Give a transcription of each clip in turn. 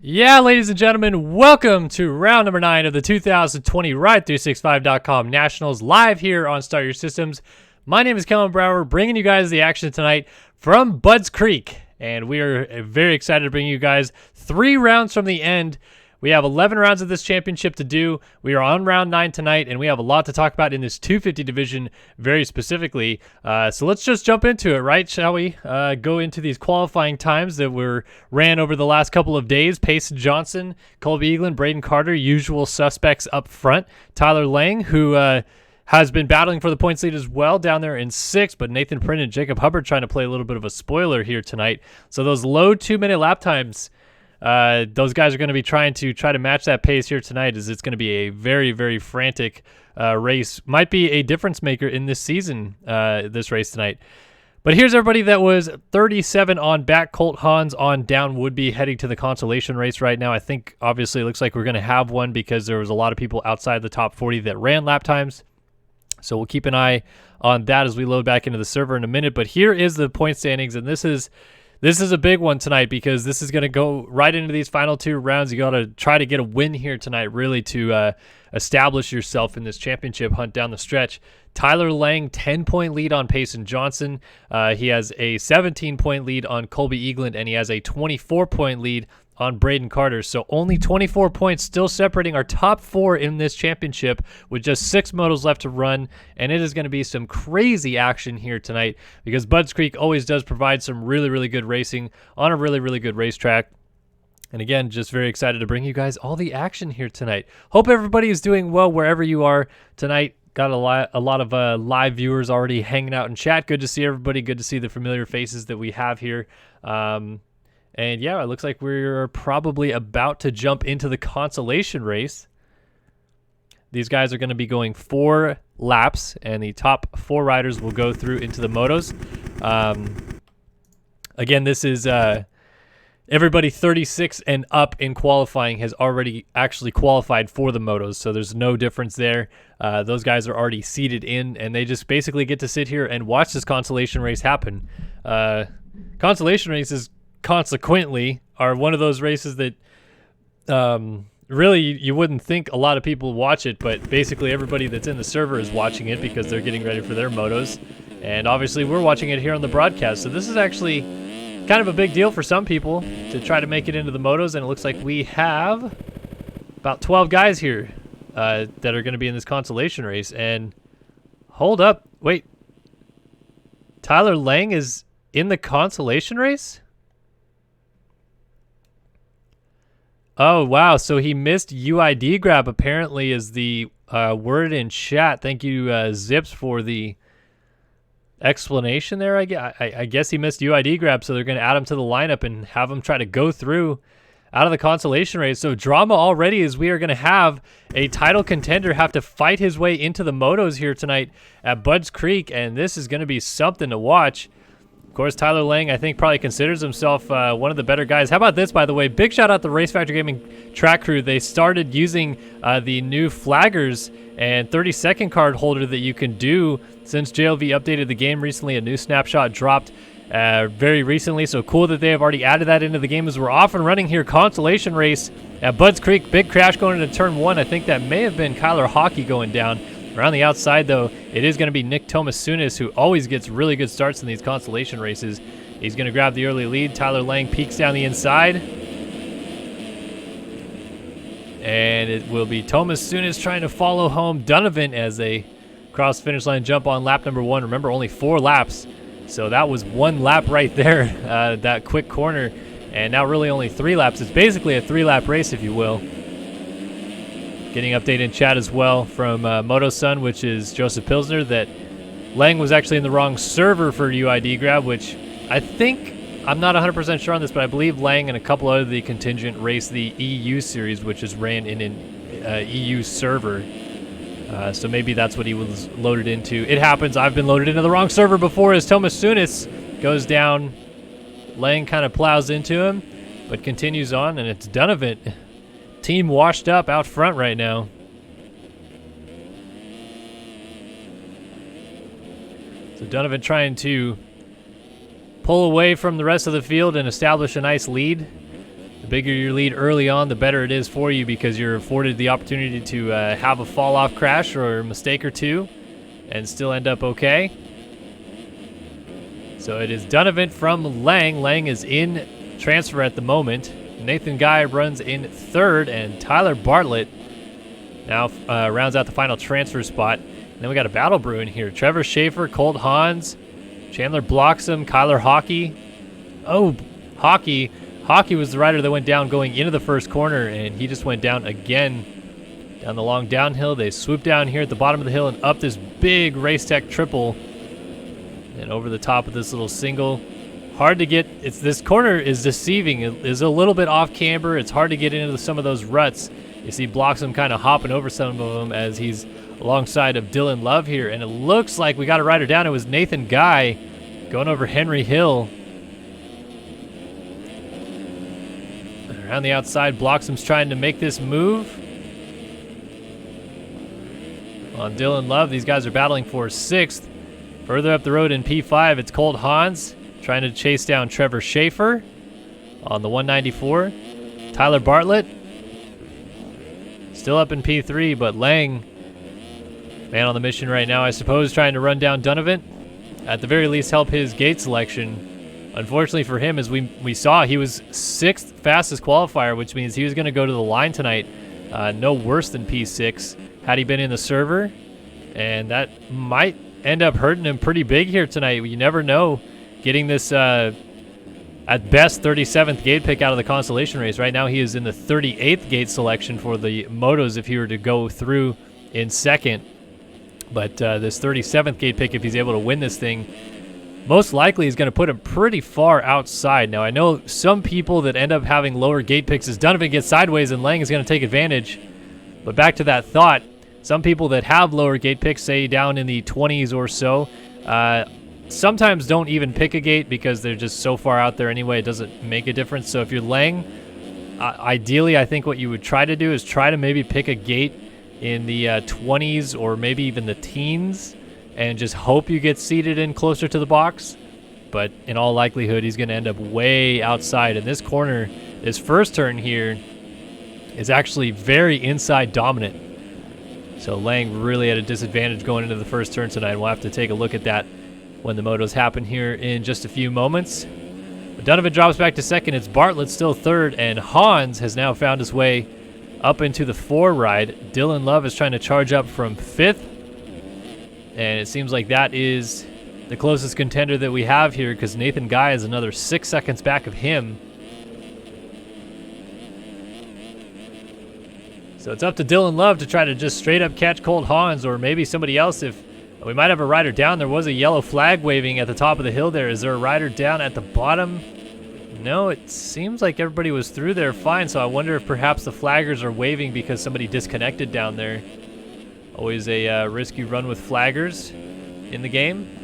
Yeah, ladies and gentlemen, welcome to round number 9 of the 2020 Ride365.com Nationals live here on Start Your Systems. My name is Kellen Brauer, bringing you guys the action tonight from Budds Creek. And we are very excited to bring you guys 3 rounds from the end. We have 11 rounds of this championship to do. We are on round 9 tonight, and we have a lot to talk about in this 250 division very specifically. So let's just jump into it, right? Shall we go into these qualifying times that were ran over the last couple of days? Payson Johnson, Colby Eaglin, Braden Carter, usual suspects up front. Tyler Lang, who has been battling for the points lead as well down there in 6th, but Nathan Print and Jacob Hubbard trying to play a little bit of a spoiler here tonight. So those low 2-minute lap times, those guys are going to be trying to match that pace here tonight, as it's going to be a very, very frantic race. Might be a difference maker in this season, this race tonight. But here's everybody that was 37 on back. Colt Hans on down would be heading to the Consolation race right now. I think obviously it looks like we're going to have one because there was a lot of people outside the top 40 that ran lap times. So we'll keep an eye on that as we load back into the server in a minute. But here is the point standings, and this is a big one tonight because this is going to go right into these final 2 rounds. You got to try to get a win here tonight, really, to establish yourself in this championship hunt down the stretch. Tyler Lang, 10-point lead on Payson Johnson. He has a 17-point lead on Colby Eaglin, and he has a 24-point lead on Braden Carter. So only 24 points still separating our top 4 in this championship with just 6 motos left to run. And it is going to be some crazy action here tonight because Budds Creek always does provide some really, really good racing on a really, really good racetrack. And again, just very excited to bring you guys all the action here tonight. Hope everybody is doing well wherever you are tonight. Got a lot of live viewers already hanging out in chat. Good to see everybody. Good to see the familiar faces that we have here. And yeah, it looks like we're probably about to jump into the Consolation race. These guys are going to be going 4 laps, and the top 4 riders will go through into the motos. Again, this is everybody 36 and up in qualifying has already actually qualified for the motos, so there's no difference there. Those guys are already seated in, and they just basically get to sit here and watch this Consolation race happen. Consolation races consequently are one of those races that really you wouldn't think a lot of people watch it, but basically everybody that's in the server is watching it because they're getting ready for their motos, and obviously we're watching it here on the broadcast. So this is actually kind of a big deal for some people to try to make it into the motos, and it looks like we have about 12 guys here that are going to be in this Consolation race. And hold up, wait, Tyler Lang is in the Consolation race? Oh, wow. So he missed UID grab, apparently, is the word in chat. Thank you, Zips, for the explanation there. I guess he missed UID grab, so they're going to add him to the lineup and have him try to go through out of the Consolation race. So drama already, as we are going to have a title contender have to fight his way into the motos here tonight at Budds Creek, and this is going to be something to watch. Of course, Tyler Lang, I think, probably considers himself one of the better guys. How about this, by the way? Big shout out to Race Factor Gaming track crew. They started using the new flaggers and 30-second card holder that you can do since JLV updated the game recently. A new snapshot dropped very recently, so cool that they have already added that into the game as we're off and running here. Consolation race at Budds Creek. Big crash going into turn 1. I think that may have been Kyler Hockey going down. Around the outside, though, it is going to be Nick Tomasunis, who always gets really good starts in these Consolation races. He's going to grab the early lead. Tyler Lang peeks down the inside. And it will be Tomasunis trying to follow home Donovan as they cross finish line jump on lap number 1. Remember, only 4 laps. So that was 1 lap right there, that quick corner. And now really only 3 laps. It's basically a 3-lap race, if you will. Getting update in chat as well from Moto Sun, which is Joseph Pilsner, that Lang was actually in the wrong server for UID grab, which I think, I'm not 100% sure on this, but I believe Lang and a couple other of the contingent raced the EU series, which is ran in an EU server. So maybe that's what he was loaded into. It happens. I've been loaded into the wrong server before as Tomasunis goes down. Lang kind of plows into him, but continues on, and it's Donovan. Team washed up out front right now. So Donovan trying to pull away from the rest of the field and establish a nice lead. bigger your lead early on, the better it is for you because you're afforded the opportunity to have a fall-off crash or a mistake or two and still end up okay. So it is Donovan from Lang. Lang is in transfer at the moment. Nathan Guy runs in third, and Tyler Bartlett now rounds out the final transfer spot. And then we got a battle brewing here. Trevor Schaefer, Colt Hans, Chandler Bloxham, Kyler Hockey. Oh, Hockey. Hockey was the rider that went down going into the first corner, and he just went down again down the long downhill. They swoop down here at the bottom of the hill and up this big Race Tech triple. And over the top of this little single. Hard to get. This corner is deceiving. It is a little bit off camber. It's hard to get into some of those ruts. You see Bloxham kind of hopping over some of them as he's alongside of Dylan Love here. And it looks like we got a rider down. It was Nathan Guy going over Henry Hill. Around the outside, Bloxham's trying to make this move on Dylan Love. These guys are battling for 6th. Further up the road in P5, it's Colt Hans trying to chase down Trevor Schaefer on the 194. Tyler Bartlett still up in P3, but Lang, man on the mission right now, I suppose, trying to run down Donovan. At the very least, help his gate selection. Unfortunately for him, as we saw, he was 6th fastest qualifier, which means he was going to go to the line tonight no worse than P6 had he been in the server. And that might end up hurting him pretty big here tonight. You never know. Getting this, at best, 37th gate pick out of the Consolation race. Right now he is in the 38th gate selection for the Motos if he were to go through in 2nd. But this 37th gate pick, if he's able to win this thing, most likely is going to put him pretty far outside. Now, I know some people that end up having lower gate picks as Donovan gets sideways and Lang is going to take advantage. But back to that thought, some people that have lower gate picks, say down in the 20s or so, sometimes don't even pick a gate because they're just so far out there anyway, it doesn't make a difference. So if you're Lang, ideally I think what you would try to do is try to maybe pick a gate in the 20s or maybe even the teens and just hope you get seated in closer to the box. But in all likelihood, he's going to end up way outside. And this corner, this first turn here, is actually very inside dominant. So Lang really at a disadvantage going into the first turn tonight. We'll have to take a look at that when the motos happen here in just a few moments. But Donovan drops back to 2nd. It's Bartlett still 3rd, and Hans has now found his way up into the 4 ride. Dylan Love is trying to charge up from 5th, and it seems like that is the closest contender that we have here because Nathan Guy is another 6 seconds back of him. So it's up to Dylan Love to try to just straight up catch Colt Hans or maybe somebody else. If we might have a rider down. There was a yellow flag waving at the top of the hill there. Is there a rider down at the bottom? No, it seems like everybody was through there fine, so I wonder if perhaps the flaggers are waving because somebody disconnected down there. Always a risky run with flaggers in the game.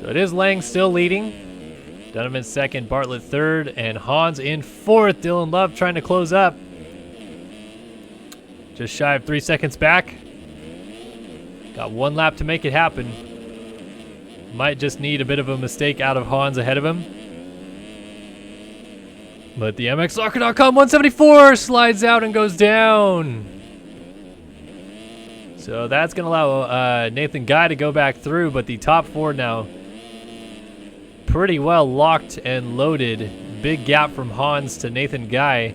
So it is Lang still leading. Donovan 2nd, Bartlett 3rd, and Hans in 4th. Dylan Love trying to close up. Just shy of 3 seconds back. Got 1 lap to make it happen. Might just need a bit of a mistake out of Hans ahead of him. But the MXLocker.com 174 slides out and goes down. So that's going to allow Nathan Guy to go back through, but the top 4 now pretty well locked and loaded. Big gap from Hans to Nathan Guy,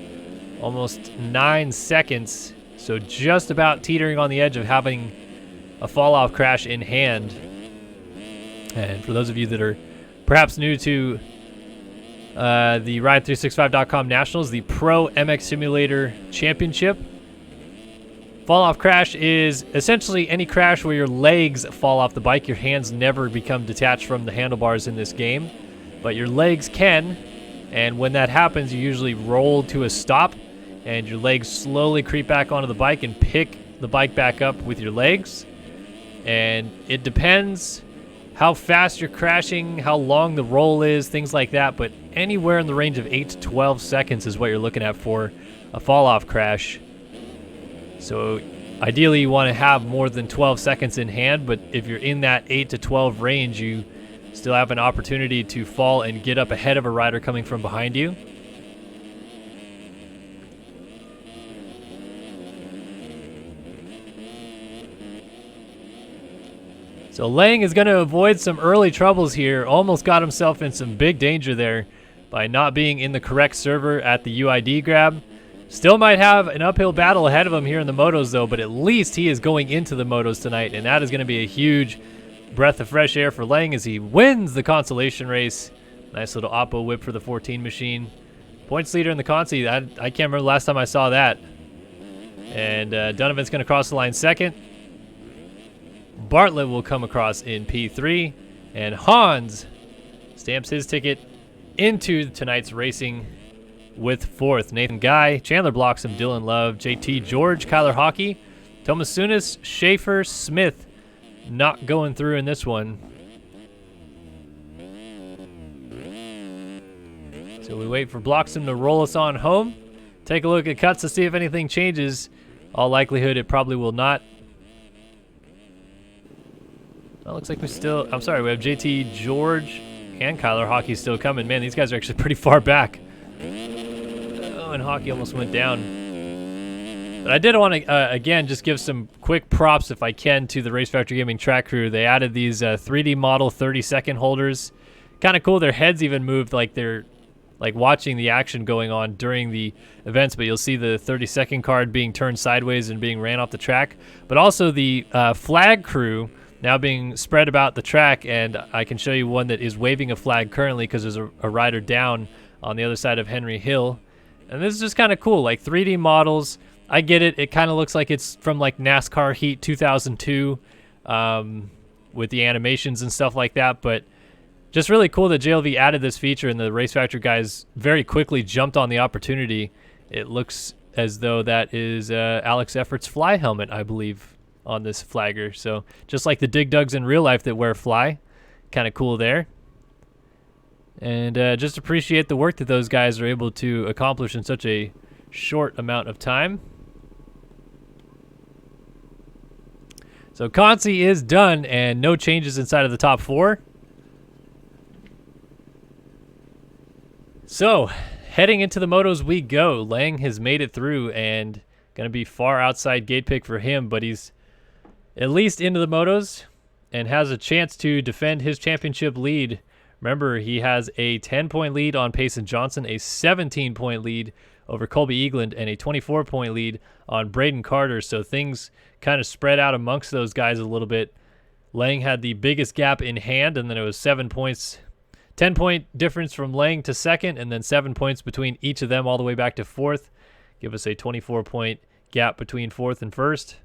almost 9 seconds. So just about teetering on the edge of having a fall-off crash in hand. And for those of you that are perhaps new to the Ride365.com Nationals, the Pro MX Simulator Championship, fall-off crash is essentially any crash where your legs fall off the bike. Your hands never become detached from the handlebars in this game, but your legs can. And when that happens, you usually roll to a stop, and your legs slowly creep back onto the bike and pick the bike back up with your legs. And it depends how fast you're crashing, how long the roll is, things like that. But anywhere in the range of 8 to 12 seconds is what you're looking at for a fall-off crash. So Ideally, you want to have more than 12 seconds in hand, but if you're in that 8 to 12 range, you still have an opportunity to fall and get up ahead of a rider coming from behind you. So Lang is going to avoid some early troubles here. Almost got himself in some big danger there by not being in the correct server at the UID grab. Still might have an uphill battle ahead of him here in the motos though, but at least he is going into the motos tonight, and that is going to be a huge breath of fresh air for Lang as he wins the consolation race. Nice little oppo whip for the 14 machine. Points leader in the consi. I can't remember the last time I saw that. And Donovan's going to cross the line second. Bartlett will come across in P3, and Hans stamps his ticket into tonight's racing with fourth. Nathan Guy, Chandler blocks him, Dylan Love, JT George, Kyler Hockey, Thomas Sunis, Schaefer, Smith not going through in this one. So we wait for Bloxham to roll us on home. Take a look at cuts to see if anything changes. All likelihood it probably will not. Well, looks like we still, I'm sorry, we have JT George and Kyler Hockey still coming. Man, these guys are actually pretty far back. Oh, and Hockey almost went down. But I did want to, again, just give some quick props, if I can, to the Race Factory Gaming track crew. They added these 3D model 30-second holders. Kind of cool. Their heads even moved like they're like watching the action going on during the events, but you'll see the 30-second card being turned sideways and being ran off the track. But also the flag crew now being spread about the track, and I can show you one that is waving a flag currently because there's a rider down on the other side of Henry Hill. And this is just kind of cool, like 3D models. I get it. It kind of looks like it's from like NASCAR Heat 2002 with the animations and stuff like that, but just really cool that JLV added this feature, and the Race Factory guys very quickly jumped on the opportunity. It looks as though that is Alex Effort's fly helmet, I believe, on this flagger. So just like the Dig Dugs in real life that wear fly, kind of cool there. And just appreciate the work that those guys are able to accomplish in such a short amount of time. So Consi is done, and no changes inside of the top four. So heading into the motos we go. Lang has made it through, and going to be far outside gate pick for him, but he's at least into the motos and has a chance to defend his championship lead. Remember, he has a 10-point lead on Payson Johnson, a 17-point lead over Colby Eagland, and a 24-point lead on Braden Carter. So things kind of spread out amongst those guys a little bit. Lang had the biggest gap in hand, and then it was 7 points. 10-point difference from Lang to second, and then 7 points between each of them all the way back to fourth. Give us a 24-point gap between fourth and first.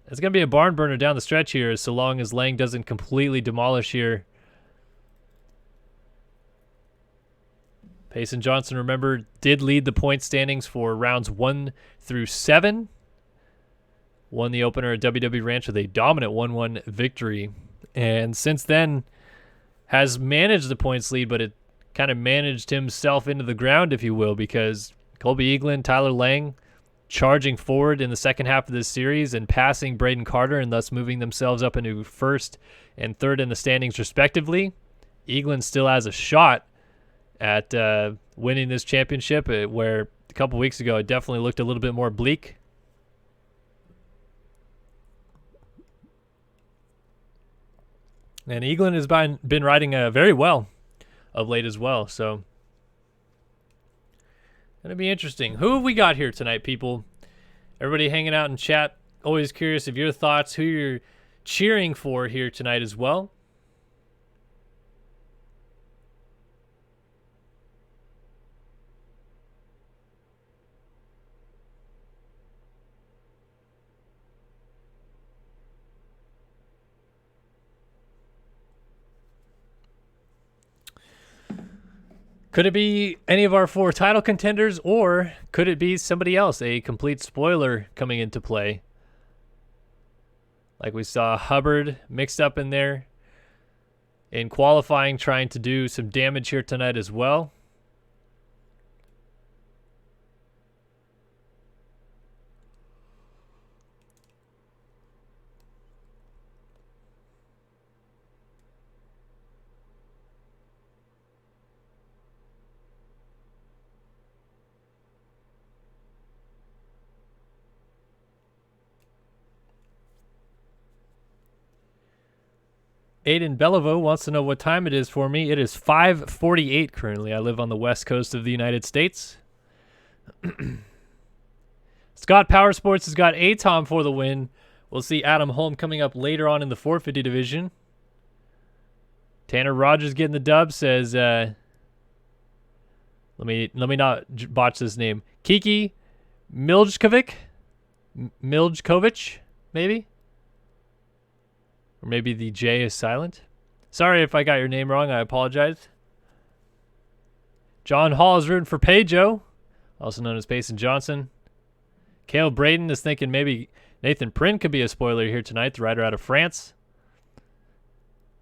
It's going to be a barn burner down the stretch here, so long as Lang doesn't completely demolish here. Payson Johnson, remember, did lead the point standings for rounds 1 through 7. Won the opener at WW Ranch with a dominant 1-1 victory. And since then has managed the points lead, but it kind of managed himself into the ground, if you will, because Colby Eagland, Tyler Lang charging forward in the second half of this series and passing Braden Carter, and thus moving themselves up into first and third in the standings respectively. Eagland still has a shot at winning this championship, where a couple weeks ago it definitely looked a little bit more bleak. And Eagland has been riding very well of late as well, so going to be interesting. Who have we got here tonight, people? Everybody hanging out in chat. Always curious of your thoughts, who you're cheering for here tonight as well. Could it be any of our 4 title contenders, or could it be somebody else, a complete spoiler coming into play? Like we saw Hubbard mixed up in there in qualifying, trying to do some damage here tonight as well. Aiden Beliveau wants to know what time it is for me. It is 5:48 currently. I live on the west coast of the United States. Scott Power Sports has got Atom for the win. We'll see Adam Holm coming up later on in the 450 division. Tanner Rogers getting the dub says, let me not botch this name. Kiki Miljkovic, maybe? Or maybe the J is silent. Sorry if I got your name wrong. I apologize. John Hall is rooting for Pedro, also known as Payson Johnson. Cale Braden is thinking maybe Nathan Prin could be a spoiler here tonight, the rider out of France.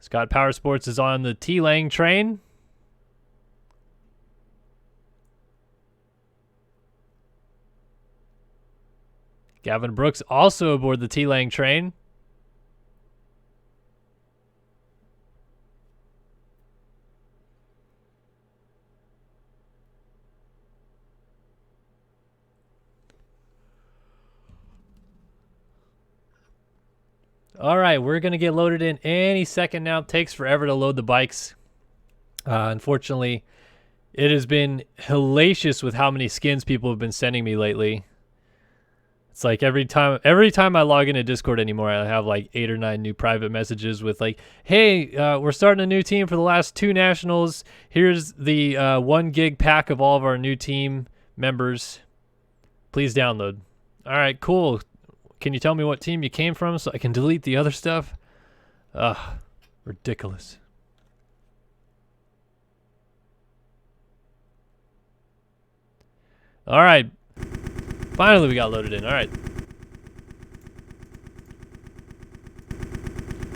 Scott Power Sports is on the T-Lang train. Gavin Brooks also aboard the T-Lang train. All right, we're going to get loaded in any second now. It takes forever to load the bikes. Unfortunately, it has been hellacious with how many skins people have been sending me lately. It's like every time I log into Discord anymore, I have like 8 or 9 new private messages with like, hey, we're starting a new team for the last 2 nationals. Here's the 1 gig pack of all of our new team members. Please download. All right, cool. Can you tell me what team you came from so I can delete the other stuff? Ugh, ridiculous. All right. Finally, we got loaded in. All right.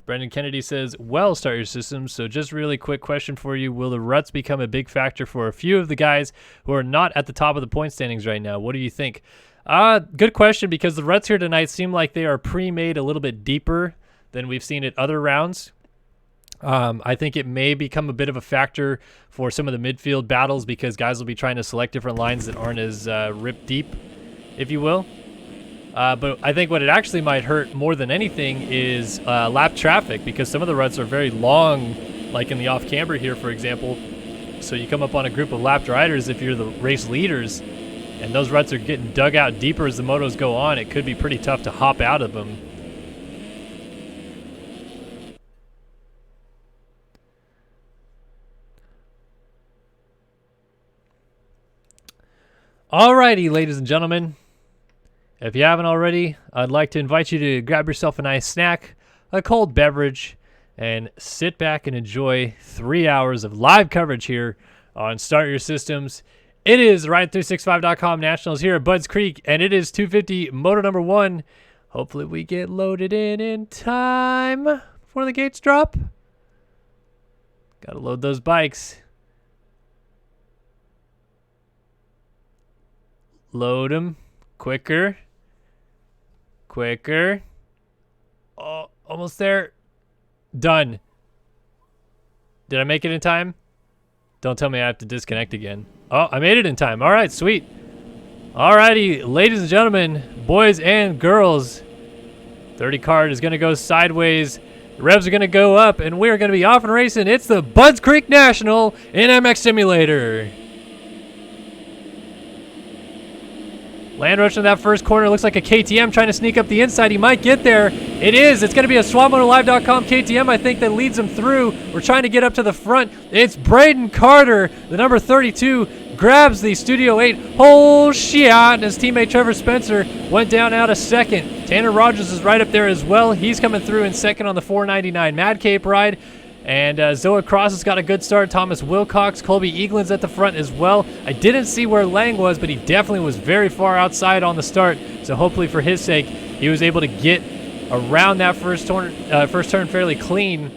Brendan Kennedy says, well, start your systems. So just really quick question for you. Will the ruts become a big factor for a few of the guys who are not at the top of the point standings right now? What do you think? Good question, because the ruts here tonight seem like they are pre-made a little bit deeper than we've seen at other rounds. I think it may become a bit of a factor for some of the midfield battles because guys will be trying to select different lines that aren't as ripped deep, if you will. But I think what it actually might hurt more than anything is lap traffic, because some of the ruts are very long, like in the off-camber here, for example. So you come up on a group of lapped riders if you're the race leaders, and those ruts are getting dug out deeper as the motos go on. It could be pretty tough to hop out of them. Alrighty, ladies and gentlemen. If you haven't already, I'd like to invite you to grab yourself a nice snack, a cold beverage, and sit back and enjoy 3 hours of live coverage here on Start Your Systems. It is Ride365.com Nationals here at Budds Creek, and it is 250 Moto number 1. Hopefully we get loaded in time before the gates drop. Got to load those bikes. Load them. Quicker. Quicker. Oh, almost there. Done. Did I make it in time? Don't tell me I have to disconnect again. Oh, I made it in time. All right, sweet. All righty, ladies and gentlemen, boys and girls, 30 card is going to go sideways. The revs are going to go up, and we're going to be off and racing. It's the Budds Creek National in MX Simulator. Land rush in that first corner. Looks like a KTM trying to sneak up the inside. He might get there. It is. It's going to be a SwapMotoLive.com KTM, I think, that leads him through. We're trying to get up to the front. It's Braden Carter, the number 32, grabs the Studio 8 whole shit, and his teammate Trevor Spencer went down out of second. Tanner Rogers is right up there as well. He's coming through in second on the 499 Mad Cape ride. And Zoe Cross has got a good start. Thomas Wilcox, Colby Eaglin's at the front as well. I didn't see where Lang was, but he definitely was very far outside on the start. So hopefully for his sake, he was able to get around that first turn fairly clean.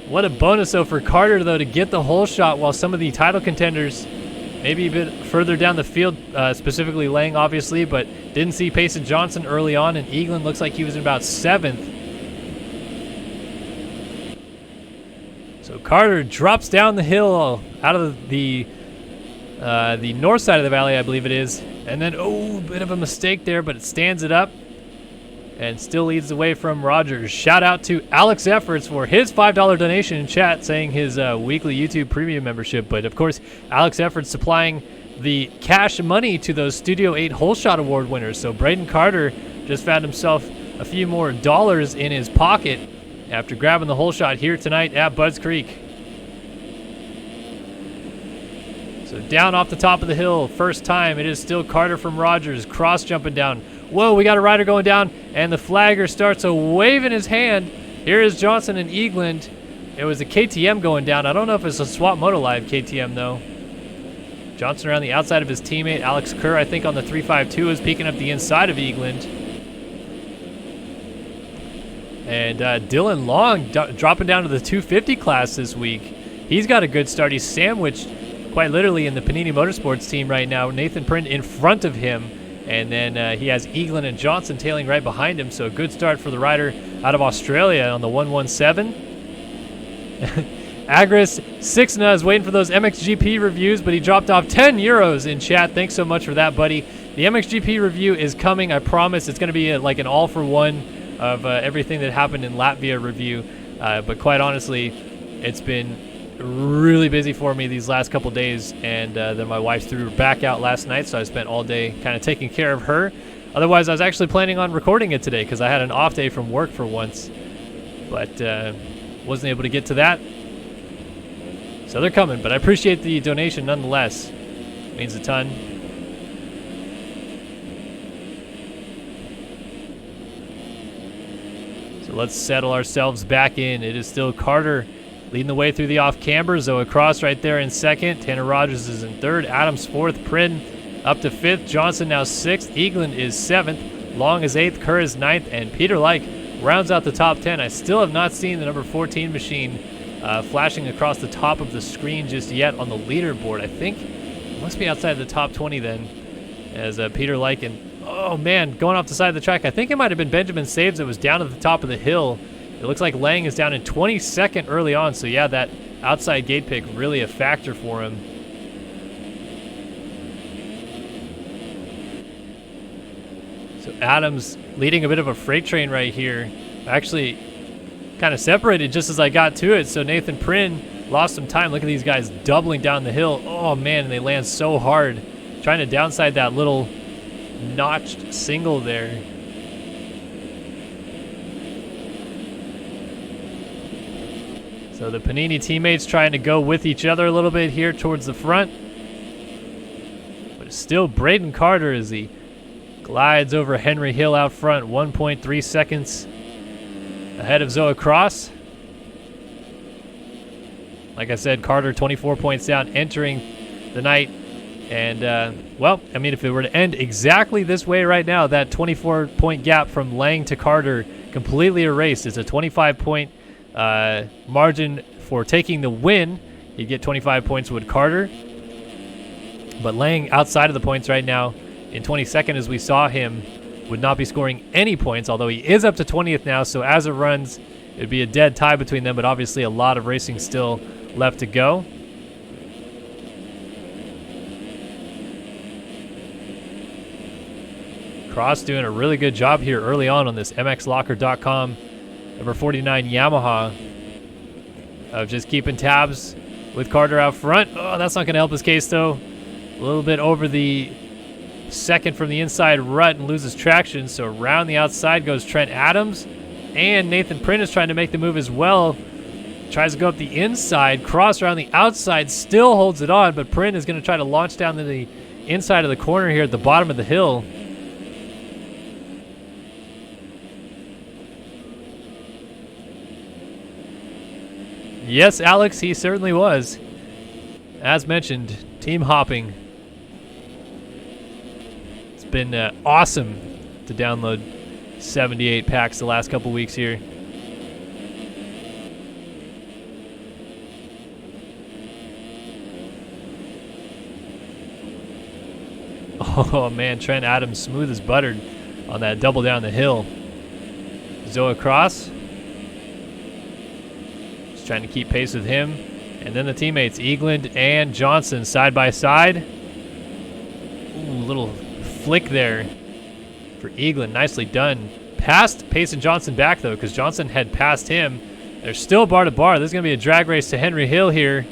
What a bonus, though, for Carter, though, to get the whole shot while some of the title contenders maybe a bit further down the field, specifically Lang, obviously, but didn't see Payson Johnson early on, and Eaglin looks like he was in about 7th. So Carter drops down the hill out of the north side of the valley, I believe it is. And then, oh, bit of a mistake there, but it stands it up. and still leads the way from Rogers. Shout out to Alex Efforts for his $5 donation in chat, saying his weekly YouTube premium membership. But of course, Alex Efforts supplying the cash money to those Studio 8 Hole Shot Award winners. So Braden Carter just found himself a few more dollars in his pocket after grabbing the hole shot here tonight at Budds Creek. So down off the top of the hill, first time, it is still Carter from Rogers, cross jumping down. Whoa, we got a rider going down, and the flagger starts a wave in his hand. Here is Johnson and Eagland. It was a KTM going down. I don't know if it's a Swap Moto Live KTM, though. Johnson around the outside of his teammate. Alex Kerr, I think, on the 352 is peeking up the inside of Eagland. And Dylan Long dropping down to the 250 class this week. He's got a good start. He's sandwiched quite literally in the Panini Motorsports team right now. Nathan Print in front of him. And then he has Eagland and Johnson tailing right behind him. So a good start for the rider out of Australia on the 117. Agris Sixna is waiting for those MXGP reviews, but he dropped off 10 euros in chat. Thanks so much for that, buddy. The MXGP review is coming. I promise it's going to be like an all-for-one of everything that happened in Latvia review. But quite honestly, it's been really busy for me these last couple days, and then my wife threw her back out last night, so I spent all day kind of taking care of her. Otherwise, I was actually planning on recording it today because I had an off day from work for once, but wasn't able to get to that. So they're coming, but I appreciate the donation nonetheless. It means a ton. So let's settle ourselves back in. It is still Carter leading the way through the off-camber. Zoe Cross right there in second. Tanner Rogers is in third. Adams fourth. Prin up to fifth. Johnson now sixth. Eagland is seventh. Long is eighth. Kerr is ninth. And Peter Like rounds out the top 10. I still have not seen the number 14 machine flashing across the top of the screen just yet on the leaderboard. I think it must be outside the top 20 then, as Peter Like and, oh man, going off the side of the track. I think it might have been Benjamin Saves that was down at the top of the hill. It looks like Lang is down in 22nd early on, so yeah, that outside gate pick really a factor for him. So Adams leading a bit of a freight train right here. Actually kind of separated just as I got to it, so Nathan Prin lost some time. Look at these guys doubling down the hill. Oh man, and they land so hard. Trying to downside that little notched single there. So the Panini teammates trying to go with each other a little bit here towards the front. But it's still Braden Carter as he glides over Henry Hill out front, 1.3 seconds ahead of Zoe Cross. Like I said, Carter 24 points down entering the night. And, well, I mean, if it were to end exactly this way right now, that 24-point gap from Lang to Carter completely erased. It's a 25-point margin for taking the win. You get 25 points with Carter. But Lang outside of the points right now in 22nd, as we saw him, would not be scoring any points, although he is up to 20th now. So as it runs, it'd be a dead tie between them, but obviously a lot of racing still left to go. Cross doing a really good job here early on this MXLocker.com number 49 Yamaha of just keeping tabs with Carter out front. Oh, that's not going to help his case, though. A little bit over the second from the inside rut and loses traction. So around the outside goes Trent Adams. And Nathan Print is trying to make the move as well. Tries to go up the inside. Cross around the outside, still holds it on, but Print is going to try to launch down to the inside of the corner here at the bottom of the hill. Yes, Alex, he certainly was. As mentioned, team hopping. It's been awesome to download 78 packs the last couple weeks here. Oh man, Trent Adams smooth as buttered on that double down the hill. Zoe Cross just trying to keep pace with him. And then the teammates, Eagland and Johnson, side by side. Ooh, little flick there for Eagland. Nicely done. passed Pace and Johnson back, though, because Johnson had passed him. They're still bar to bar. There's going to be a drag race to Henry Hill here.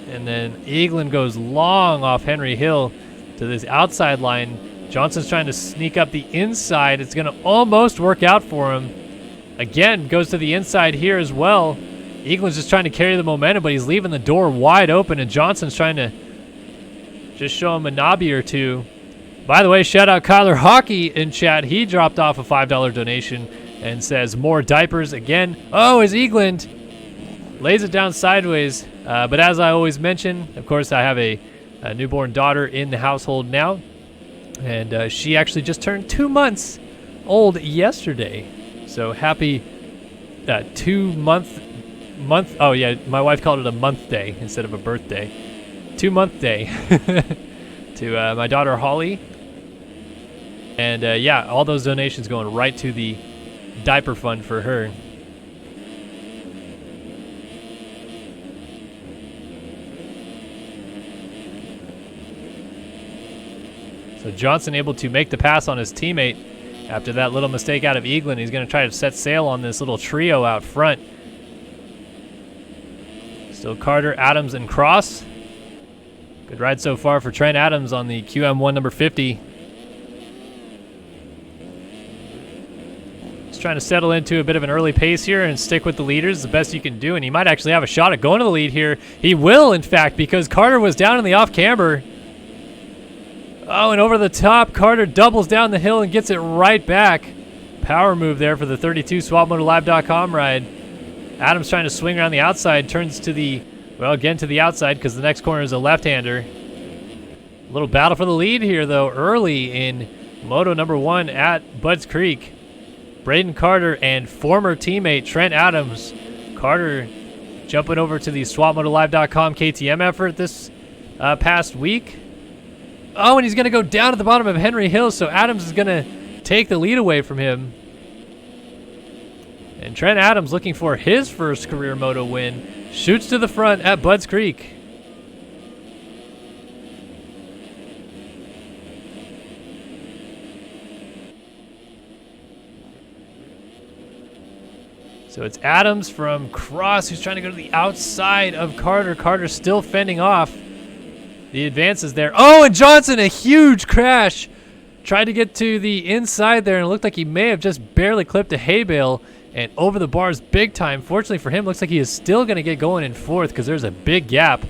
And then Eaglin goes long off Henry Hill to this outside line. Johnson's trying to sneak up the inside. It's going to almost work out for him. Again, goes to the inside here as well. Eaglin's just trying to carry the momentum, but he's leaving the door wide open, and Johnson's trying to just show him a knobby or two. By the way, shout out Kyler Hockey in chat. He dropped off a $5 donation and says, more diapers again. Oh, is Eaglin lays it down sideways. But as I always mention, of course, I have a newborn daughter in the household now. And she actually just turned 2 months old yesterday. So happy 2 month. Oh, yeah, my wife called it a month day instead of a birthday. 2 month day to my daughter Holly. And yeah, all those donations going right to the diaper fund for her. So Johnson able to make the pass on his teammate after that little mistake out of Eaglin. He's going to try to set sail on this little trio out front. Still Carter, Adams, and Cross. Good ride so far for Trent Adams on the QM1 number 50. Just trying to settle into a bit of an early pace here and stick with the leaders the best you can do, and he might actually have a shot at going to the lead here. He will, in fact, because Carter was down in the off-camber. Oh, and over the top, Carter doubles down the hill and gets it right back. Power move there for the 32 SwapMotoLive.com ride. Adams trying to swing around the outside, turns to the, well, again to the outside because the next corner is a left-hander. A little battle for the lead here, though, early in Moto number 1 at Budds Creek. Braden Carter and former teammate Trent Adams. Carter jumping over to the SwapMotoLive.com KTM effort this past week. Oh, and he's going to go down at the bottom of Henry Hill, so Adams is going to take the lead away from him. And Trent Adams looking for his first career moto win. Shoots to the front at Budds Creek. So it's Adams from Cross who's trying to go to the outside of Carter. Carter's still fending off the advances there. Oh, and Johnson, a huge crash. Tried to get to the inside there, and it looked like he may have just barely clipped a hay bale and over the bars big time. Fortunately for him, looks like he is still going to get going in fourth because there's a big gap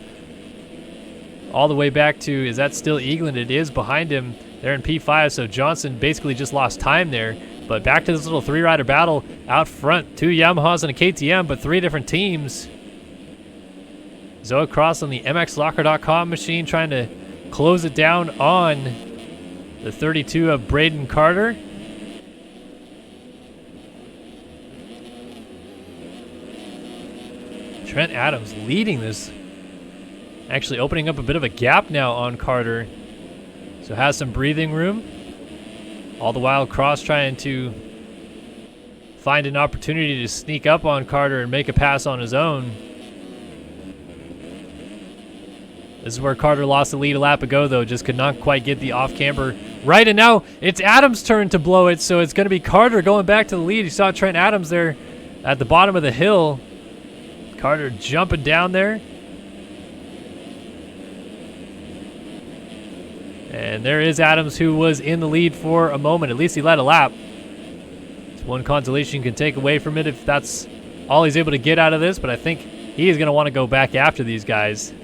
all the way back to, is that still Eaglin? It is behind him there in P5, so Johnson basically just lost time there. But back to this little three-rider battle out front. 2 Yamahas and a KTM, but 3 different teams. Zoe Cross on the MXLocker.com machine trying to close it down on the 32 of Braden Carter. Trent Adams leading this. Actually opening up a bit of a gap now on Carter. So has some breathing room. All the while Cross trying to find an opportunity to sneak up on Carter and make a pass on his own. This is where Carter lost the lead a lap ago, though. Just could not quite get the off-camber right. And now it's Adams' turn to blow it, so it's going to be Carter going back to the lead. You saw Trent Adams there at the bottom of the hill. Carter jumping down there. And there is Adams, who was in the lead for a moment. At least he led a lap. It's one consolation you can take away from it if that's all he's able to get out of this, but I think he is going to want to go back after these guys.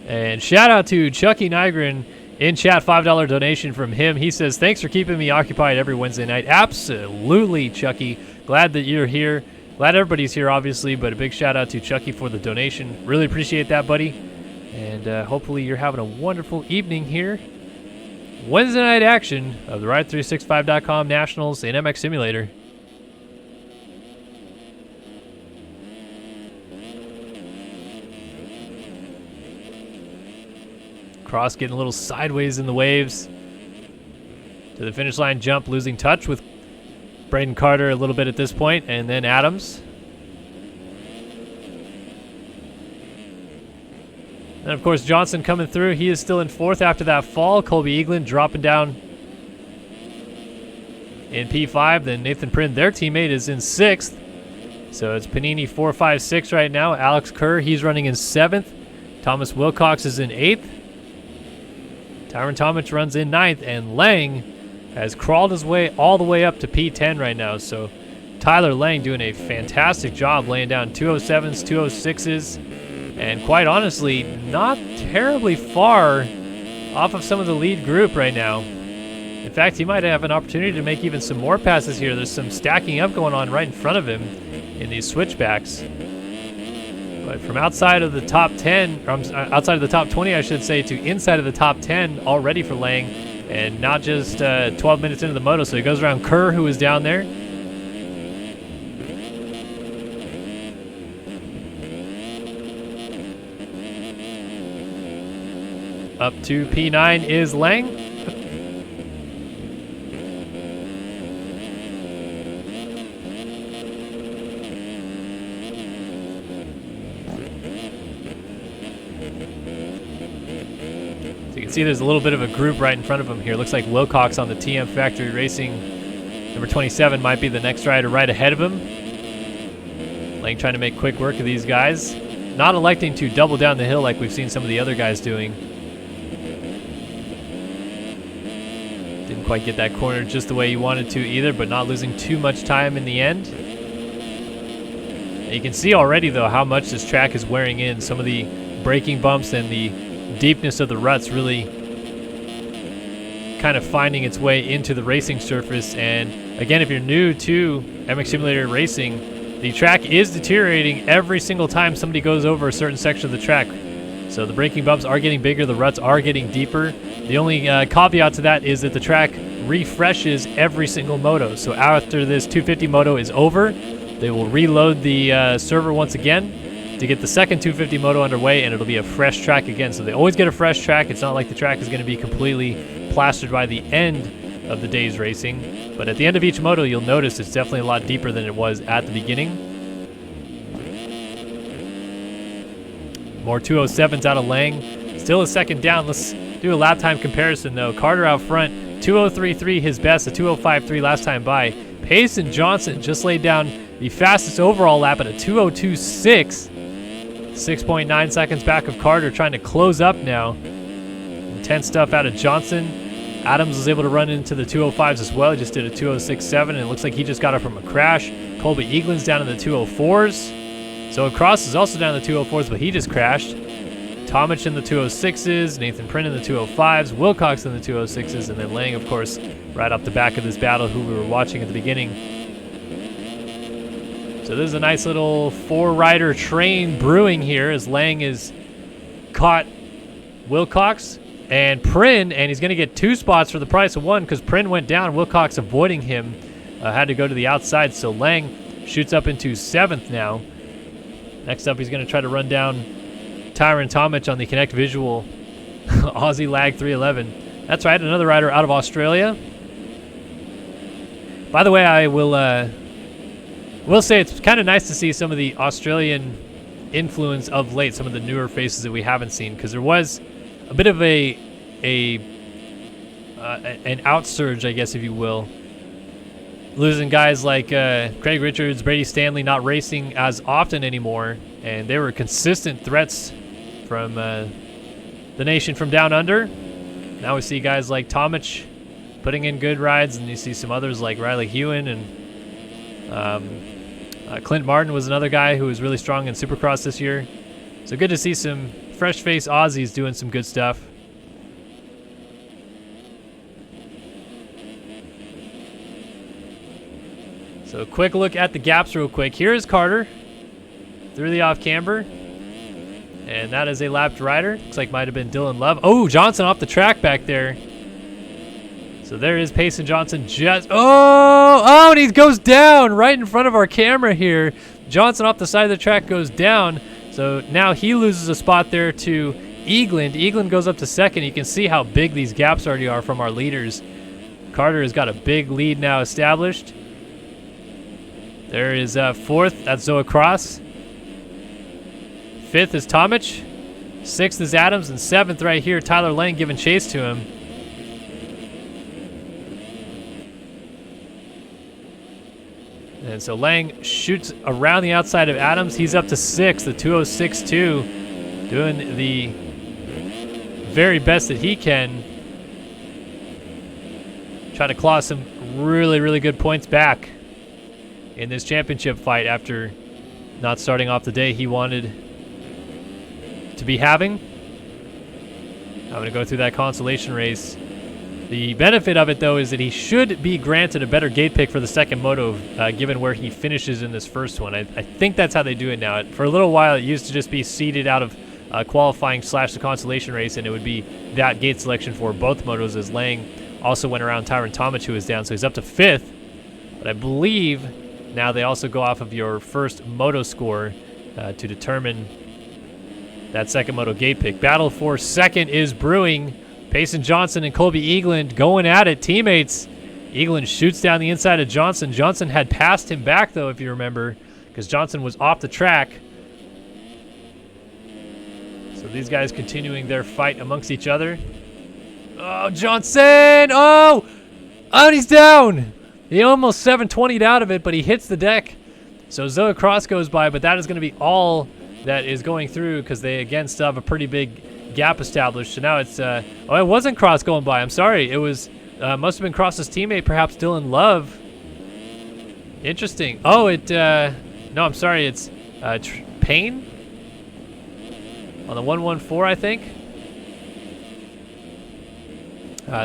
And shout out to Chucky Nygren in chat, $5 donation from him. He says, thanks for keeping me occupied every Wednesday night. Absolutely, Chucky. Glad that you're here. Glad everybody's here, obviously, but a big shout out to Chucky for the donation. Really appreciate that, buddy. And hopefully you're having a wonderful evening here. Wednesday night action of the Ride365.com Nationals in MX Simulator. Cross getting a little sideways in the waves. To the finish line jump, losing touch with Braden Carter a little bit at this point, and then Adams. And of course, Johnson coming through. He is still in 4th after that fall. Colby Eaglin dropping down in P5. Then Nathan Prynne, their teammate, is in 6th. So it's Panini 4, 5, 6 right now. Alex Kerr, he's running in 7th. Thomas Wilcox is in 8th. Tyron Tomic runs in 9th. And Lang has crawled his way all the way up to P10 right now. So Tyler Lang doing a fantastic job laying down 207s, 206s. And quite honestly, not terribly far off of some of the lead group right now. In fact, he might have an opportunity to make even some more passes here. There's some stacking up going on right in front of him in these switchbacks. But from outside of the top 10, or outside of the top 20, I should say, to inside of the top 10 already for Lang. And not just 12 minutes into the moto. So he goes around Kerr, who is down there. Up to P9 is Lang. So you can see there's a little bit of a group right in front of him here. Looks like Wilcox on the TM Factory Racing number 27 might be the next rider right ahead of him. Lang trying to make quick work of these guys. Not electing to double down the hill like we've seen some of the other guys doing. Didn't quite get that corner just the way he wanted to either, but not losing too much time in the end. And you can see already, though, how much this track is wearing in. Some of the braking bumps and the deepness of the ruts really kind of finding its way into the racing surface. And again, if you're new to MX Simulator Racing, the track is deteriorating every single time somebody goes over a certain section of the track. So the braking bumps are getting bigger, the ruts are getting deeper. The only caveat to that is that the track refreshes every single moto. So after this 250 moto is over, they will reload the server once again to get the second 250 moto underway, and it'll be a fresh track again. So they always get a fresh track. It's not like the track is going to be completely plastered by the end of the day's racing. But at the end of each moto, you'll notice it's definitely a lot deeper than it was at the beginning. More 207s out of Lang. Still a second down. Let's do a lap time comparison, though. Carter out front, 2:03.3 his best, a 2:05.3 last time by. Payson Johnson just laid down the fastest overall lap at a 2:02.6. 6.9 seconds back of Carter, trying to close up now. Intense stuff out of Johnson. Adams was able to run into the 2:05s as well. He just did a 2:06.7, and it looks like he just got it from a crash. Colby Eaglin's down in the 2:04s. So Cross is also down in the 2:04s, but he just crashed. Tomic in the 2:06s, Nathan Prynne in the 2:05s, Wilcox in the 2:06s, and then Lang, of course, right off the back of this battle, who we were watching at the beginning. So this is a nice little four-rider train brewing here as Lang is caught Wilcox and Prynne, and he's going to get 2 spots for the price of 1 because Prynne went down. Wilcox avoiding him had to go to the outside, so Lang shoots up into 7th now. Next up, he's going to try to run down Tyron Tomic on the Connect Visual Aussie Lag 311. That's right, another rider out of Australia. By the way, I will say it's kind of nice to see some of the Australian influence of late, some of the newer faces that we haven't seen, because there was a bit of an outsurge, I guess, if you will. Losing guys like Craig Richards, Brady Stanley not racing as often anymore, and they were consistent threats from the nation from down under. Now we see guys like Tomic putting in good rides, and you see some others like Riley Hewen, and Clint Martin was another guy who was really strong in Supercross this year. So good to see some fresh-faced Aussies doing some good stuff. So a quick look at the gaps real quick. Here's Carter through the off-camber. And that is a lapped rider. Looks like might have been Dylan Love. Oh, Johnson off the track back there. So there is Payson Johnson just... Oh, and he goes down right in front of our camera here. Johnson off the side of the track goes down. So now he loses a spot there to Eagland. Eagland goes up to 2nd. You can see how big these gaps already are from our leaders. Carter has got a big lead now established. There is 4th, that's Zoe Cross. 5th is Tomic. 6th is Adams, and 7th right here, Tyler Lang giving chase to him. And so Lang shoots around the outside of Adams. He's up to 6th, the 206.2, doing the very best that he can. Try to claw some really, really good points back in this championship fight after not starting off the day he wanted to be having. I'm going to go through that consolation race. The benefit of it, though, is that he should be granted a better gate pick for the second moto, given where he finishes in this first one. I think that's how they do it now. For a little while, it used to just be seeded out of qualifying / the consolation race, and it would be that gate selection for both motos, as Lang also went around Tyron Tomic, who is down, so he's up to 5th. But I believe now they also go off of your first moto score to determine that second moto gate pick. Battle for second is brewing. Payson Johnson and Colby Eagland going at it. Teammates. Eagland shoots down the inside of Johnson. Johnson had passed him back, though, if you remember, because Johnson was off the track. So these guys continuing their fight amongst each other. Oh, Johnson! Oh! Oh, and he's down! He almost 720'd out of it, but he hits the deck. So Zoe Cross goes by, but that is going to be all that is going through, because they, again, still have a pretty big gap established. So now it's oh, it wasn't Cross going by. I'm sorry. It was must have been Cross's teammate, perhaps Dylan Love. Interesting. Oh, it no, I'm sorry. It's Payne on the 114, I think.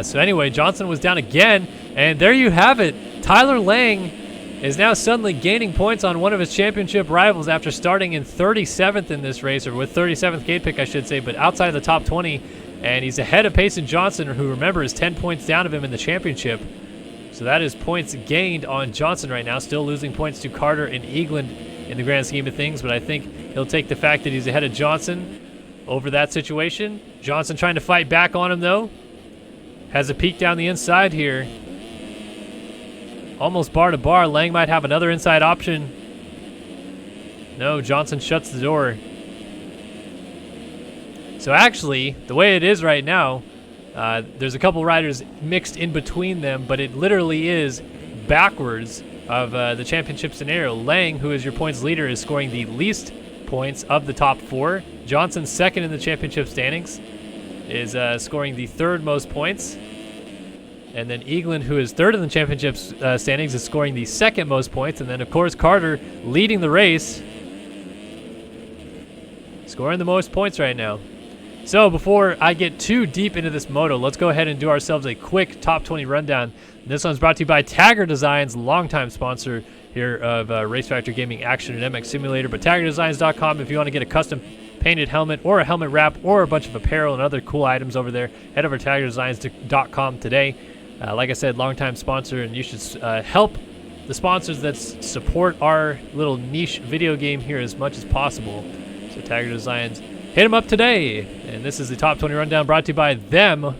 So anyway, Johnson was down again, and there you have it. Tyler Lang is now suddenly gaining points on one of his championship rivals after starting in 37th in this race, or with 37th gate pick, I should say, but outside of the top 20. And he's ahead of Payson Johnson, who, remember, is 10 points down of him in the championship. So that is points gained on Johnson right now, still losing points to Carter and Eagland in the grand scheme of things. But I think he'll take the fact that he's ahead of Johnson over that situation. Johnson trying to fight back on him, though. Has a peek down the inside here. Almost bar to bar. Lang might have another inside option. No, Johnson shuts the door. So actually, the way it is right now, there's a couple riders mixed in between them, but it literally is backwards of the championship scenario. Lang, who is your points leader, is scoring the least points of the top 4. Johnson, second in the championship standings, is scoring the 3rd most points. And then Eagland, who is 3rd in the championship standings, is scoring the 2nd most points. And then, of course, Carter leading the race, scoring the most points right now. So before I get too deep into this moto, let's go ahead and do ourselves a quick top 20 rundown. This one's brought to you by Tagger Designs, longtime sponsor here of Race Factor Gaming Action and MX Simulator. But TaggerDesigns.com if you want to get a custom painted helmet or a helmet wrap or a bunch of apparel and other cool items over there. Head over to TaggerDesigns.com today. Like I said, longtime sponsor, and you should help the sponsors that support our little niche video game here as much as possible. So Tagger Designs, hit them up today. And this is the Top 20 Rundown brought to you by them.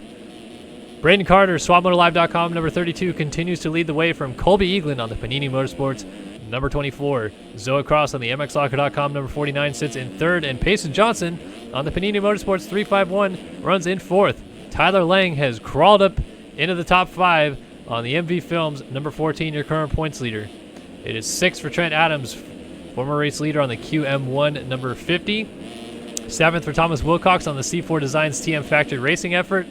Braden Carter, SwapMotoLive.com, number 32, continues to lead the way from Colby Eagland on the Panini Motorsports, number 24. Zoe Cross on the MXLocker.com, number 49, sits in 3rd. And Payson Johnson on the Panini Motorsports 351 runs in 4th. Tyler Lang has crawled up into the top 5 on the MV Films, number 14, your current points leader. It is 6th for Trent Adams, former race leader on the QM1, number 50. 7th for Thomas Wilcox on the C4 Designs TM Factory Racing effort.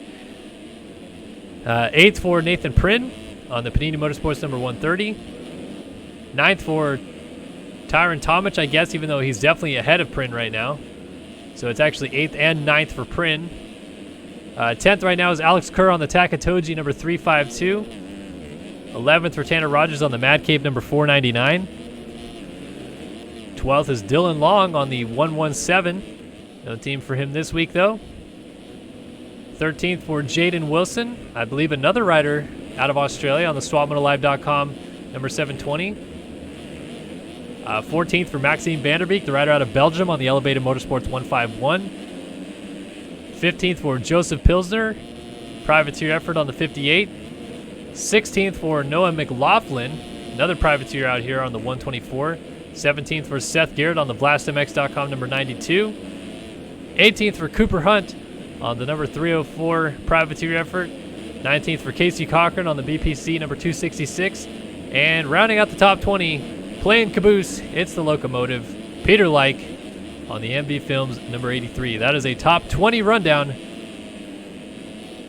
8th for Nathan Prynn on the Panini Motorsports number 130. 9th for Tyron Tomic, I guess, even though he's definitely ahead of Prynn right now. So it's actually 8th and 9th for Prynn. 10th right now is Alex Kerr on the Takatoji number 352. 11th for Tanner Rogers on the Mad Cape number 499. 12th is Dylan Long on the 117. No team for him this week, though. 13th for Jaden Wilson. I believe another rider out of Australia on the SwapMotoLive.com, number 720. 14th for Maxime Vanderbeek, the rider out of Belgium on the Elevated Motorsports 151. 15th for Joseph Pilsner, privateer effort on the 58. 16th for Noah McLaughlin, another privateer out here on the 124. 17th for Seth Garrett on the BlastMX.com, number 92. 18th for Cooper Hunt on the number 304 privateer effort. 19th for Casey Cochran on the BPC number 266. And rounding out the top 20, playing caboose, it's the locomotive, Peter Like on the MB Films number 83. That is a top 20 rundown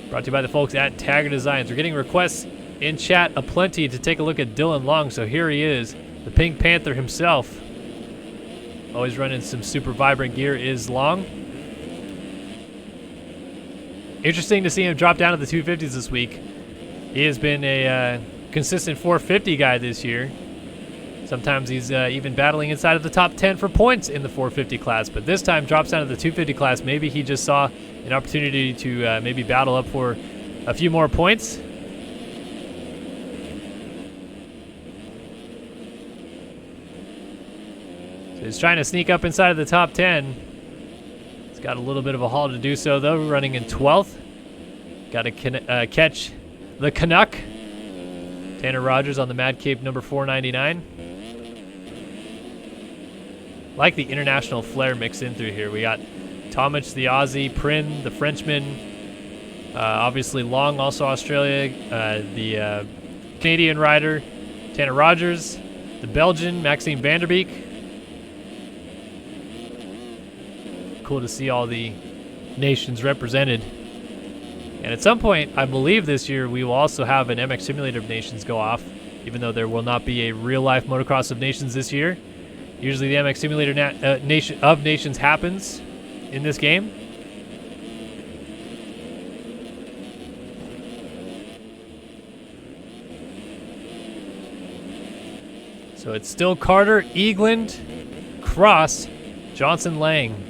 brought to you by the folks at Tagger Designs. We're getting requests in chat aplenty to take a look at Dylan Long, so here he is, the Pink Panther himself. Always running some super vibrant gear is Long. Interesting to see him drop down to the 250s this week. He has been a consistent 450 guy this year. Sometimes he's even battling inside of the top 10 for points in the 450 class, but this time drops down to the 250 class. Maybe he just saw an opportunity to maybe battle up for a few more points. So he's trying to sneak up inside of the top 10. He's got a little bit of a haul to do so, though, running in 12th. Got to catch the Canuck. Tanner Rogers on the Mad Cape number 499. Like the international flair mixed in through here. We got Tomic, the Aussie, Prin, the Frenchman, obviously Long, also Australia, the Canadian rider, Tanner Rogers, the Belgian, Maxime Vanderbeek. Cool to see all the nations represented. And at some point, I believe this year, we will also have an MX Simulator of Nations go off, even though there will not be a real-life Motocross of Nations this year. Usually the MX Simulator Nation of Nations happens in this game. So it's still Carter, Eagland, Cross, Johnson, Lang.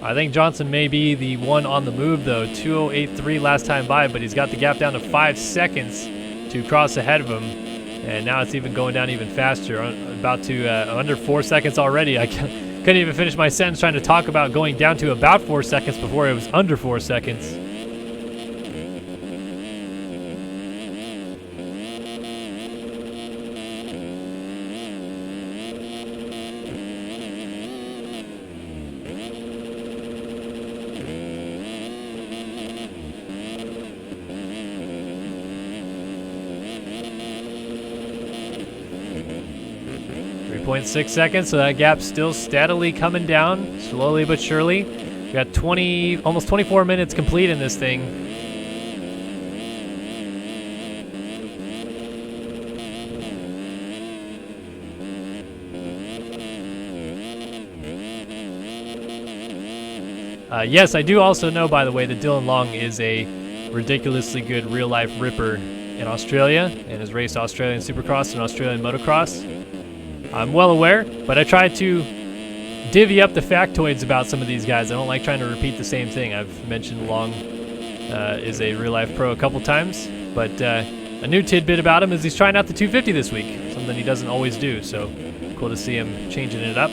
I think Johnson may be the one on the move, though. 2:08.3 last time by, but he's got the gap down to 5 seconds to cross ahead of him. And now it's even going down even faster, about to under 4 seconds already. I couldn't even finish my sentence trying to talk about going down to about 4 seconds before it was under 4 seconds. .6 seconds, so that gap's still steadily coming down, slowly but surely. We got almost 24 minutes complete in this thing. Yes, I do also know, by the way, that Dylan Long is a ridiculously good real-life ripper in Australia and has raced Australian Supercross and Australian Motocross. I'm well aware, but I try to divvy up the factoids about some of these guys. I don't like trying to repeat the same thing. I've mentioned Long is a real-life pro a couple times, but a new tidbit about him is he's trying out the 250 this week, something he doesn't always do, so cool to see him changing it up.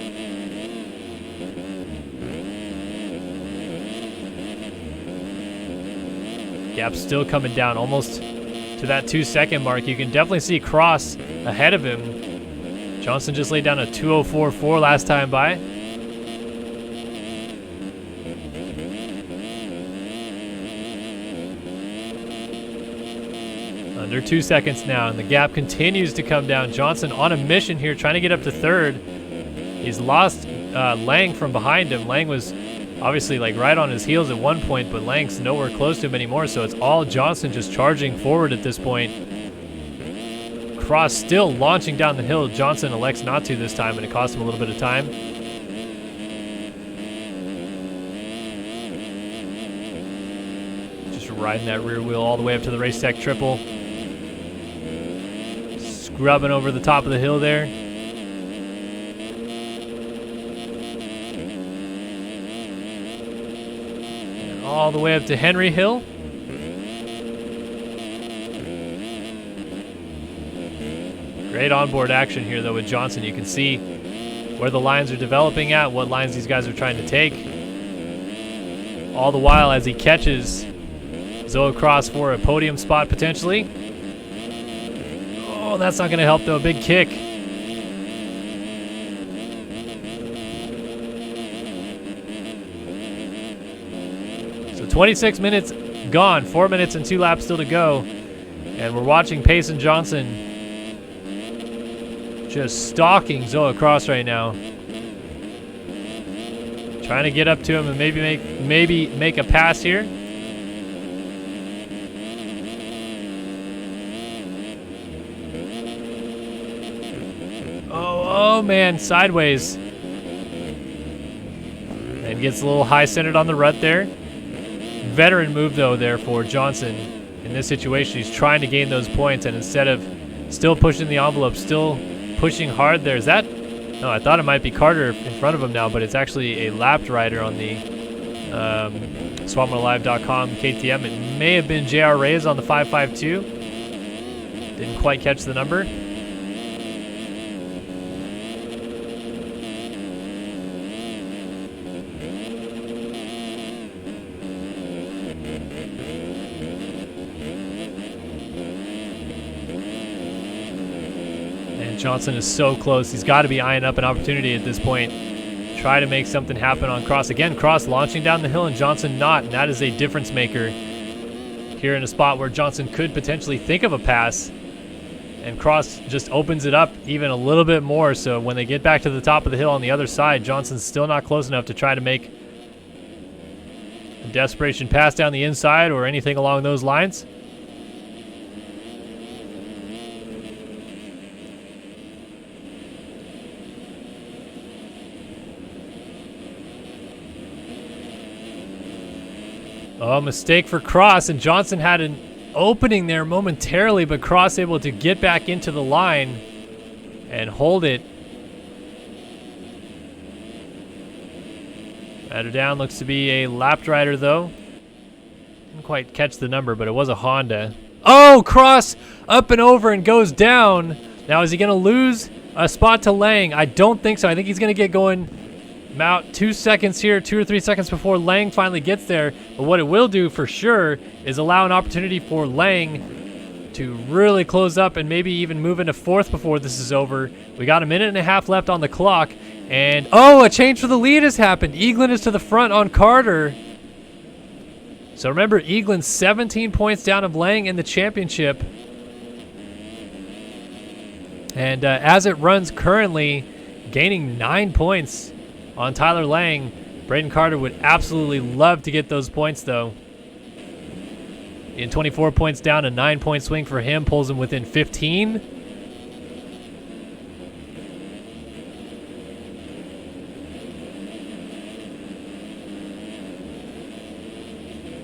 Gap's still coming down almost to that 2 second mark. You can definitely see Cross ahead of him. Johnson just laid down a 2:04.4 last time by. Under 2 seconds now, and the gap continues to come down. Johnson on a mission here, trying to get up to third. He's lost Lang from behind him. Lang was obviously like right on his heels at one point, but Lang's nowhere close to him anymore, so it's all Johnson just charging forward at this point. Cross still launching down the hill. Johnson elects not to this time, and it costs him a little bit of time. Just riding that rear wheel all the way up to the Race Tech triple. Scrubbing over the top of the hill there. And all the way up to Henry Hill. Great onboard action here, though, with Johnson. You can see where the lines are developing at, what lines these guys are trying to take. All the while as he catches Zoe Cross for a podium spot, potentially. Oh, that's not going to help, though. Big kick. 26 minutes gone, 4 minutes and 2 laps still to go. And we're watching Payson Johnson just stalking Zoe Cross right now. Trying to get up to him and maybe make a pass here. Oh man, sideways. And gets a little high-centered on the rut there. Veteran move though there for Johnson. In this situation, he's trying to gain those points, and instead of still pushing the envelope, still pushing hard there. Is that? No, I thought it might be Carter in front of him now, but it's actually a lapped rider on the SwapMotoLive.com KTM. It may have been JR Reyes on the 552. Didn't quite catch the number. Johnson is so close. He's got to be eyeing up an opportunity at this point. Try to make something happen on Cross. Again, Cross launching down the hill and Johnson not, and that is a difference maker here in a spot where Johnson could potentially think of a pass, and Cross just opens it up even a little bit more. So when they get back to the top of the hill on the other side, Johnson's still not close enough to try to make a desperation pass down the inside or anything along those lines. Oh, mistake for Cross, and Johnson had an opening there momentarily, but Cross able to get back into the line and hold it. Rider down, looks to be a lapped rider though. Didn't quite catch the number, but it was a Honda. Oh, Cross up and over and goes down. Now is he going to lose a spot to Lang? I don't think so. I think he's going to get going about 2 seconds here, 2 or 3 seconds before Lang finally gets there. But what it will do for sure is allow an opportunity for Lang to really close up and maybe even move into fourth before this is over. We got a minute and a half left on the clock. And, oh, a change for the lead has happened. Eaglin is to the front on Carter. So remember, Eaglin's 17 points down of Lang in the championship. And as it runs currently, gaining 9 points on Tyler Lang. Braden Carter would absolutely love to get those points, though. In 24 points down, a 9-point swing for him pulls him within 15.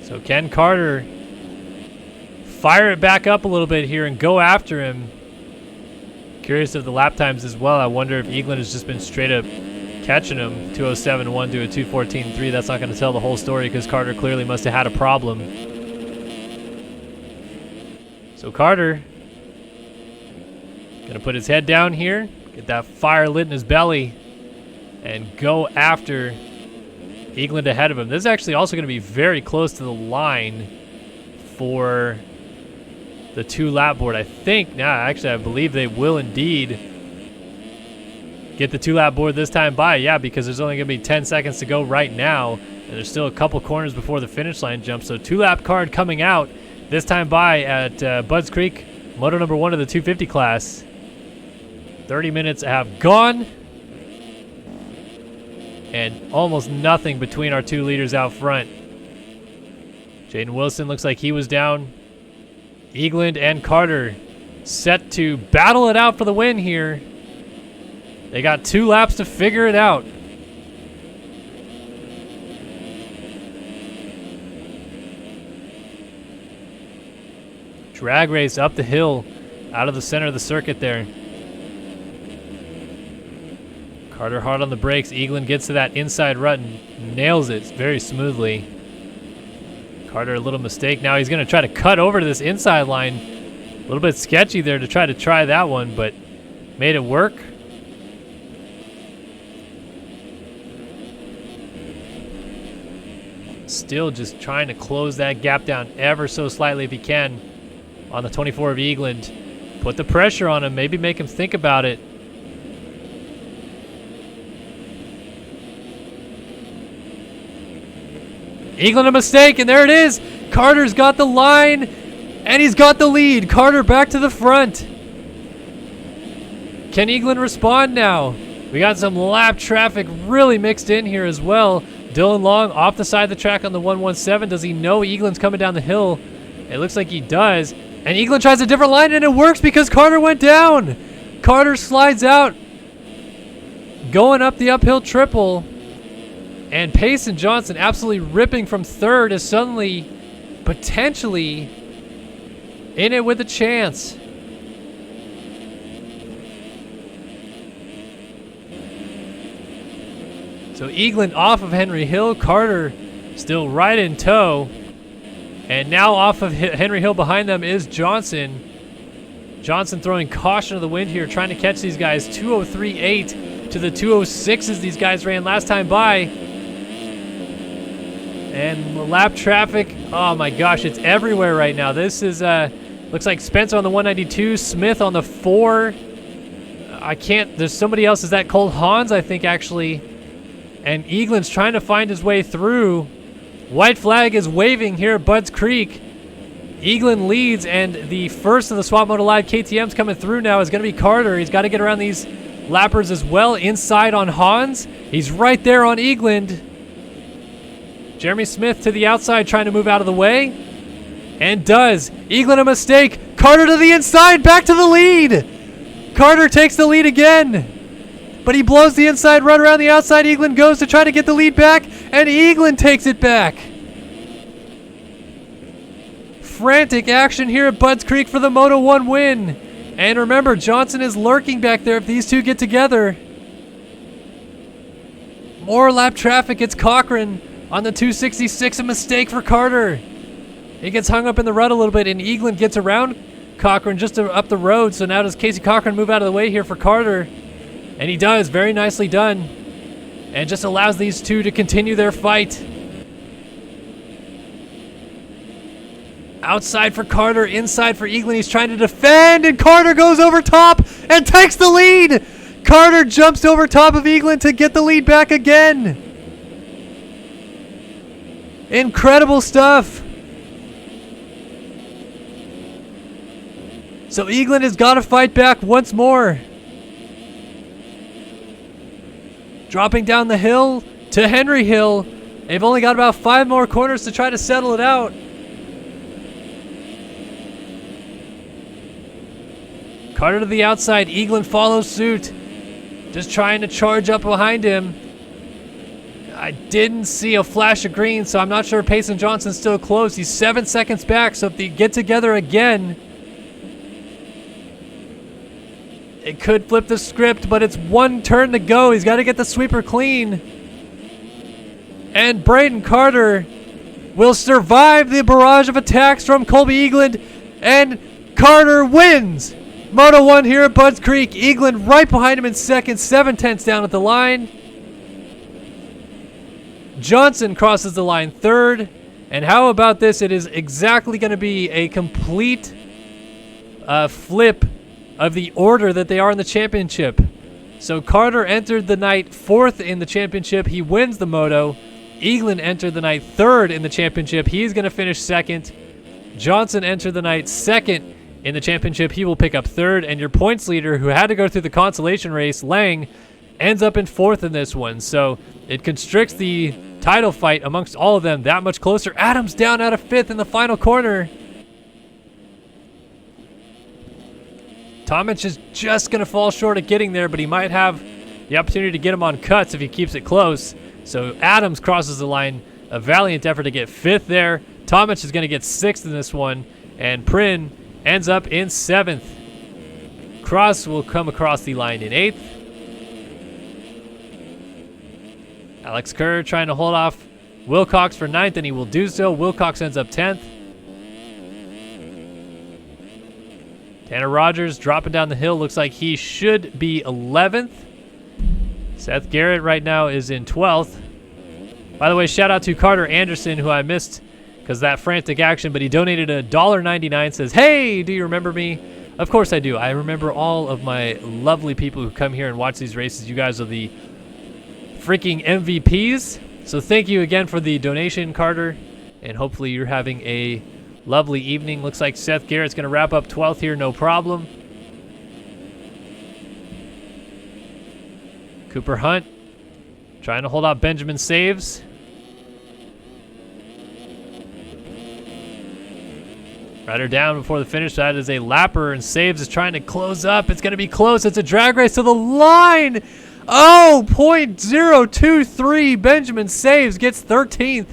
So can Carter fire it back up a little bit here and go after him? Curious of the lap times as well. I wonder if Eaglin has just been straight up catching him. 207.1 to a 214.3. That's not going to tell the whole story because Carter clearly must have had a problem. So Carter going to put his head down here, get that fire lit in his belly, and go after Eaglin ahead of him. This is actually also going to be very close to the line for the 2-lap board. I think, actually I believe they will indeed get the 2-lap board this time by. Yeah, because there's only going to be 10 seconds to go right now, and there's still a couple corners before the finish line jump. So 2-lap card coming out this time by at Budds Creek, moto number 1 of the 250 class. 30 minutes have gone, and almost nothing between our two leaders out front. Jaden Wilson looks like he was down. Eaglin and Carter set to battle it out for the win here. They got 2 laps to figure it out. Drag race up the hill out of the center of the circuit there. Carter hard on the brakes. Eaglin gets to that inside rut and nails it very smoothly. Carter a little mistake. Now he's going to try to cut over to this inside line. A little bit sketchy there to try that one, but made it work. Still just trying to close that gap down ever so slightly if he can on the 24 of Eagland. Put the pressure on him, maybe make him think about it. Eaglen a mistake, and there it is. Carter's got the line, and he's got the lead. Carter back to the front. Can Eaglen respond now? We got some lap traffic really mixed in here as well. Dylan Long off the side of the track on the 117. Does he know Eaglen's coming down the hill? It looks like he does. And Eaglen tries a different line, and it works because Carter went down. Carter slides out, going up the uphill triple. And Payson Johnson absolutely ripping from third is suddenly potentially in it with a chance. So Eaglen off of Henry Hill, Carter still right in tow. And now off of Henry Hill behind them is Johnson. Johnson throwing caution to the wind here, trying to catch these guys. 2:03.8 to the 2:06s these guys ran last time by. And the lap traffic, oh my gosh, it's everywhere right now. This is, looks like Spencer on the 192, Smith on the 4. There's somebody else. Is that Cole Hans, I think, actually. And Eaglen's trying to find his way through. White flag is waving here at Budds Creek. Eaglen leads, and the first of the Swap Moto Live KTMs coming through now is going to be Carter. He's got to get around these lappers as well. Inside on Hans. He's right there on Eaglen. Jeremy Smith to the outside trying to move out of the way. And does. Eaglen a mistake. Carter to the inside. Back to the lead. Carter takes the lead again. But he blows the inside run around the outside. Eaglen goes to try to get the lead back. And Eaglen takes it back. Frantic action here at Budds Creek for the Moto 1 win. And remember, Johnson is lurking back there if these two get together. More lap traffic. It's Cochran on the 266, a mistake for Carter. He gets hung up in the rut a little bit, and Eaglen gets around Cochran just up the road. So now does Casey Cochran move out of the way here for Carter? And he does. Very nicely done. And just allows these two to continue their fight. Outside for Carter, inside for Eaglen. He's trying to defend, and Carter goes over top and takes the lead. Carter jumps over top of Eaglen to get the lead back again. Incredible stuff. So Eaglen has got to fight back once more. Dropping down the hill to Henry Hill. They've only got about 5 more corners to try to settle it out. Carter to the outside. Eaglen follows suit. Just trying to charge up behind him. I didn't see a flash of green, so I'm not sure Payson Johnson's still close. He's 7 seconds back, so if they get together again, it could flip the script, but it's 1 turn to go. He's got to get the sweeper clean. And Braden Carter will survive the barrage of attacks from Colby Eaglen, and Carter wins Moto 1 here at Budds Creek. Eaglen right behind him in second, 7/10 down at the line. Johnson crosses the line third. And how about this? It is exactly going to be a complete flip of the order that they are in the championship. So Carter entered the night 4th in the championship. He wins the moto. Eaglen entered the night 3rd in the championship. He's going to finish 2nd. Johnson entered the night 2nd in the championship. He will pick up 3rd. And your points leader, who had to go through the consolation race, Lang, ends up in 4th in this one. So it constricts the title fight amongst all of them that much closer. Adams down out of 5th in the final corner. Tomic is just going to fall short of getting there, but he might have the opportunity to get him on cuts if he keeps it close. So Adams crosses the line. A valiant effort to get 5th there. Tomic is going to get 6th in this one, and Prin ends up in 7th. Cross will come across the line in 8th. Alex Kerr trying to hold off Wilcox for 9th, and he will do so. Wilcox ends up 10th. Tanner Rogers dropping down the hill. Looks like he should be 11th. Seth Garrett right now is in 12th. By the way, shout out to Carter Anderson, who I missed because of that frantic action, but he donated $1.99. Says, hey, do you remember me? Of course I do. I remember all of my lovely people who come here and watch these races. You guys are the freaking MVPs. So thank you again for the donation, Carter, and hopefully you're having a lovely evening. Looks like Seth Garrett's going to wrap up 12th here, no problem. Cooper Hunt trying to hold out Benjamin Saves. Rider down before the finish. That is a lapper, and Saves is trying to close up. It's going to be close. It's a drag race to the line. Oh, .023. Benjamin Saves gets 13th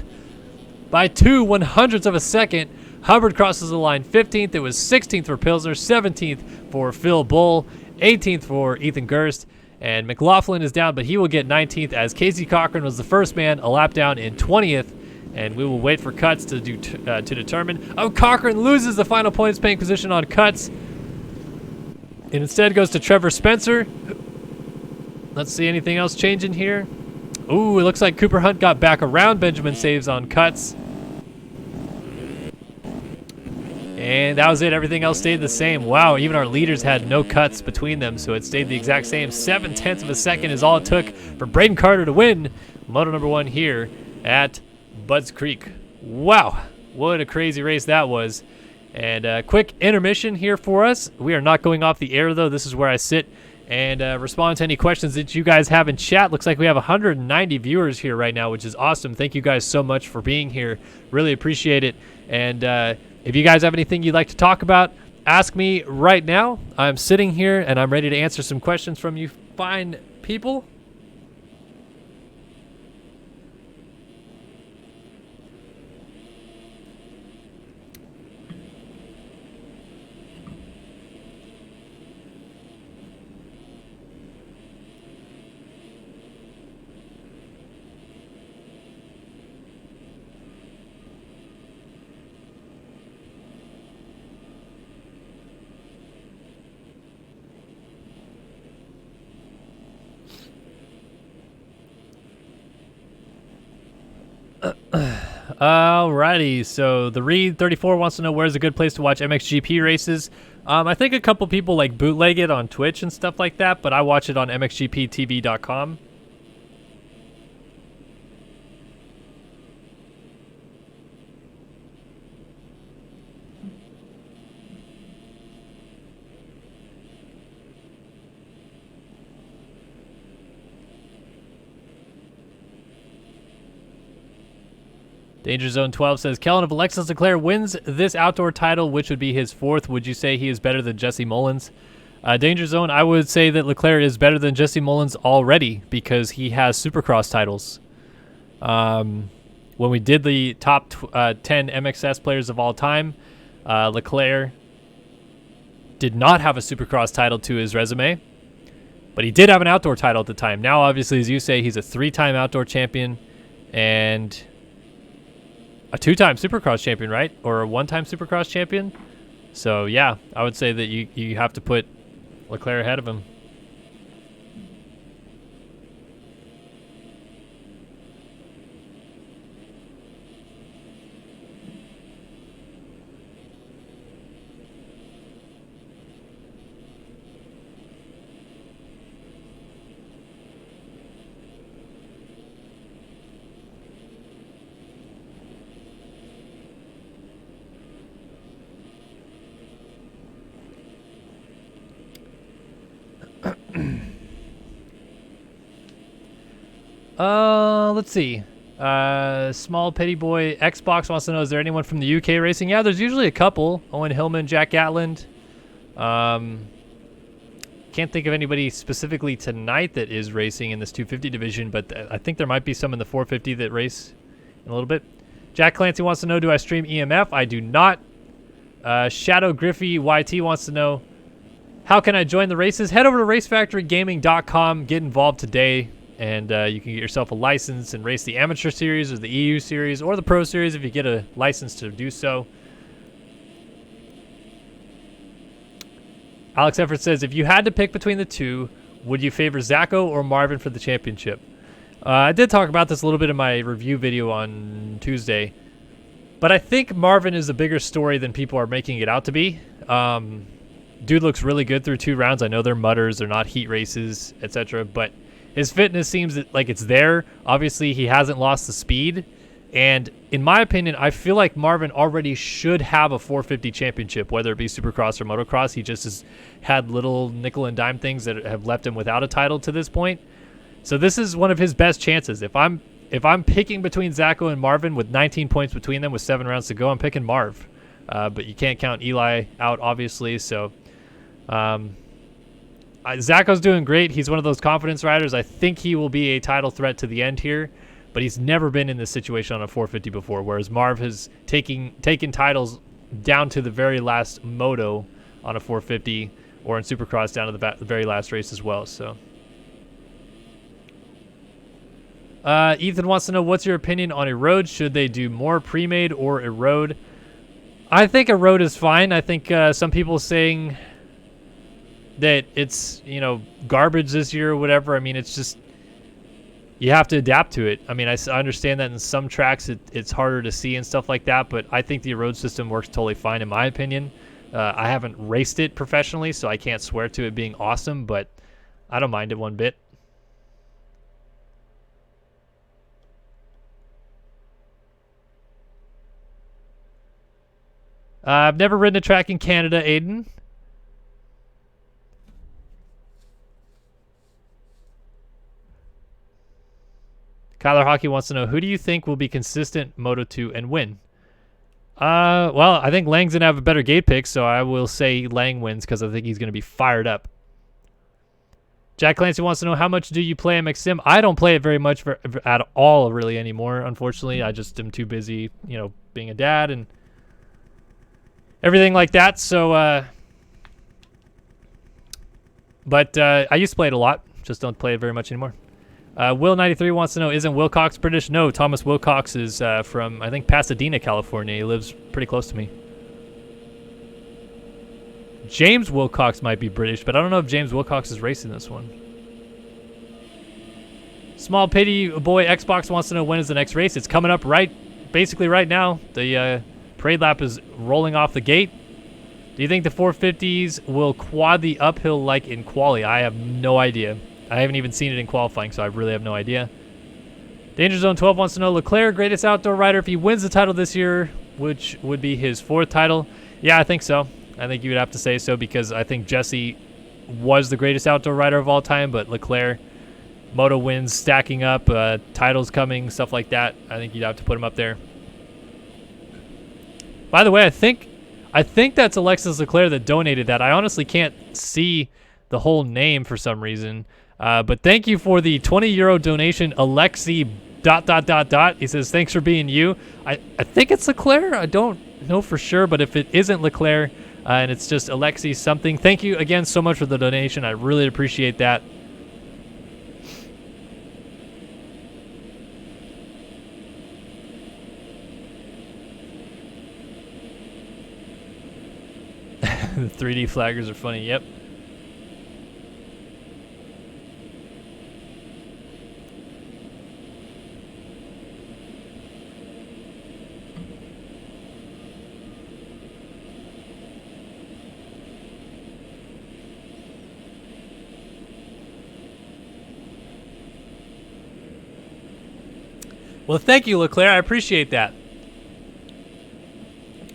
by 2/100ths of a second. Hubbard crosses the line 15th. It was 16th for Pilsner, 17th for Phil Bull, 18th for Ethan Gerst. And McLaughlin is down, but he will get 19th as Casey Cochran was the first man, a lap down in 20th. And we will wait for cuts to determine. Oh, Cochran loses the final points paying position on cuts. And instead goes to Trevor Spencer. Let's see anything else changing here. Ooh, it looks like Cooper Hunt got back around Benjamin Saves on cuts. And that was it. Everything else stayed the same. Wow, even our leaders had no cuts between them, so it stayed the exact same. 7/10 of a second is all it took for Braden Carter to win Moto number 1 here at Budds Creek. Wow, what a crazy race that was. And a quick intermission here for us. We are not going off the air, though. This is where I sit and respond to any questions that you guys have in chat. Looks like we have 190 viewers here right now, which is awesome. Thank you guys so much for being here. Really appreciate it. And if you guys have anything you'd like to talk about, ask me right now. I'm sitting here, and I'm ready to answer some questions from you fine people. Alrighty, so the Reed 34 wants to know where's a good place to watch MXGP races. I think a couple people like bootleg it on Twitch and stuff like that, but I watch it on mxgptv.com. Danger Zone 12 says, Kellen, if Alexis Leclaire wins this outdoor title, which would be his 4th, would you say he is better than Jesse Mullins? Danger Zone, I would say that Leclaire is better than Jesse Mullins already because he has Supercross titles. When we did the top 10 MXS players of all time, Leclaire did not have a Supercross title to his resume, but he did have an outdoor title at the time. Now, obviously, as you say, he's a 3-time outdoor champion and a 2-time Supercross champion, right? Or a 1-time Supercross champion. So, yeah, I would say that you have to put Leclaire ahead of him. Let's see. Small Petty Boy Xbox wants to know, is there anyone from the UK racing? Yeah, there's usually a couple. Owen Hillman, Jack Gatland. Can't think of anybody specifically tonight that is racing in this 250 division, but I think there might be some in the 450 that race in a little bit. Jack Clancy wants to know, do I stream EMF? I do not. Shadow Griffey YT wants to know, how can I join the races? Head over to racefactorygaming.com. Get involved today, and you can get yourself a license and race the Amateur Series or the EU Series or the Pro Series if you get a license to do so. Alex Effort says, if you had to pick between the two, would you favor Zacho or Marvin for the championship? I did talk about this a little bit in my review video on Tuesday, but I think Marvin is a bigger story than people are making it out to be. Dude looks really good through 2 rounds. I know they're mutters, they're not heat races, etc., but His fitness seems like it's there. Obviously, he hasn't lost the speed. And in my opinion, I feel like Marvin already should have a 450 championship, whether it be Supercross or Motocross. He just has had little nickel and dime things that have left him without a title to this point. So this is one of his best chances. If I'm picking between Zacho and Marvin with 19 points between them with 7 rounds to go, I'm picking Marv. But you can't count Eli out, obviously. So Zacho's doing great. He's one of those confidence riders. I think he will be a title threat to the end here. But he's never been in this situation on a 450 before, whereas Marv has taken titles down to the very last moto on a 450 or in Supercross down to the very last race as well. So, Ethan wants to know, what's your opinion on Erode? Should they do more pre-made or Erode? I think Erode is fine. I think some people saying that it's, garbage this year or whatever. I mean, it's just, you have to adapt to it. I mean, I understand that in some tracks it's harder to see and stuff like that, but I think the Erode system works totally fine in my opinion. I haven't raced it professionally, so I can't swear to it being awesome, but I don't mind it one bit. I've never ridden a track in Canada, Aiden. Kyler Hockey wants to know, who do you think will be consistent Moto 2 and win? Well, I think Lang's going to have a better gate pick, so I will say Lang wins because I think he's going to be fired up. Jack Clancy wants to know, how much do you play MX Sim? I don't play it very much at all really anymore, unfortunately. I just am too busy, being a dad and everything like that. So, but I used to play it a lot. Just don't play it very much anymore. Will93 wants to know, isn't Wilcox British? No, Thomas Wilcox is from, I think, Pasadena, California. He lives pretty close to me. James Wilcox might be British, but I don't know if James Wilcox is racing this one. Small Pity Boy Xbox wants to know, when is the next race? It's coming up basically right now. The parade lap is rolling off the gate. Do you think the 450s will quad the uphill like in quali? I have no idea. I haven't even seen it in qualifying, so I really have no idea. Danger Zone 12 wants to know, Leclair, greatest outdoor rider if he wins the title this year, which would be his 4th title. Yeah, I think so. I think you would have to say so because I think Jesse was the greatest outdoor rider of all time, but Leclair, Moto wins, stacking up, titles coming, stuff like that. I think you'd have to put him up there. By the way, I think that's Alexis Leclair that donated that. I honestly can't see the whole name for some reason. But thank you for the €20 donation, Alexi ... He says, thanks for being you. I think it's Leclair. I don't know for sure, but if it isn't Leclair and it's just Alexi something, thank you again so much for the donation. I really appreciate that. The 3D flaggers are funny. Yep. Well, thank you, Leclair. I appreciate that.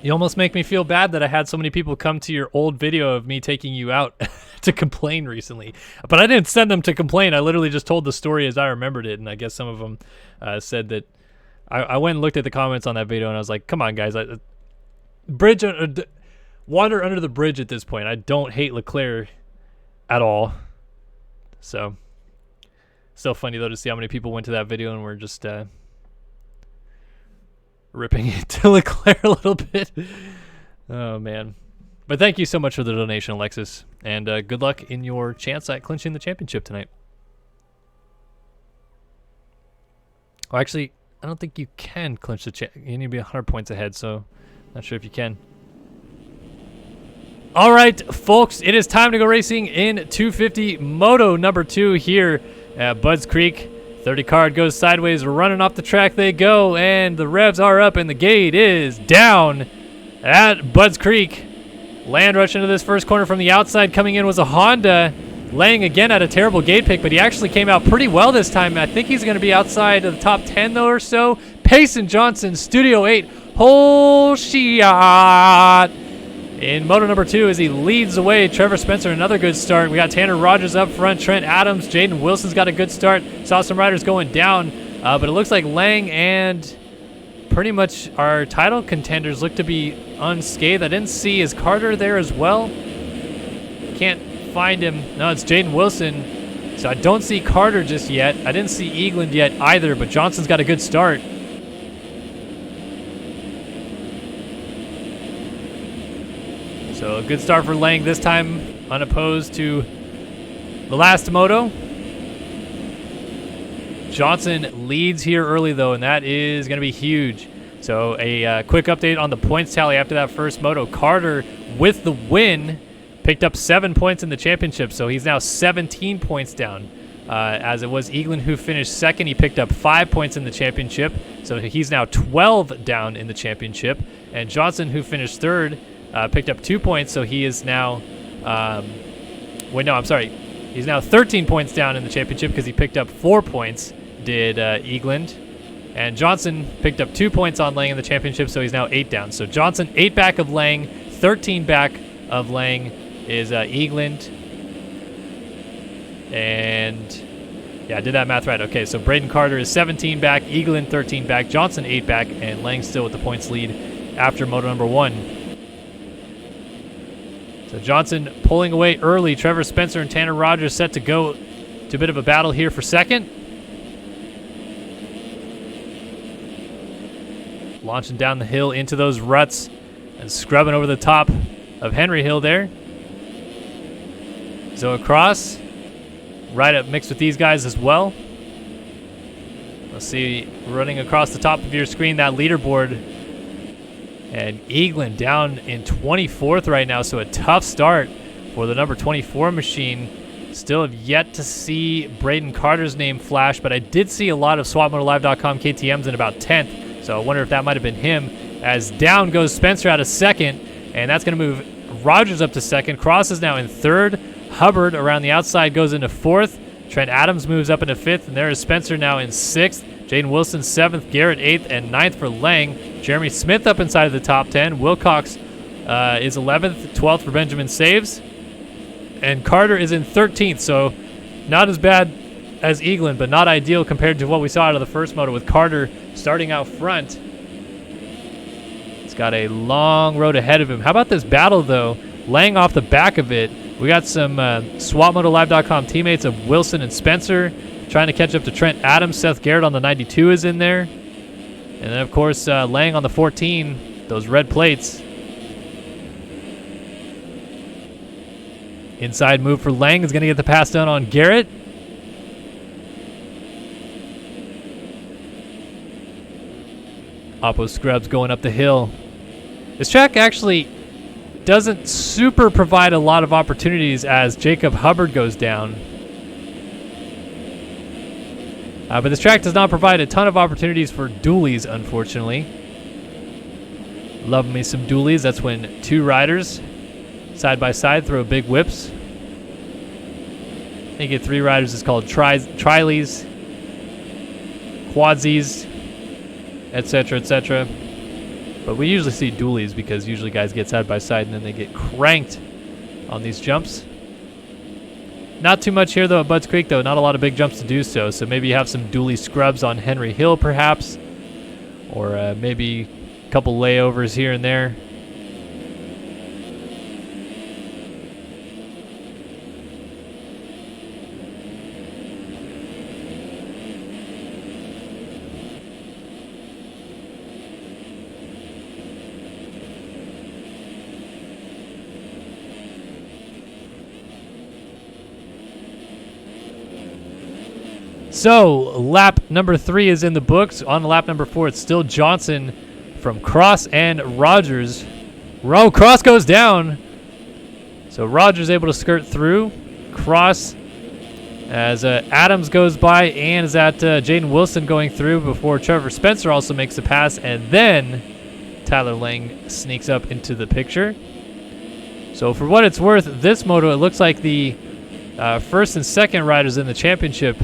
You almost make me feel bad that I had so many people come to your old video of me taking you out to complain recently. But I didn't send them to complain. I literally just told the story as I remembered it, and I guess some of them said that I went and looked at the comments on that video, and I was like, come on, guys. Water under the bridge at this point. I don't hate Leclair at all. So, still funny, though, to see how many people went to that video and were just ripping it to Leclair a little bit. Oh, man. But thank you so much for the donation, Alexis. And good luck in your chance at clinching the championship tonight. Well, actually, I don't think you can clinch the championship. You need to be 100 points ahead, so not sure if you can. All right, folks, it is time to go racing in 250 Moto number 2 here at Budds Creek. 30 card goes sideways, running off the track they go, and the revs are up, and the gate is down at Budds Creek. Land rush into this first corner from the outside. Coming in was a Honda. Lang again had a terrible gate pick, but he actually came out pretty well this time. I think he's going to be outside of the top 10 though or so. Payson Johnson, Studio 8, whole shot in moto number 2 as he leads away. Trevor Spencer, another good start. We got Tanner Rogers up front, Trent Adams, Jaden Wilson's got a good start. Saw some riders going down, but it looks like Lang and pretty much our title contenders look to be unscathed. I didn't see, is Carter there as well? Can't find him. No, it's Jaden Wilson. So I don't see Carter just yet. I didn't see Eagland yet either, but Johnson's got a good start. So a good start for Lang this time, unopposed to the last moto. Johnson leads here early though, and that is going to be huge. So a quick update on the points tally after that first moto. Carter, with the win, picked up 7 points in the championship, so he's now 17 points down. As it was Eagland who finished second, he picked up 5 points in the championship, so he's now 12 down in the championship. And Johnson, who finished third, picked up 2 points, so he is now, he's now 13 points down in the championship because he picked up 4 points, did Eagland. And Johnson picked up 2 points on Lang in the championship, so he's now 8 down. So Johnson 8 back of Lang, 13 back of Lang is Eagland. And yeah, I did that math right. Okay, so Braden Carter is 17 back, Eagland 13 back, Johnson 8 back, and Lang still with the points lead after moto number 1. So Johnson pulling away early. Trevor Spencer and Tanner Rogers set to go to a bit of a battle here for second. Launching down the hill into those ruts and scrubbing over the top of Henry Hill there. So across, right up mixed with these guys as well. Let's see, running across the top of your screen, that leaderboard. And Eagland down in 24th right now, so a tough start for the number 24 machine. Still have yet to see Braden Carter's name flash, but I did see a lot of SwapMotoLive.com KTMs in about 10th. So I wonder if that might have been him. As down goes Spencer out of second, and that's going to move Rogers up to second. Cross is now in third. Hubbard around the outside goes into fourth. Trent Adams moves up into fifth, and there is Spencer now in sixth. Jaden Wilson seventh, Garrett eighth, and ninth for Lang. Jeremy Smith up inside of the top 10. Wilcox is 11th, 12th for Benjamin Saves. And Carter is in 13th, so not as bad as Eagland, but not ideal compared to what we saw out of the first moto with Carter starting out front. He's got a long road ahead of him. How about this battle, though? Lang off the back of it. We got some SwapMotoLive.com teammates of Wilson and Spencer trying to catch up to Trent Adams. Seth Garrett on the 92 is in there. And then, of course, Lang on the 14, those red plates. Inside move for Lang is going to get the pass done on Garrett. Oppo Scrubs going up the hill. This track actually doesn't super provide a lot of opportunities as Jacob Hubbard goes down. But this track does not provide a ton of opportunities for dualies, unfortunately. Love me some dualies. That's when two riders side by side throw big whips. You get three riders. It's called trilees, quadsies, etc., etc. But we usually see dualies because usually guys get side by side and then they get cranked on these jumps. Not too much here though at Budds Creek though. Not a lot of big jumps to do so. So maybe you have some dually scrubs on Henry Hill perhaps, or maybe a couple layovers here and there. So, lap number 3 is in the books. On lap number 4, it's still Johnson from Cross and Rogers. Cross goes down. So, Rogers able to skirt through. Cross as Adams goes by and is at Jaden Wilson going through before Trevor Spencer also makes the pass. And then Tyler Lang sneaks up into the picture. So, for what it's worth, this moto, it looks like the First and second riders in the championship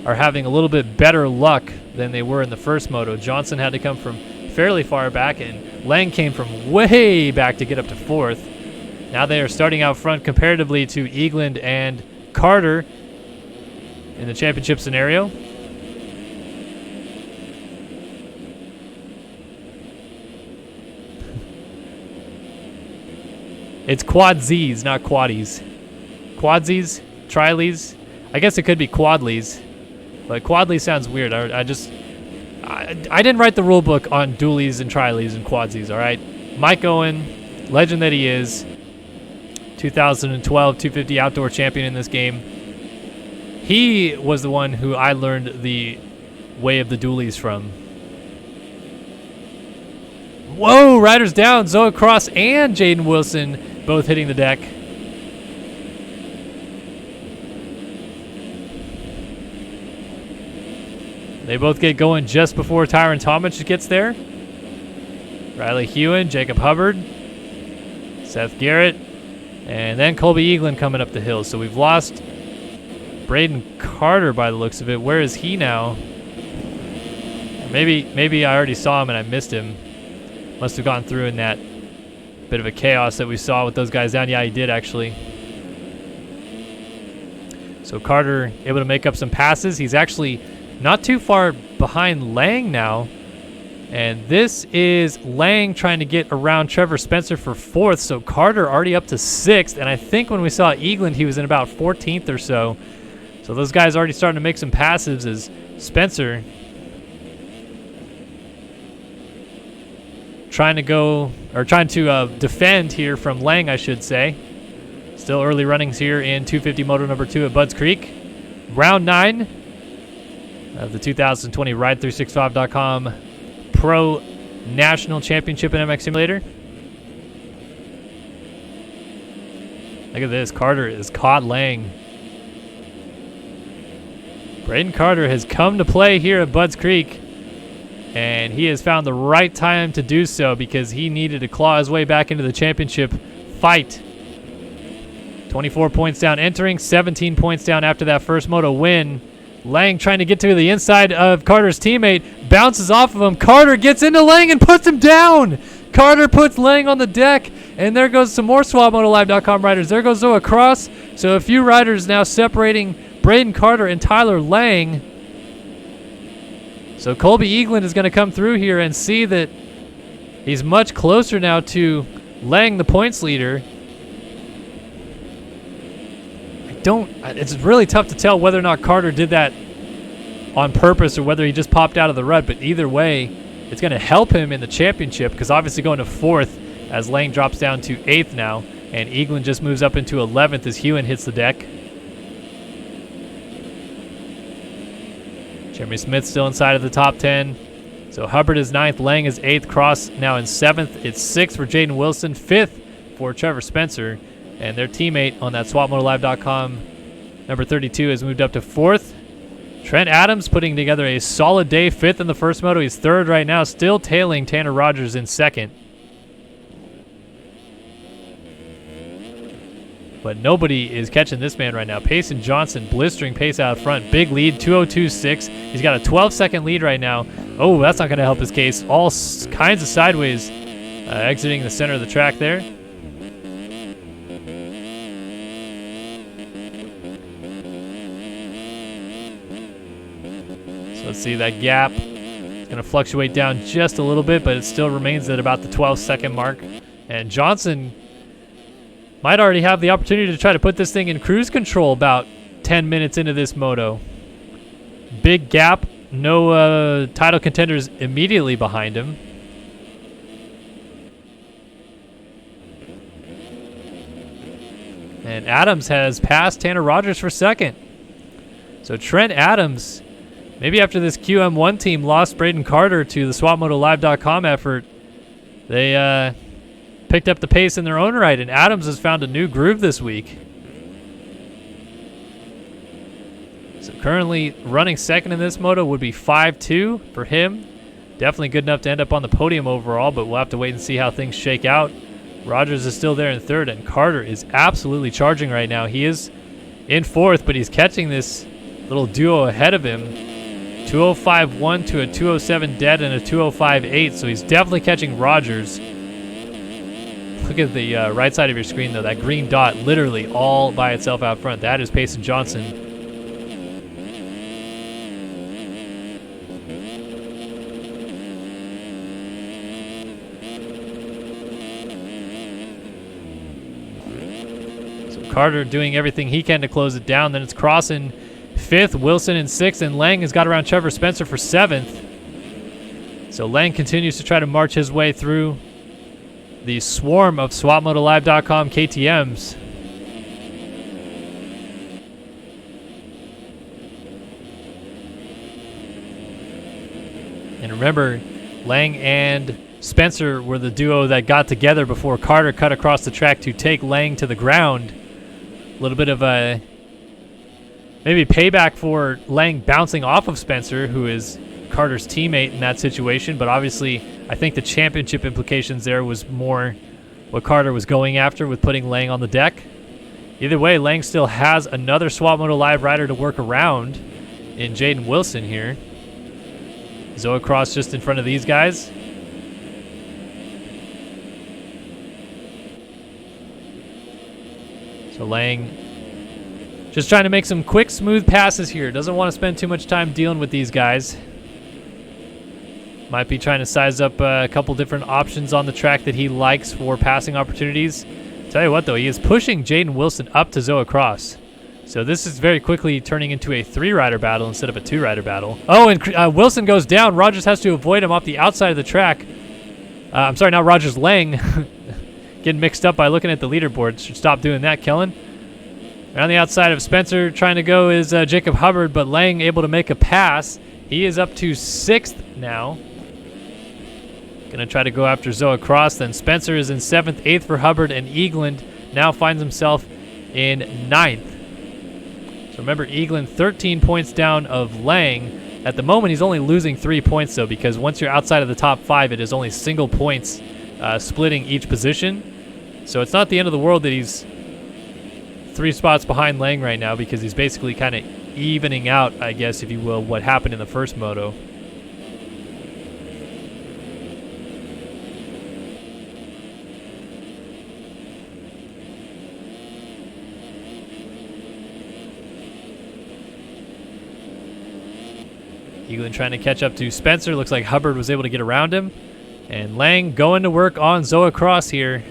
are having a little bit better luck than they were in the first moto. Johnson had to come from fairly far back, and Lang came from way back to get up to fourth. Now they are starting out front comparatively to Eagland and Carter in the championship scenario. It's quad-Zs, not quaddies. Quad-Zs, tri-Ls. I guess it could be quad-Ls, but quad-Ls sounds weird. I didn't write the rule book on dualies and tri-Ls and quad-Zs, all right? Mike Owen, legend that he is, 2012 250 outdoor champion in this game. He was the one who I learned the way of the dualies from. Whoa, riders down. Zoe Cross and Jaden Wilson both hitting the deck. They both get going just before Tyron Tomic gets there. Riley Hewen, Jacob Hubbard, Seth Garrett, and then Colby Eagland coming up the hill. So we've lost Braden Carter by the looks of it. Where is he now? Maybe I already saw him and I missed him. Must have gone through in that bit of a chaos that we saw with those guys down. Yeah, he did actually. So Carter able to make up some passes. He's actually not too far behind Lang now. And this is Lang trying to get around Trevor Spencer for fourth. So Carter already up to sixth. And I think when we saw Eagland, he was in about 14th or so. So those guys already starting to make some passes as Spencer trying to defend here from Lang, I should say. Still early runnings here in 250 Moto number 2 at Budds Creek. Round 9 of the 2020 Ride365.com Pro National Championship in MX Simulator. Look at this. Carter has caught Lang. Braden Carter has come to play here at Budds Creek. And he has found the right time to do so because he needed to claw his way back into the championship fight. 24 points down entering, 17 points down after that first moto win. Lang trying to get to the inside of Carter's teammate, bounces off of him. Carter gets into Lang and puts him down. Carter puts Lang on the deck, and there goes some more SwapMotoLive.com riders. There goes Zoe Cross. So a few riders now separating Braden Carter and Tyler Lang. So Colby Eagland is going to come through here and see that he's much closer now to Lang, the points leader. It's really tough to tell whether or not Carter did that on purpose or whether he just popped out of the rut, but either way, it's going to help him in the championship because obviously going to fourth as Lang drops down to 8th now, and Eagland just moves up into 11th as Hewen hits the deck. Jeremy Smith still inside of the top 10. So Hubbard is 9th, Lang is 8th, Cross now in 7th. It's 6th for Jaden Wilson, 5th for Trevor Spencer. And their teammate on that SwapMotoLive.com, number 32, has moved up to 4th. Trent Adams putting together a solid day, 5th in the first moto. He's 3rd right now, still tailing Tanner Rogers in 2nd. But nobody is catching this man right now. Payson Johnson blistering pace out front. Big lead, 2:02.6. He's got a 12-second lead right now. Oh, that's not going to help his case. All kinds of sideways exiting the center of the track there. So let's see that gap. It's going to fluctuate down just a little bit, but it still remains at about the 12-second mark. And Johnson might already have the opportunity to try to put this thing in cruise control about 10 minutes into this moto. Big gap. No title contenders immediately behind him. And Adams has passed Tanner Rogers for 2nd. So Trent Adams, maybe after this QM1 team lost Braden Carter to the SwapMotoLive.com effort, they picked up the pace in their own right, and Adams has found a new groove this week. So currently running 2nd in this moto would be 5-2 for him. Definitely good enough to end up on the podium overall, but we'll have to wait and see how things shake out. Rogers is still there in 3rd, and Carter is absolutely charging right now. He is in fourth, but he's catching this little duo ahead of him. 205.1 to a 207 dead and a 205.8, so he's definitely catching Rogers. Look at the right side of your screen, though. That green dot literally all by itself out front. That is Payson Johnson. So Carter doing everything he can to close it down. Then it's Cross in fifth, Wilson in sixth, and Lang has got around Trevor Spencer for seventh. So Lang continues to try to march his way through the swarm of SwapMotoLive.com KTMs. And remember, Lang and Spencer were the duo that got together before Carter cut across the track to take Lang to the ground. A little bit of a maybe payback for Lang bouncing off of Spencer, who is Carter's teammate in that situation, but obviously I think the championship implications there was more what Carter was going after with putting Lang on the deck. Either way, Lang still has another Swap Moto Live rider to work around in Jaden Wilson here. Zoe Cross just in front of these guys. So Lang just trying to make some quick, smooth passes here. Doesn't want to spend too much time dealing with these guys. Might be trying to size up a couple different options on the track that he likes for passing opportunities. Tell you what, though, he is pushing Jaden Wilson up to Zoe Cross. So this is very quickly turning into a three-rider battle instead of a two-rider battle. Oh, and Wilson goes down. Rogers has to avoid him off the outside of the track. I'm sorry, now Rogers Lang. Getting mixed up by looking at the leaderboard. Should stop doing that, Kellen. Around the outside of Spencer trying to go is Jacob Hubbard, but Lang able to make a pass. He is up to sixth now. Going to try to go after Zoe Cross. Then Spencer is in seventh, eighth for Hubbard, and Eagland now finds himself in ninth. So remember, Eagland 13 points down of Lang. At the moment, he's only losing 3 points, though, because once you're outside of the top 5, it is only single points splitting each position. So it's not the end of the world that he's 3 spots behind Lang right now, because he's basically kind of evening out, I guess, if you will, what happened in the first moto. Eagland trying to catch up to Spencer. Looks like Hubbard was able to get around him. And Lang going to work on Zoe Cross here.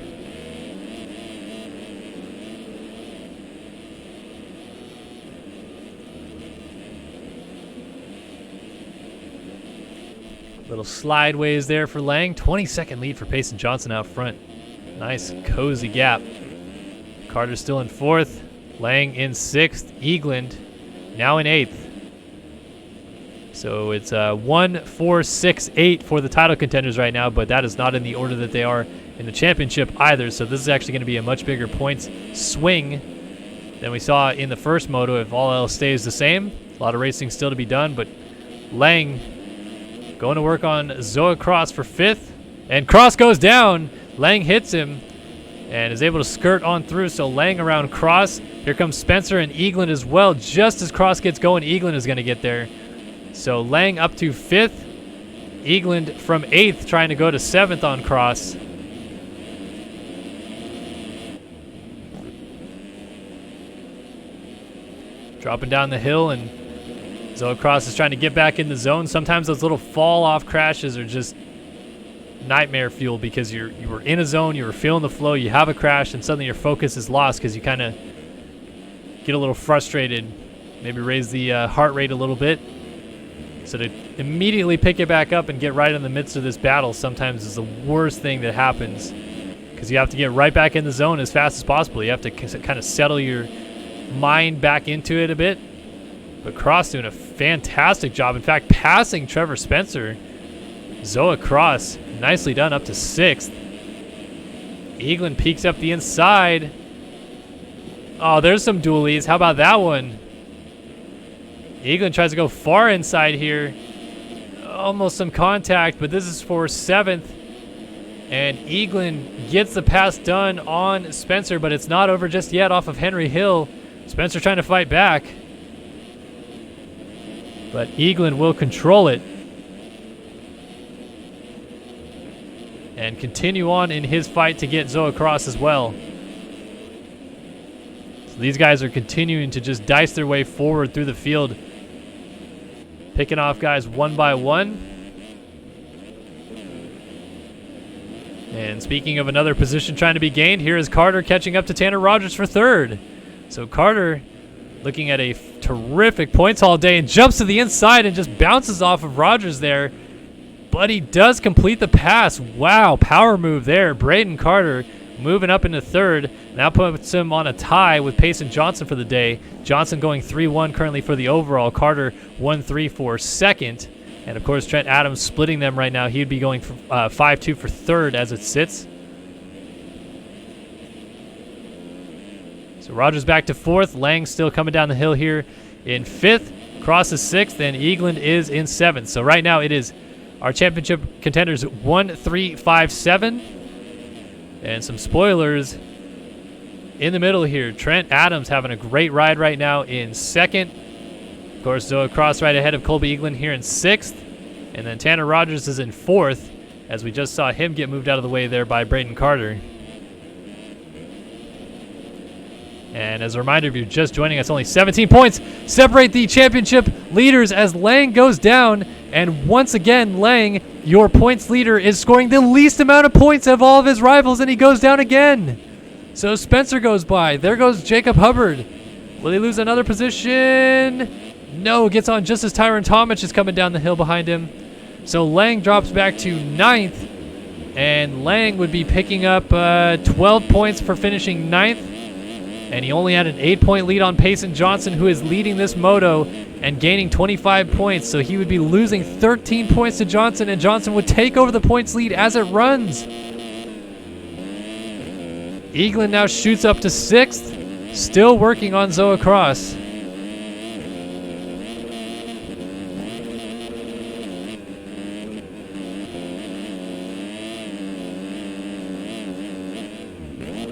Little slideways there for Lang. 20-second lead for Payson Johnson out front. Nice, cozy gap. Carter still in fourth. Lang in sixth. Eagland now in eighth. So it's 1, 4, 6, 8 for the title contenders right now, but that is not in the order that they are in the championship either. So this is actually going to be a much bigger points swing than we saw in the first moto if all else stays the same. A lot of racing still to be done, but Lang going to work on Zoe Cross for fifth. And Cross goes down. Lang hits him and is able to skirt on through. So Lang around Cross. Here comes Spencer and Eagland as well. Just as Cross gets going, Eagland is going to get there. So Lang up to fifth. Eagland from eighth trying to go to seventh on Cross. Dropping down the hill, and Zoe Cross is trying to get back in the zone. Sometimes those little fall-off crashes are just nightmare fuel because you were in a zone, you were feeling the flow, you have a crash, and suddenly your focus is lost because you kind of get a little frustrated, maybe raise the heart rate a little bit. So to immediately pick it back up and get right in the midst of this battle sometimes is the worst thing that happens because you have to get right back in the zone as fast as possible. You have to kind of settle your mind back into it a bit. But Cross doing a fantastic job. In fact, passing Trevor Spencer. Zoe Cross, nicely done, up to sixth. Eagland peeks up the inside. Oh, there's some dualies. How about that one? Eagland tries to go far inside here. Almost some contact, but this is for seventh. And Eagland gets the pass done on Spencer, but it's not over just yet off of Henry Hill. Spencer trying to fight back. But Eaglin will control it. And continue on in his fight to get Zoe across as well. So these guys are continuing to just dice their way forward through the field. Picking off guys one by one. And speaking of another position trying to be gained, here is Carter catching up to Tanner Rogers for third. So Carter looking at a terrific points haul day and jumps to the inside and just bounces off of Rogers there. But he does complete the pass. Wow, power move there. Braden Carter moving up into third. Now puts him on a tie with Payson Johnson for the day. Johnson going 3-1 currently for the overall. Carter 1-3 for second. And, of course, Trent Adams splitting them right now. He would be going 5-2 for third as it sits. So Rogers back to fourth. Lang still coming down the hill here in fifth. Crosses sixth, and Eaglin is in seventh. So right now it is our championship contenders 1-3-5-7. And some spoilers in the middle here. Trent Adams having a great ride right now in second. Of course, Zoe Cross right ahead of Colby Eaglin here in sixth. And then Tanner Rogers is in fourth, as we just saw him get moved out of the way there by Braden Carter. And as a reminder, if you're just joining us, only 17 points separate the championship leaders as Lang goes down. And once again, Lang, your points leader, is scoring the least amount of points of all of his rivals, and he goes down again. So Spencer goes by. There goes Jacob Hubbard. Will he lose another position? No, gets on just as Tyron Tomic is coming down the hill behind him. So Lang drops back to ninth, and Lang would be picking up 12 points for finishing ninth. And he only had an 8-point lead on Payson Johnson, who is leading this moto and gaining 25 points. So he would be losing 13 points to Johnson, and Johnson would take over the points lead as it runs. Eaglin now shoots up to sixth, still working on Zoe Cross.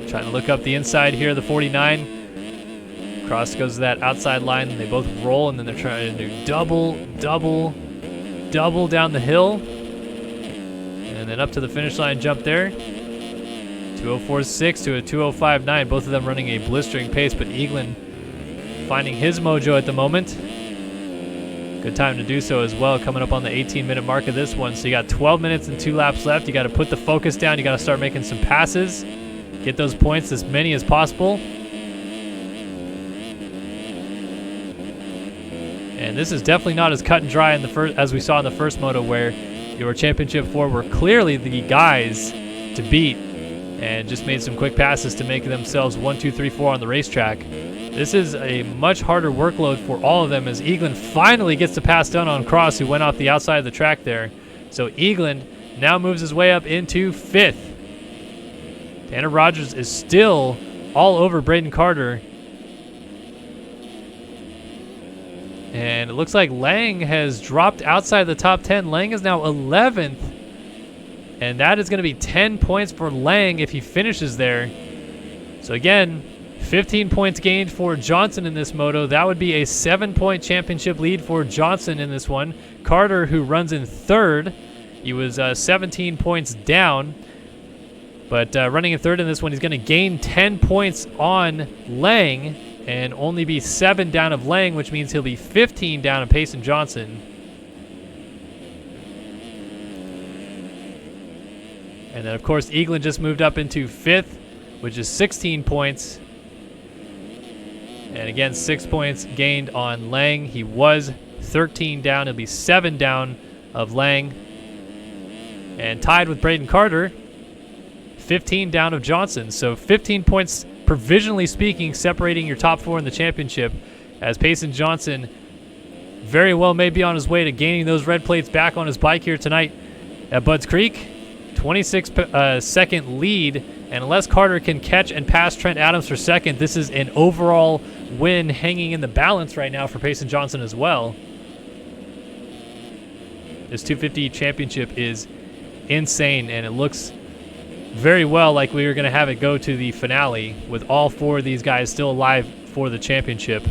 Trying to look up the inside here, the 49. Cross goes to that outside line, and they both roll, and then they're trying to do double down the hill. And then up to the finish line jump there. 2:04.6 to a 2:05.9, both of them running a blistering pace, but Eaglin finding his mojo at the moment. Good time to do so as well, coming up on the 18-minute mark of this one. So you got 12 minutes and 2 laps left. You got to put the focus down. You got to start making some passes. Get those points, as many as possible. And this is definitely not as cut and dry in the first, as we saw in the first moto, where your championship four were clearly the guys to beat and just made some quick passes to make themselves 1, 2, 3, 4 on the racetrack. This is a much harder workload for all of them, as Eaglin finally gets the pass done on Cross, who went off the outside of the track there. So Eaglin now moves his way up into fifth. Tanner Rogers is still all over Braden Carter. And it looks like Lang has dropped outside the top 10. Lang is now 11th. And that is going to be 10 points for Lang if he finishes there. So again, 15 points gained for Johnson in this moto. That would be a 7-point championship lead for Johnson in this one. Carter, who runs in third, he was 17 points down. But running in third in this one, he's going to gain 10 points on Lang and only be 7 down of Lang, which means he'll be 15 down of Payson Johnson. And then, of course, Eaglin just moved up into fifth, which is 16 points. And again, 6 points gained on Lang. He was 13 down. He'll be 7 down of Lang. And tied with Braden Carter, 15 down of Johnson. So 15 points, provisionally speaking, separating your top four in the championship, as Payson Johnson very well may be on his way to gaining those red plates back on his bike here tonight at Budds Creek. 26-second lead, and unless Carter can catch and pass Trent Adams for second, this is an overall win hanging in the balance right now for Payson Johnson as well. This 250 championship is insane, and it looks very well like we were going to have it go to the finale with all 4 of these guys still alive for the championship.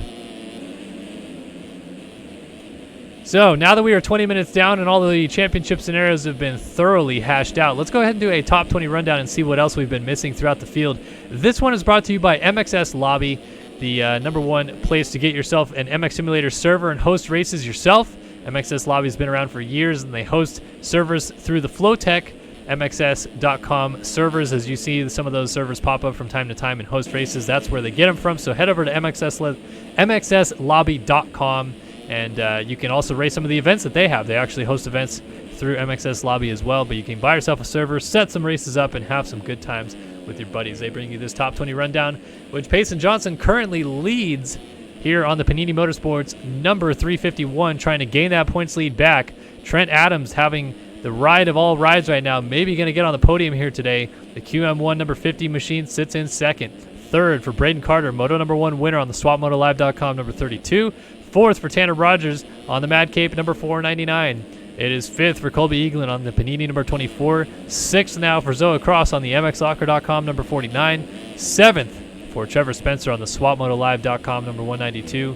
So now that we are 20 minutes down and all the championship scenarios have been thoroughly hashed out, let's go ahead and do a top 20 rundown and see what else we've been missing throughout the field. This one is brought to you by MXS Lobby, the #1 place to get yourself an MX Simulator server and host races yourself. MXS Lobby has been around for years, and they host servers through the Flowtech MXS.com servers. As you see, some of those servers pop up from time to time and host races. That's where they get them from. So head over to MXSLobby.com, and you can also race some of the events that they have. They actually host events through MXS Lobby as well, but you can buy yourself a server, set some races up, and have some good times with your buddies. They bring you this top 20 rundown, which Payson Johnson currently leads here on the Panini Motorsports number 351, trying to gain that points lead back. Trent Adams having the ride of all rides right now, maybe going to get on the podium here today. The QM1 number 50 machine sits in second. Third for Braden Carter, Moto number 1 winner on the SwapMotoLive.com number 32. Fourth for Tanner Rogers on the Mad Cape number 499. It is fifth for Colby Eaglin on the Panini number 24. Sixth now for Zoa Cross on the MXLocker.com number 49. Seventh for Trevor Spencer on the SwapMotoLive.com number 192.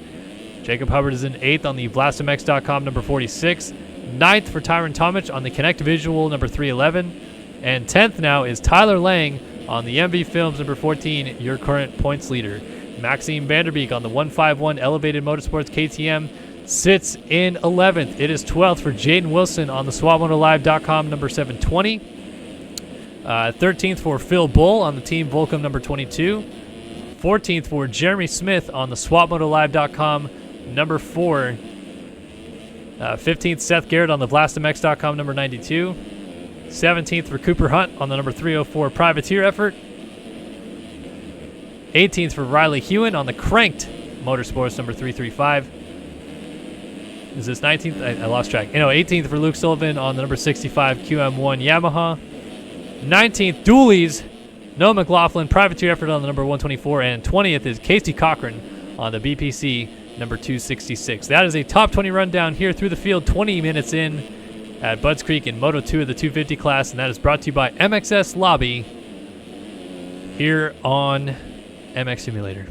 Jacob Hubbard is in eighth on the VlastMX.com number 46. Ninth for Tyron Tomic on the Connect Visual number 311. And 10th now is Tyler Lang on the MV Films number 14, your current points leader. Maxime Vanderbeek on the 151 Elevated Motorsports KTM sits in 11th. It is 12th for Jaden Wilson on the SwapMotoLive.com number 720. 13th for Phil Bull on the Team Volcom number 22. 14th for Jeremy Smith on the SwapMotoLive.com number 4. 15th Seth Garrett on the VlastMX.com number 92. 17th for Cooper Hunt on the number 304 Privateer effort. 18th for Riley Hewen on the Cranked Motorsports number 335. Is this 19th? I lost track. 18th for Luke Sullivan on the number 65 QM1 Yamaha. 19th Dooley's Noah McLaughlin Privateer effort on the number 124, and 20th is Casey Cochran on the BPC number 266. That is a top 20 rundown here through the field, 20 minutes in at Budds Creek in Moto 2 of the 250 class, and that is brought to you by MXS Lobby here on MX Simulator.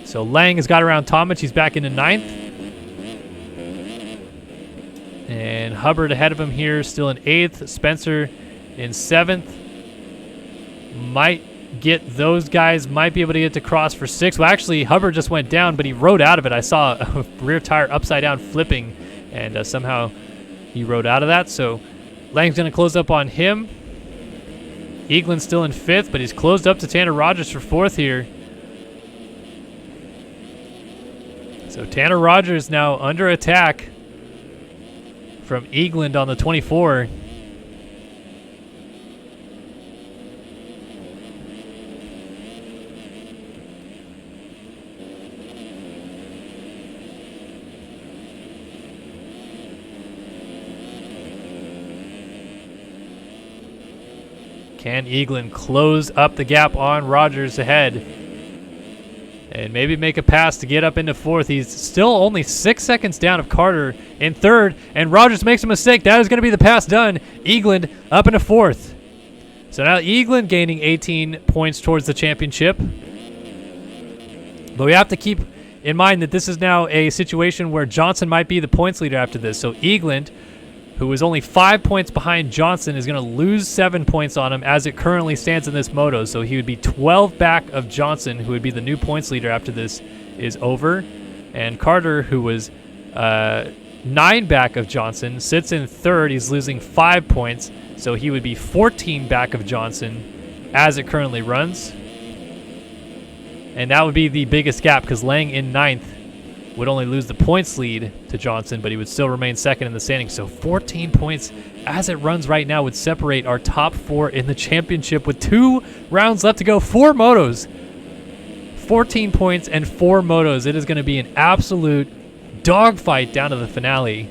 So Lang has got around Tomic. He's back into 9th. And Hubbard ahead of him here, still in 8th. Spencer in 7th. Might get those guys, might be able to get to cross for 6th. Well, actually, Hubbard just went down, but he rode out of it. I saw a rear tire upside down flipping, and somehow he rode out of that. So Lang's going to close up on him. Eaglin's still in 5th, but he's closed up to Tanner Rogers for 4th here. So Tanner Rogers now under attack from Eagland on the 24. Can Eagland close up the gap on Rogers ahead and maybe make a pass to get up into 4th? He's still only 6 seconds down of Carter in 3rd, and Rogers makes a mistake. That is going to be the pass done. Eagland up into 4th. So now Eagland gaining 18 points towards the championship. But we have to keep in mind that this is now a situation where Johnson might be the points leader after this. So Eagland, who is only 5 points behind Johnson, is going to lose 7 points on him as it currently stands in this moto. So he would be 12 back of Johnson, who would be the new points leader after this is over. And Carter, who was 9 back of Johnson, sits in 3rd. He's losing 5 points. So he would be 14 back of Johnson as it currently runs. And that would be the biggest gap, because Lang in 9th would only lose the points lead to Johnson, but he would still remain 2nd in the standings. So 14 points as it runs right now would separate our top 4 in the championship with 2 rounds left to go. 4 motos. 14 points and 4 motos. It is going to be an absolute dogfight down to the finale.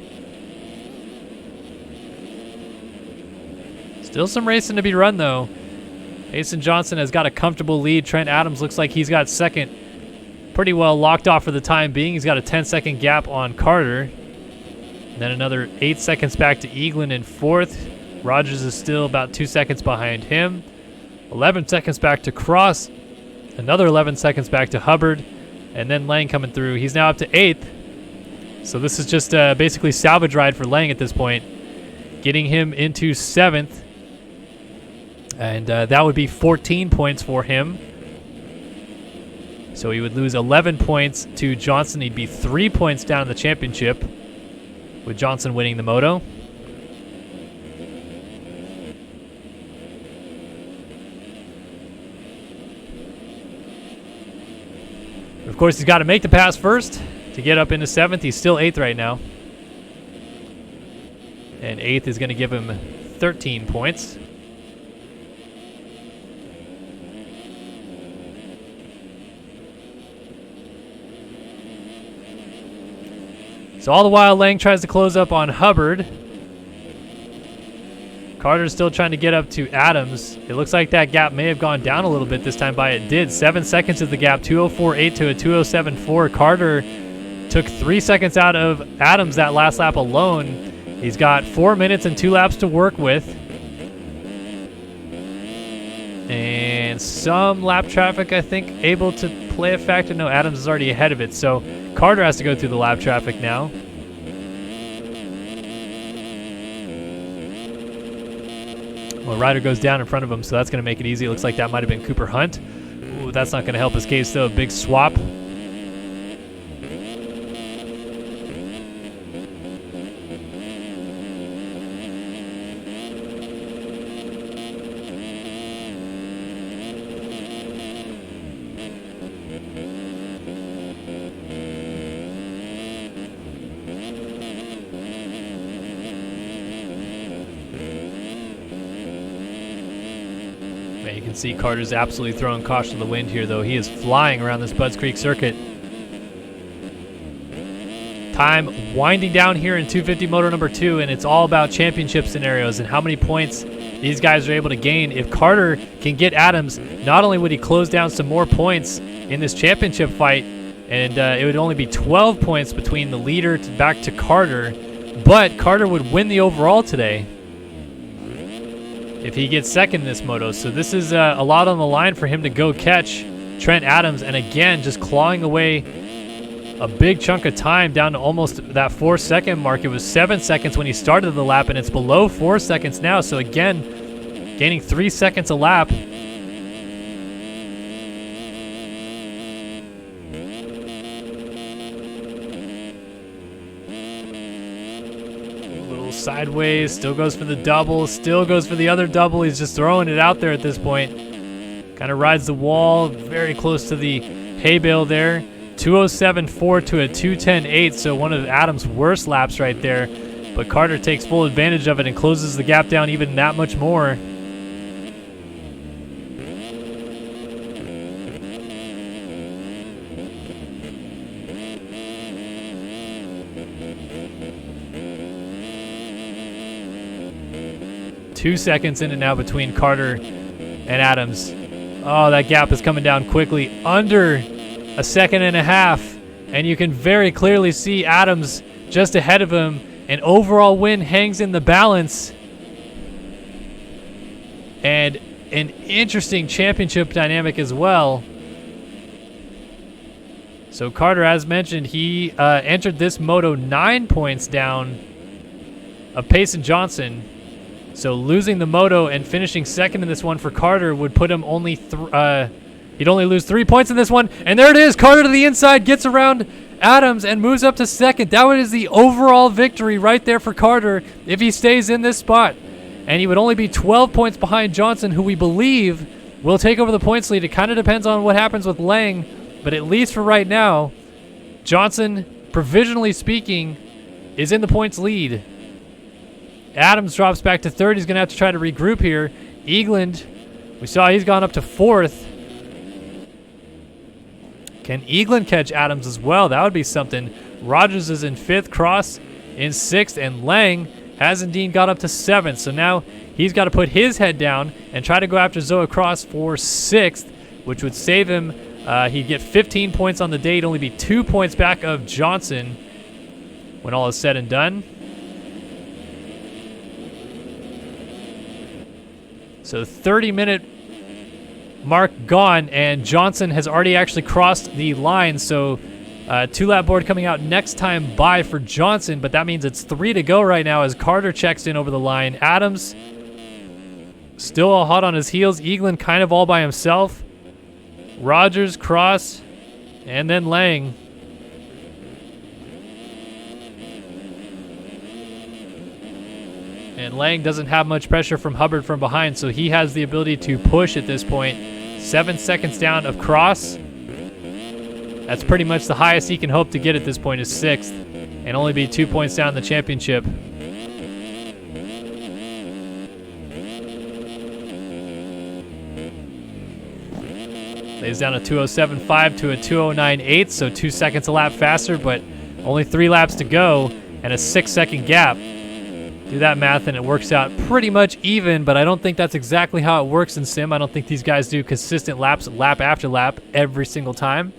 Still some racing to be run, though. Payson Johnson has got a comfortable lead. Trent Adams looks like he's got 2nd. Pretty well locked off for the time being. He's got a 10-second gap on Carter. And then another 8 seconds back to Eaglin in 4th. Rogers is still about 2 seconds behind him. 11 seconds back to Cross. Another 11 seconds back to Hubbard. And then Lang coming through. He's now up to 8th. So this is just basically salvage ride for Lang at this point. Getting him into 7th. And that would be 14 points for him. So he would lose 11 points to Johnson. He'd be 3 points down in the championship, with Johnson winning the moto. Of course, he's got to make the pass first to get up into 7th. He's still 8th right now. And 8th is going to give him 13 points. So all the while, Lang tries to close up on Hubbard. Carter's still trying to get up to Adams. It looks like that gap may have gone down a little bit this time by it did. 7 seconds is the gap, 2:04.8 to a 2:07.4. Carter took 3 seconds out of Adams that last lap alone. He's got 4 minutes and 2 laps to work with. And some lap traffic, I think, able to play a factor. No, Adams is already ahead of it, so Carter has to go through the lap traffic now. Well, Ryder goes down in front of him, so that's going to make it easy. It looks like that might have been Cooper Hunt. Ooh, that's not going to help his case, though. Big swap. You can see Carter's absolutely throwing caution to the wind here, though. He is flying around this Budds Creek circuit. Time winding down here in 250 moto number 2, and it's all about championship scenarios and how many points these guys are able to gain. If Carter can get Adams, not only would he close down some more points in this championship fight, and it would only be 12 points between the leader back to Carter, but Carter would win the overall today if he gets second in this moto. So this is a lot on the line for him to go catch Trent Adams, and again, just clawing away a big chunk of time down to almost that 4 second mark. It was 7 seconds when he started the lap, and it's below 4 seconds now. So again, gaining 3 seconds a lap. Sideways, still goes for the double, still goes for the other double. He's just throwing it out there at this point. Kind of rides the wall, very close to the hay bale there. 2:07.4 to a 2:10.8, so one of Adams' worst laps right there. But Carter takes full advantage of it and closes the gap down even that much more. Two seconds in and now between Carter and Adams. Oh, that gap is coming down quickly, under a second and a half. And you can very clearly see Adams just ahead of him. An overall win hangs in the balance. And an interesting championship dynamic as well. So Carter, as mentioned, he entered this moto 9 points down of Payson Johnson. So losing the moto and finishing second in this one for Carter would put him only, he'd only lose 3 points in this one. And there it is, Carter to the inside, gets around Adams and moves up to second. That is the overall victory right there for Carter if he stays in this spot. And he would only be 12 points behind Johnson, who we believe will take over the points lead. It kind of depends on what happens with Lang, but at least for right now, Johnson, provisionally speaking, is in the points lead. Adams drops back to third. He's going to have to try to regroup here. Eagland, we saw he's gone up to fourth. Can Eagland catch Adams as well? That would be something. Rogers is in fifth, Cross in sixth, and Lang has indeed got up to seventh. So now he's got to put his head down and try to go after Zoe Cross for sixth, which would save him. He'd get 15 points on the day. He'd only be 2 points back of Johnson when all is said and done. So 30-minute mark gone, and Johnson has already actually crossed the line. So 2-lap board coming out next time by for Johnson, but that means it's 3 to go right now as Carter checks in over the line. Adams still all hot on his heels. Eaglin kind of all by himself. Rogers, Cross, and then Lang. And Lang doesn't have much pressure from Hubbard from behind, so he has the ability to push at this point. 7 seconds down of Cross. That's pretty much the highest he can hope to get at this point, is 6th, and only be 2 points down in the championship. Lays down a 2:07.5 to a 2:09.8, so 2 seconds a lap faster, but only 3 laps to go and a 6-second gap. Do that math and it works out pretty much even, but I don't think that's exactly how it works in Sim. I don't think these guys do consistent laps, lap after lap, every single time.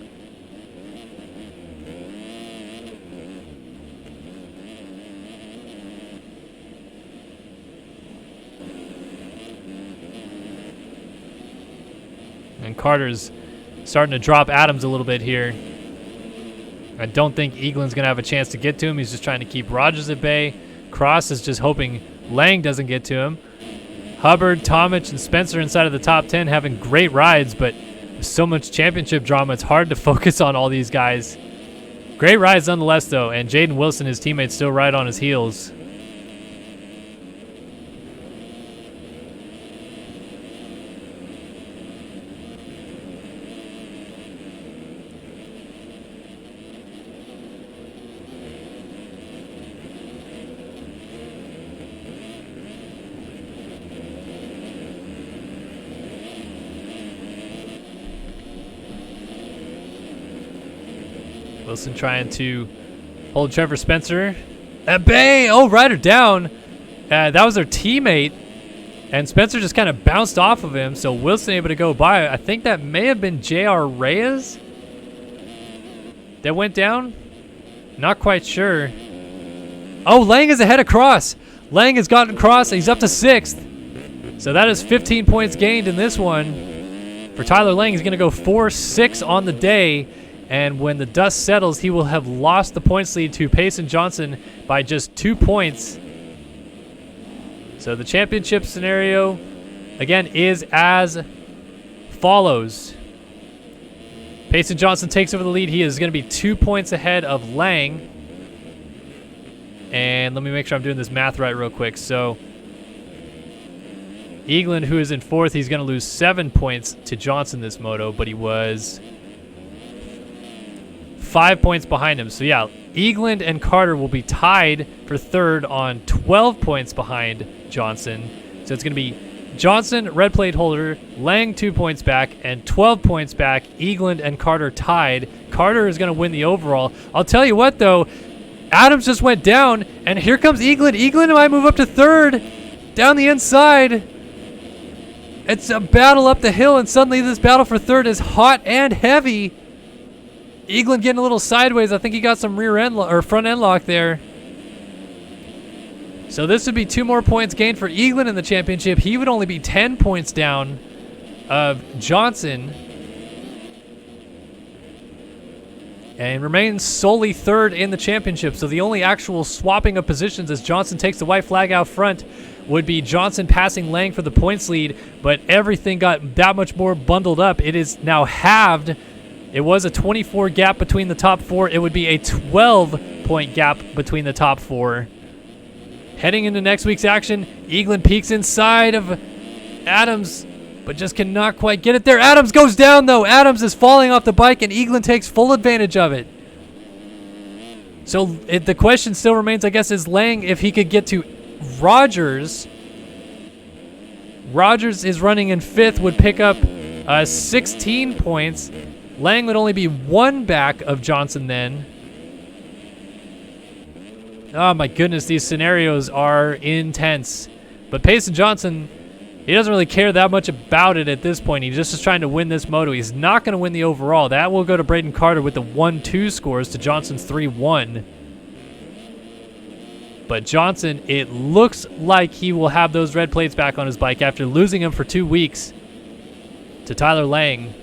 And Carter's starting to drop Adams a little bit here. I don't think Eaglin's going to have a chance to get to him. He's just trying to keep Rogers at bay. Cross is just hoping Lang doesn't get to him. Hubbard, Tomic, and Spencer inside of the top 10 having great rides, but there's so much championship drama, it's hard to focus on all these guys. Great rides nonetheless, though, and Jaden Wilson, his teammates, still right on his heels. Wilson trying to hold Trevor Spencer at bay. Oh, rider down. That was their teammate. And Spencer just kind of bounced off of him. So Wilson able to go by. I think that may have been J.R. Reyes that went down. Not quite sure. Oh, Lang is ahead of Cross. Lang has gotten Cross. He's up to 6th. So that is 15 points gained in this one. For Tyler Lang, he's going to go 4-6 on the day. And when the dust settles, he will have lost the points lead to Payson Johnson by just 2 points. So the championship scenario, again, is as follows. Payson Johnson takes over the lead. He is going to be 2 points ahead of Lang. And let me make sure I'm doing this math right real quick. So Eaglin, who is in 4th, he's going to lose 7 points to Johnson this moto, but he was 5 points behind him. So yeah, Eagland and Carter will be tied for 3rd on 12 points behind Johnson. So it's going to be Johnson, red plate holder, Lang 2 points back, and 12 points back. Eagland and Carter tied. Carter is going to win the overall. I'll tell you what, though, Adams just went down, and here comes Eagland. Eagland might move up to 3rd down the inside. It's a battle up the hill, and suddenly this battle for 3rd is hot and heavy. Eagland getting a little sideways. I think he got some rear end or front end lock there. So this would be 2 more points gained for Eagland in the championship. He would only be 10 points down of Johnson and remains solely 3rd in the championship. So the only actual swapping of positions as Johnson takes the white flag out front would be Johnson passing Lang for the points lead, but everything got that much more bundled up. It is now halved. It was a 24 gap between the top 4. It would be a 12-point gap between the top 4. Heading into next week's action, Eagland peeks inside of Adams, but just cannot quite get it there. Adams goes down, though. Adams is falling off the bike, and Eagland takes full advantage of it. So the question still remains, I guess, is Lang, if he could get to Rogers. Rogers is running in 5th, would pick up 16 points. Lang would only be 1 back of Johnson then. Oh my goodness, these scenarios are intense. But Payson Johnson, he doesn't really care that much about it at this point. He just is trying to win this moto. He's not going to win the overall. That will go to Braden Carter with the 1-2 scores to Johnson's 3-1. But Johnson, it looks like he will have those red plates back on his bike after losing them for 2 weeks to Tyler Lang.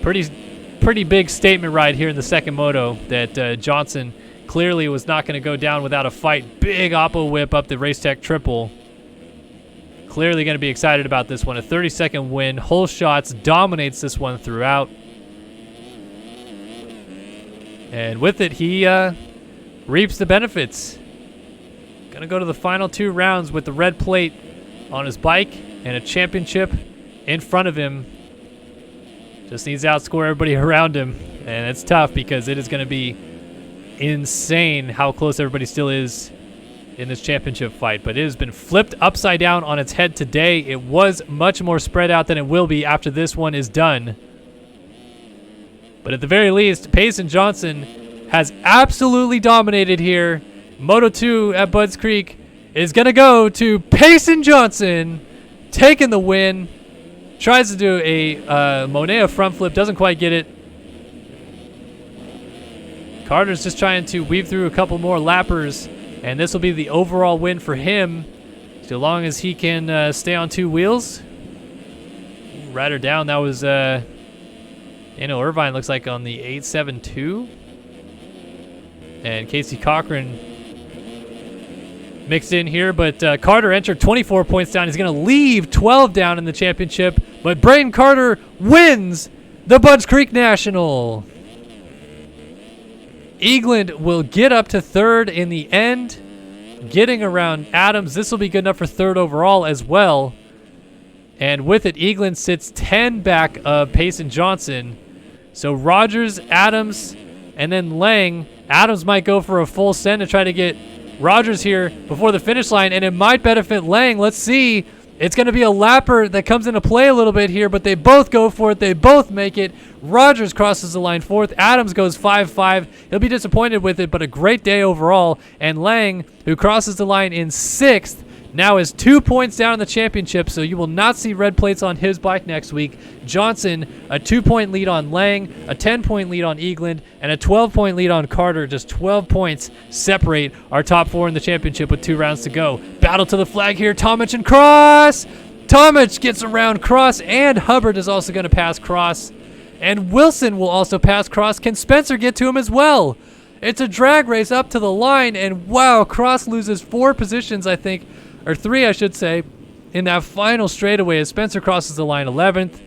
Pretty big statement right here in the second moto that Johnson clearly was not going to go down without a fight. Big Oppo whip up the Racetech triple. Clearly going to be excited about this one. A 30-second win. Whole Shots dominates this one throughout. And with it, he reaps the benefits. Going to go to the final 2 rounds with the red plate on his bike and a championship in front of him. Just needs to outscore everybody around him. And it's tough because it is going to be insane how close everybody still is in this championship fight. But it has been flipped upside down on its head today. It was much more spread out than it will be after this one is done. But at the very least, Payson Johnson has absolutely dominated here. Moto 2 at Budds Creek is going to go to Payson Johnson, taking the win. Tries to do a Monea front flip, doesn't quite get it. Carter's just trying to weave through a couple more lappers, and this will be the overall win for him, so long as he can stay on 2 wheels. Rider down, that was Daniel Irvine, looks like on the 872. And Casey Cochran mixed in here, but Carter entered 24 points down. He's going to leave 12 down in the championship, but Braden Carter wins the Budds Creek National. Eagland will get up to 3rd in the end, getting around Adams. This will be good enough for 3rd overall as well. And with it, Eagland sits 10 back of Payson Johnson. So Rogers, Adams, and then Lang. Adams might go for a full send to try to get Rogers here before the finish line, and it might benefit Lang. Let's see. It's going to be a lapper that comes into play a little bit here, but they both go for it. They both make it. Rogers crosses the line 4th. Adams goes 5-5. He'll be disappointed with it, but a great day overall. And Lang, who crosses the line in 6th, now is 2 points down in the championship, so you will not see red plates on his bike next week. Johnson, a 2-point lead on Lang, a 10-point lead on Eagland, and a 12-point lead on Carter. Just 12 points separate our top 4 in the championship with 2 rounds to go. Battle to the flag here. Tomic and Cross. Tomic gets around Cross, and Hubbard is also going to pass Cross. And Wilson will also pass Cross. Can Spencer get to him as well? It's a drag race up to the line, and wow, Cross loses 4 positions, I think, or 3, I should say, in that final straightaway as Spencer crosses the line 11th.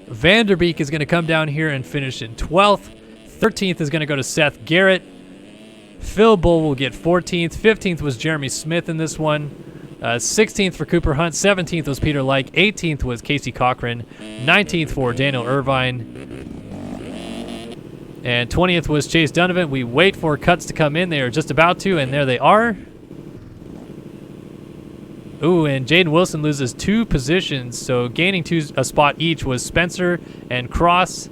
Vanderbeek is going to come down here and finish in 12th. 13th is going to go to Seth Garrett. Phil Bull will get 14th. 15th was Jeremy Smith in this one. 16th for Cooper Hunt. 17th was Peter Like. 18th was Casey Cochran. 19th for Daniel Irvine. And 20th was Chase Donovan. We wait for cuts to come in. They are just about to, and there they are. Ooh, and Jaden Wilson loses 2 positions, so gaining a spot each was Spencer and Cross.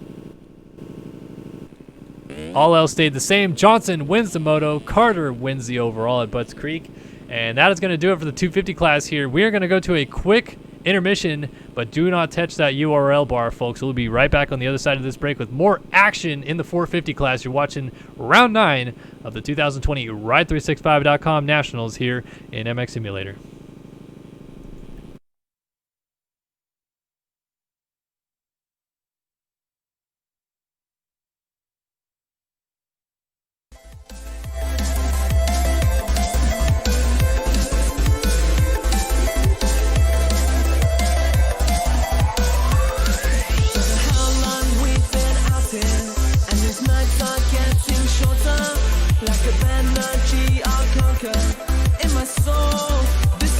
All else stayed the same. Johnson wins the moto. Carter wins the overall at Budds Creek. And that is going to do it for the 250 class here. We are going to go to a quick intermission, but do not touch that URL bar, folks. We'll be right back on the other side of this break with more action in the 450 class. You're watching round 9 of the 2020 Ride365.com Nationals here in MX Simulator. Like a energy I'll conquer in my soul. This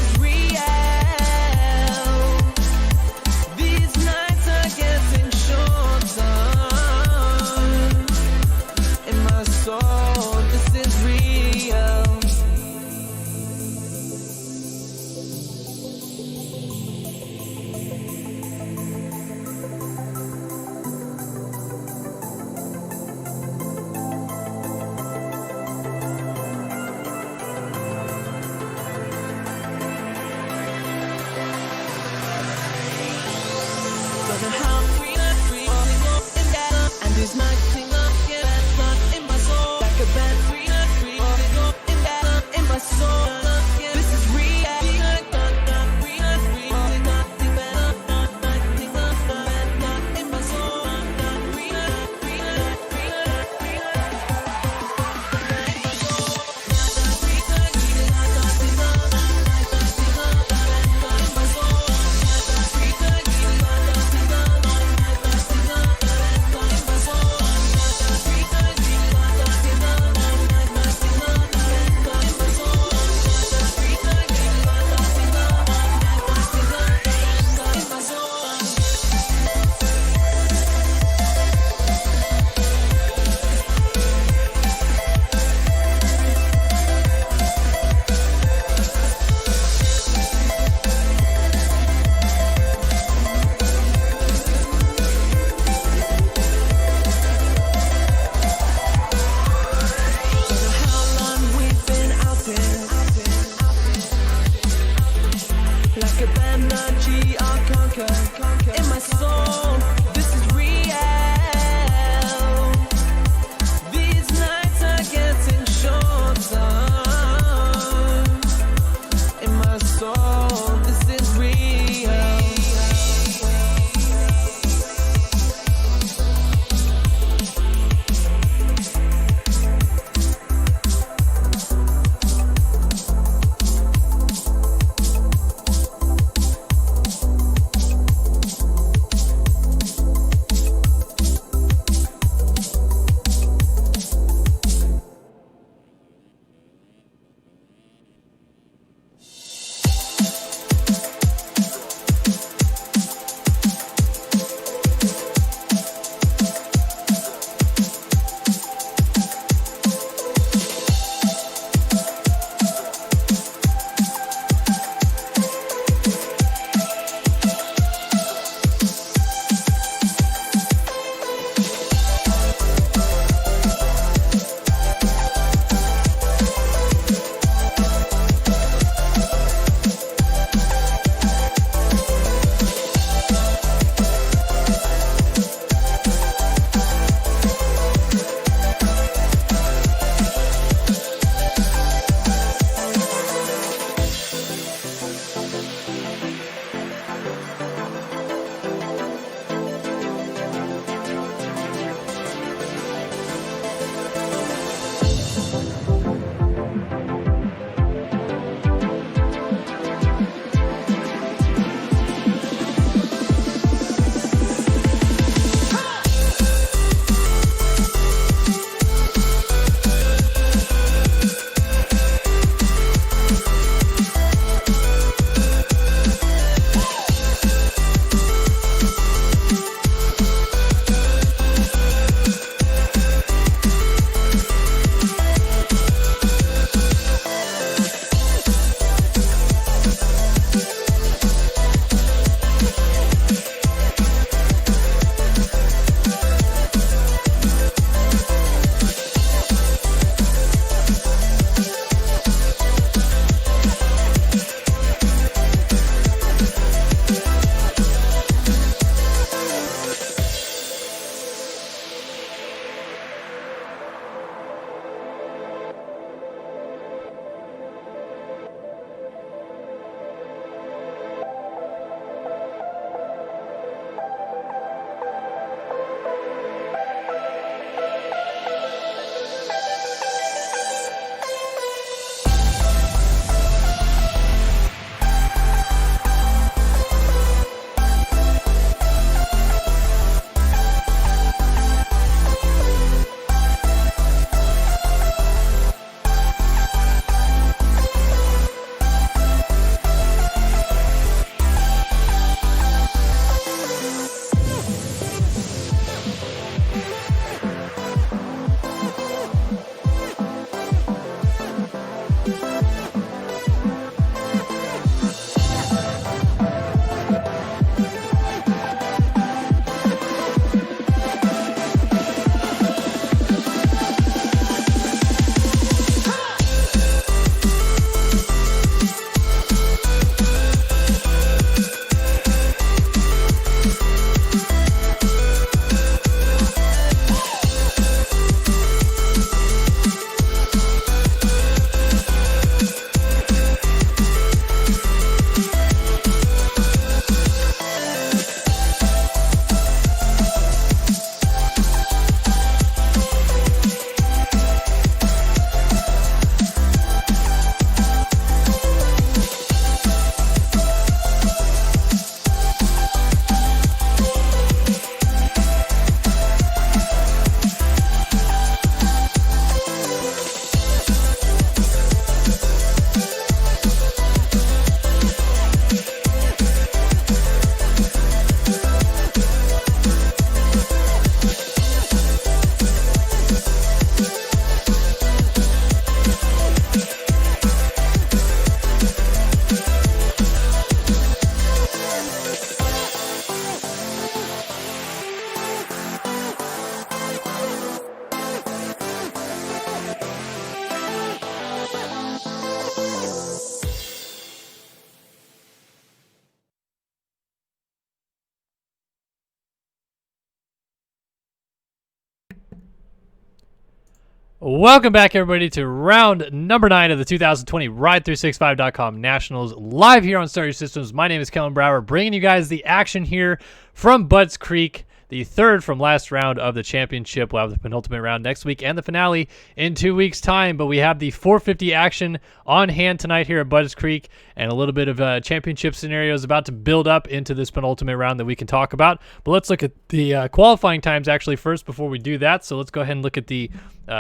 Welcome back, everybody, to round number 9 of the 2020 Ride365.com Nationals, live here on Start Your Systems. My name is Kellen Brauer, bringing you guys the action here from Budds Creek, the third from last round of the championship. We'll have the penultimate round next week and the finale in 2 weeks' time, but we have the 450 action on hand tonight here at Budds Creek, and a little bit of championship scenarios about to build up into this penultimate round that we can talk about. But let's look at the qualifying times actually first before we do that. So let's go ahead and look at the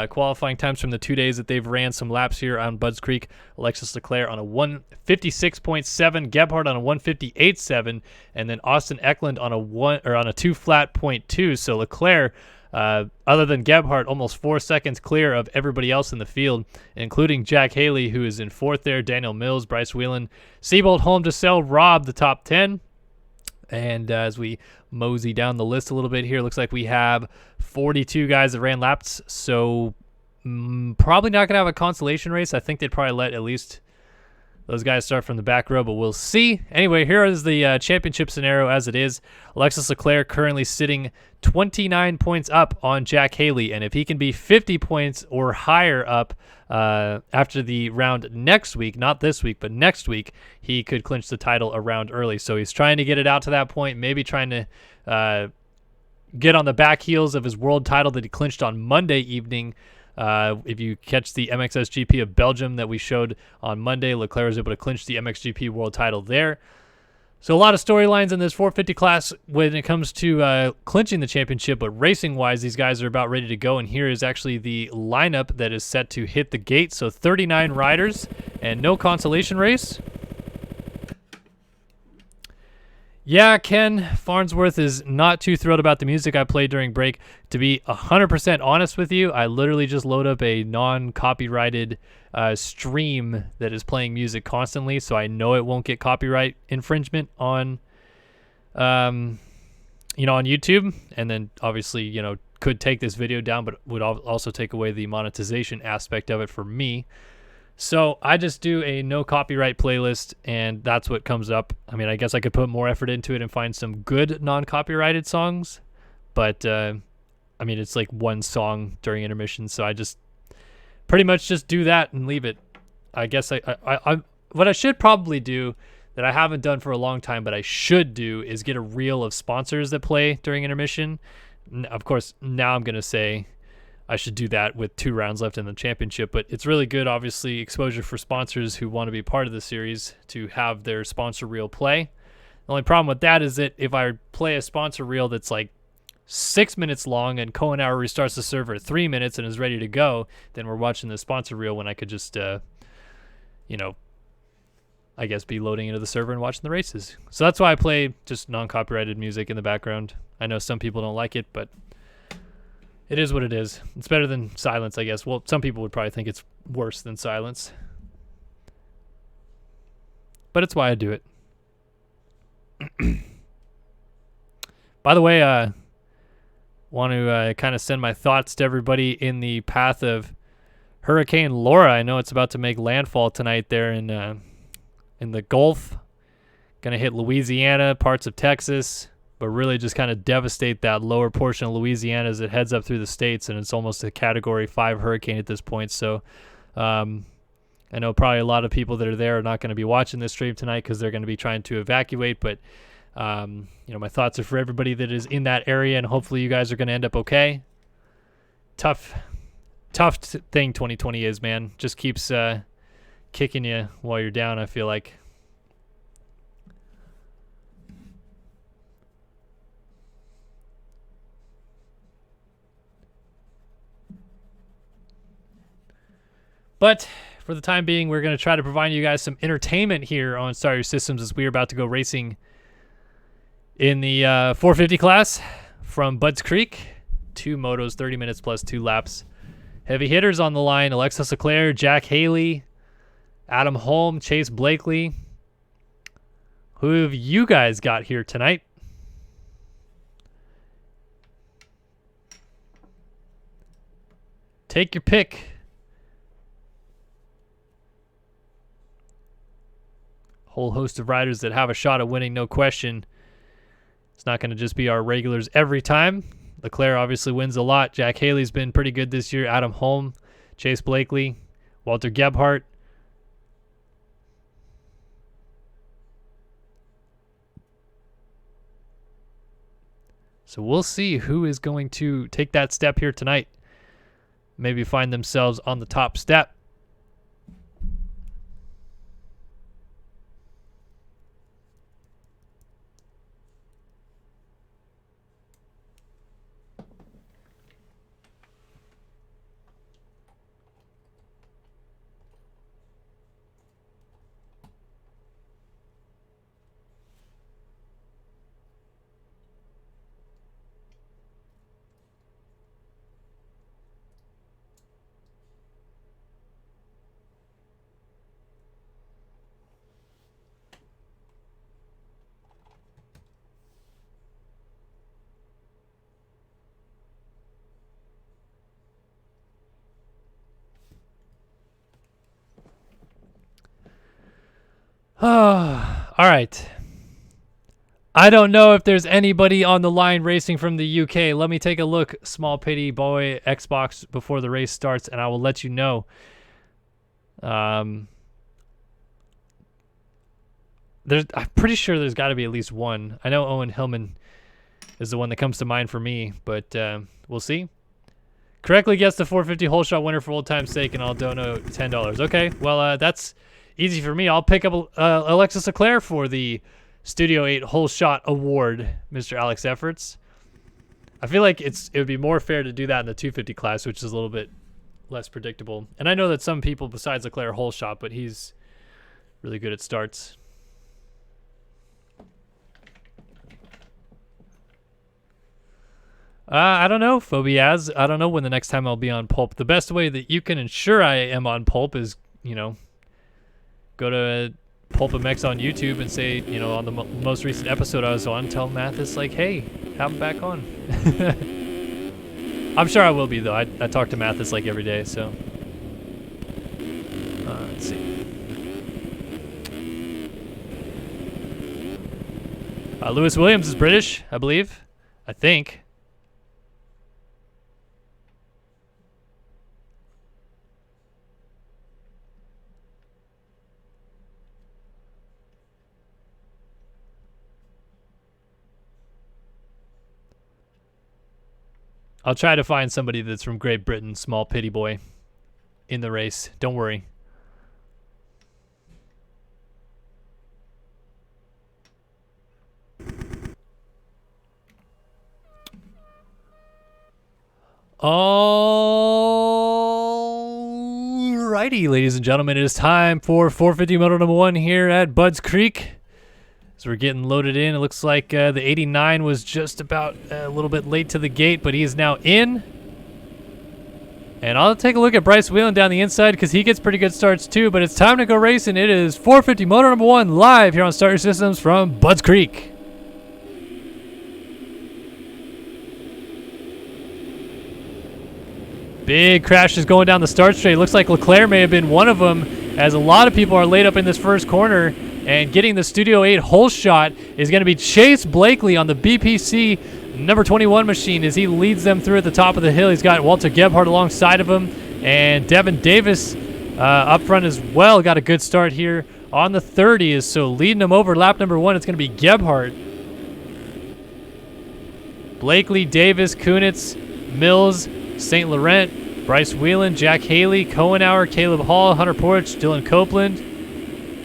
qualifying times from the 2 days that they've ran some laps here on Budds Creek. Leclair on a 156.7, Gebhardt on a 158.7, and then Austin Eckland on a 2 flat 0.2. So Leclair, other than Gebhardt, almost 4 seconds clear of everybody else in the field, including Jack Haley, who is in fourth there, Daniel Mills, Bryce Whelan, Seabold, Holm, DeSalle, Robb, the top 10. And as we mosey down the list a little bit here, looks like we have 42 guys that ran laps, so probably not going to have a consolation race. I think they'd probably let at least those guys start from the back row, but we'll see. Anyway, here is the championship scenario as it is. Alexis Leclair currently sitting 29 points up on Jack Haley, and if he can be 50 points or higher up after the round next week, not this week, but next week, he could clinch the title a round early. So he's trying to get it out to that point, maybe trying to get on the back heels of his world title that he clinched on Monday evening. If you catch the MXSGP of Belgium that we showed on Monday, Leclair was able to clinch the MXGP world title there. So a lot of storylines in this 450 class when it comes to clinching the championship, but racing-wise, these guys are about ready to go, and here is actually the lineup that is set to hit the gate. So 39 riders and no consolation race. Yeah, Ken Farnsworth is not too thrilled about the music I played during break. To be 100% honest with you, I literally just load up a non-copyrighted stream that is playing music constantly, so I know it won't get copyright infringement on, on YouTube. And then obviously, could take this video down, but would also take away the monetization aspect of it for me. So I just do a no copyright playlist, and that's what comes up. I mean, I guess I could put more effort into it and find some good non-copyrighted songs, but it's like one song during intermission, so I just pretty much just do that and leave it. I guess I what I should probably do that I haven't done for a long time, but I should do, is get a reel of sponsors that play during intermission. Of course, now I'm gonna say I should do that with 2 rounds left in the championship, but it's really good, obviously, exposure for sponsors who want to be part of the series to have their sponsor reel play. The only problem with that is that if I play a sponsor reel that's like 6 minutes long and Cohenauer restarts the server at 3 minutes and is ready to go, then we're watching the sponsor reel when I could just, I guess be loading into the server and watching the races. So that's why I play just non-copyrighted music in the background. I know some people don't like it, but it is what it is. It's better than silence, I guess. Well, some people would probably think it's worse than silence. But it's why I do it. By the way, want to kind of send my thoughts to everybody in the path of Hurricane Laura. I know it's about to make landfall tonight there in the Gulf. Going to hit Louisiana, parts of Texas, but really just kind of devastate that lower portion of Louisiana as it heads up through the states, and it's almost a Category 5 hurricane at this point. So I know probably a lot of people that are there are not going to be watching this stream tonight because they're going to be trying to evacuate, but my thoughts are for everybody that is in that area, and hopefully you guys are going to end up okay. Tough thing 2020 is, man. Just keeps kicking you while you're down, I feel like. But for the time being, we're going to try to provide you guys some entertainment here on Start Your Systems as we are about to go racing in the 450 class from Budds Creek. 2 motos, 30 minutes plus 2 laps. Heavy hitters on the line: Alexis Leclair, Jack Haley, Adam Holm, Chase Blakely. Who have you guys got here tonight? Take your pick. Whole host of riders that have a shot at winning, no question. It's not going to just be our regulars every time. Leclair obviously wins a lot. Jack Haley's been pretty good this year. Adam Holm Chase Blakely, Walter Gebhardt. So we'll see who is going to take that step here tonight. Maybe find themselves on the top step. All right. I don't know if there's anybody on the line racing from the UK. Let me take a look, Small Pity Boy Xbox, before the race starts, and I will let you know. I'm pretty sure there's got to be at least one. I know Owen Hillman is the one that comes to mind for me, but we'll see. Correctly guessed the 450 hole shot winner for old time's sake, and I'll donate $10. Okay, well, that's easy for me. I'll pick up Alexis Leclair for the Studio 8 Hole Shot Award, Mr. Alex Efforts. I feel like it would be more fair to do that in the 250 class, which is a little bit less predictable. And I know that some people besides Leclair hole shot, but he's really good at starts. I don't know, Phobiaz. I don't know when the next time I'll be on Pulp. The best way that you can ensure I am on Pulp is, go to Pulp MX on YouTube and say, on the most recent episode I was on, tell Mathis, like, hey, have him back on. I'm sure I will be, though. I talk to Mathis, like, every day, so. Let's see. Lewis Williams is British, I believe. I think. I'll try to find somebody that's from Great Britain, Small Pity Boy, in the race. Don't worry. Alrighty, ladies and gentlemen, it is time for 450 Moto number 1 here at Budds Creek. So we're getting loaded in. It looks like the 89 was just about a little bit late to the gate, but he is now in. And I'll take a look at Bryce Whelan down the inside because he gets pretty good starts too. But it's time to go racing. It is 450 Moto number 1 live here on Starter Systems from Budds Creek. Big crashes going down the start straight. Looks like Leclair may have been one of them, as a lot of people are laid up in this first corner. And getting the Studio 8 hole shot is going to be Chase Blakely on the BPC number 21 machine as he leads them through at the top of the hill. He's got Walter Gebhardt alongside of him, and Devin Davis up front as well. Got a good start here on the 30s, so leading them over lap number 1, it's going to be Gebhardt. Blakely, Davis, Kunitz, Mills, St. Laurent, Bryce Whelan, Jack Haley, Cohenauer, Caleb Hall, Hunter Porch, Dylan Copeland,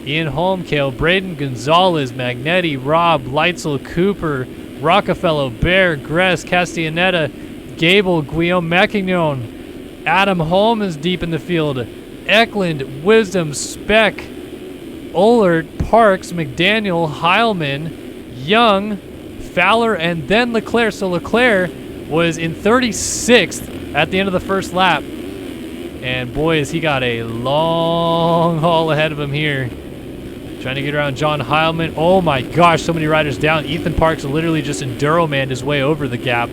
Ian Holm, Cale Braden, Gonzalez, Magnetti, Robb, Leitzel, Cooper, Rockefeller, Bear, Gress, Castellaneta, Gable, Guillaume Macquignon, Adam Holm is deep in the field, Eklund, Wisdom, Speck, Ollert, Parks, McDaniel, Heilman, Young, Fowler, and then Leclair. So Leclair was in 36th at the end of the first lap. And boy, has he got a long haul ahead of him here. Trying to get around John Heilman. Oh my gosh, so many riders down. Ethan Parks literally just enduro-manned his way over the gap.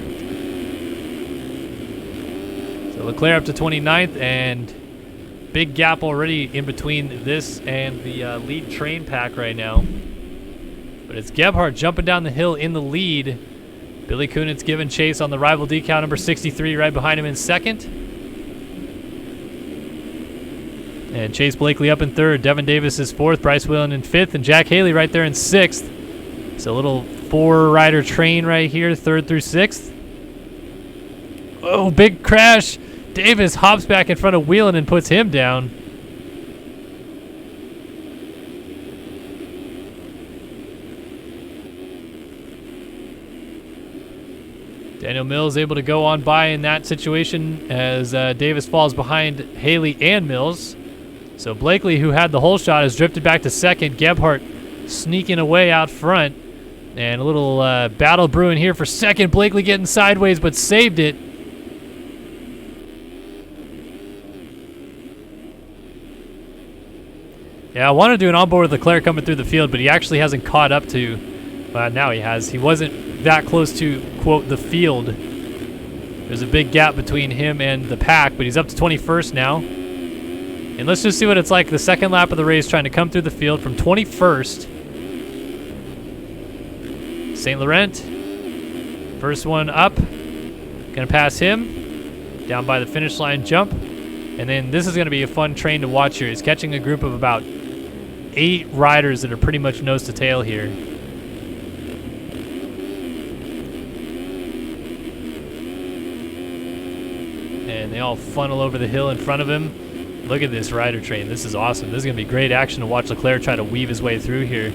So Leclair up to 29th, and big gap already in between this and the lead train pack right now. But it's Gebhardt jumping down the hill in the lead. Billy Kunitz giving chase on the rival decal number 63 right behind him in second. And Chase Blakely up in third. Devin Davis is fourth. Bryce Whelan in fifth. And Jack Haley right there in sixth. It's a little 4-rider train right here, third through sixth. Oh, big crash. Davis hops back in front of Whelan and puts him down. Daniel Mills able to go on by in that situation as Davis falls behind Haley and Mills. So Blakely, who had the whole shot, has drifted back to second. Gebhardt sneaking away out front. And a little battle brewing here for second. Blakely getting sideways, but saved it. Yeah, I wanted to do an onboard with Leclair coming through the field, but he actually hasn't caught up to... now he has. He wasn't that close to, quote, the field. There's a big gap between him and the pack, but he's up to 21st now. And let's just see what it's like the second lap of the race trying to come through the field from 21st. St. Laurent, first one up. Gonna pass him. Down by the finish line jump. And then this is gonna be a fun train to watch here. He's catching a group of about 8 riders that are pretty much nose to tail here. And they all funnel over the hill in front of him. Look at this rider train. This is awesome. This is going to be great action to watch Leclair try to weave his way through here.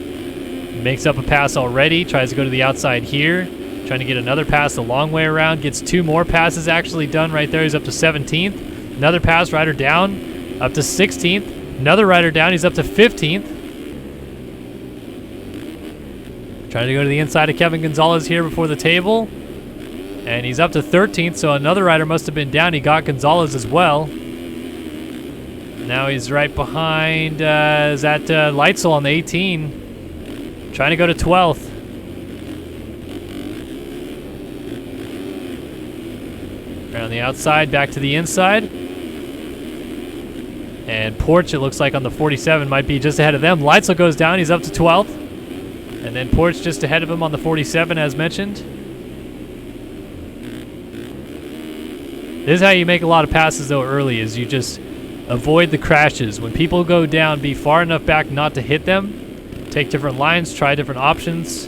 Makes up a pass already. Tries to go to the outside here. Trying to get another pass the long way around. Gets 2 more passes actually done right there. He's up to 17th. Another pass, rider down. Up to 16th. Another rider down. He's up to 15th. Trying to go to the inside of Kevin Gonzalez here before the table. And he's up to 13th, so another rider must have been down. He got Gonzalez as well. Now he's right behind, is that Leitzel on the 18. Trying to go to 12th. Around the outside, back to the inside. And Porch, it looks like on the 47, might be just ahead of them. Leitzel goes down, he's up to 12th. And then Porch just ahead of him on the 47, as mentioned. This is how you make a lot of passes, though, early, is you just avoid the crashes. When people go down, be far enough back not to hit them. Take different lines, try different options.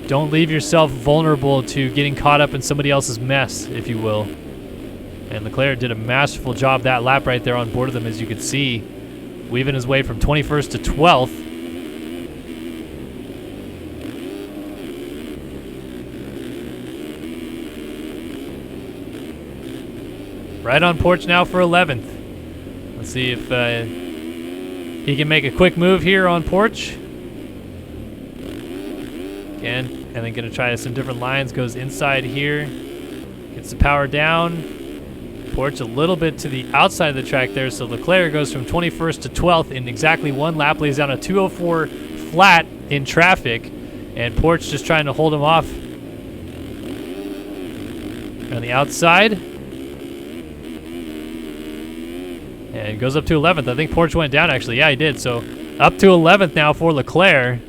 Don't leave yourself vulnerable to getting caught up in somebody else's mess, if you will. And Leclair did a masterful job that lap right there on board of them, as you can see. Weaving his way from 21st to 12th. Right on Porch now for 11th. Let's see if he can make a quick move here on Porch. Again, and then going to try some different lines. Goes inside here. Gets the power down. Porch a little bit to the outside of the track there. So Leclair goes from 21st to 12th in exactly 1 lap. Lays down a 204 flat in traffic. And Porch just trying to hold him off. On the outside. And goes up to 11th. I think Porch went down, actually. Yeah, he did. So up to 11th now for Leclair.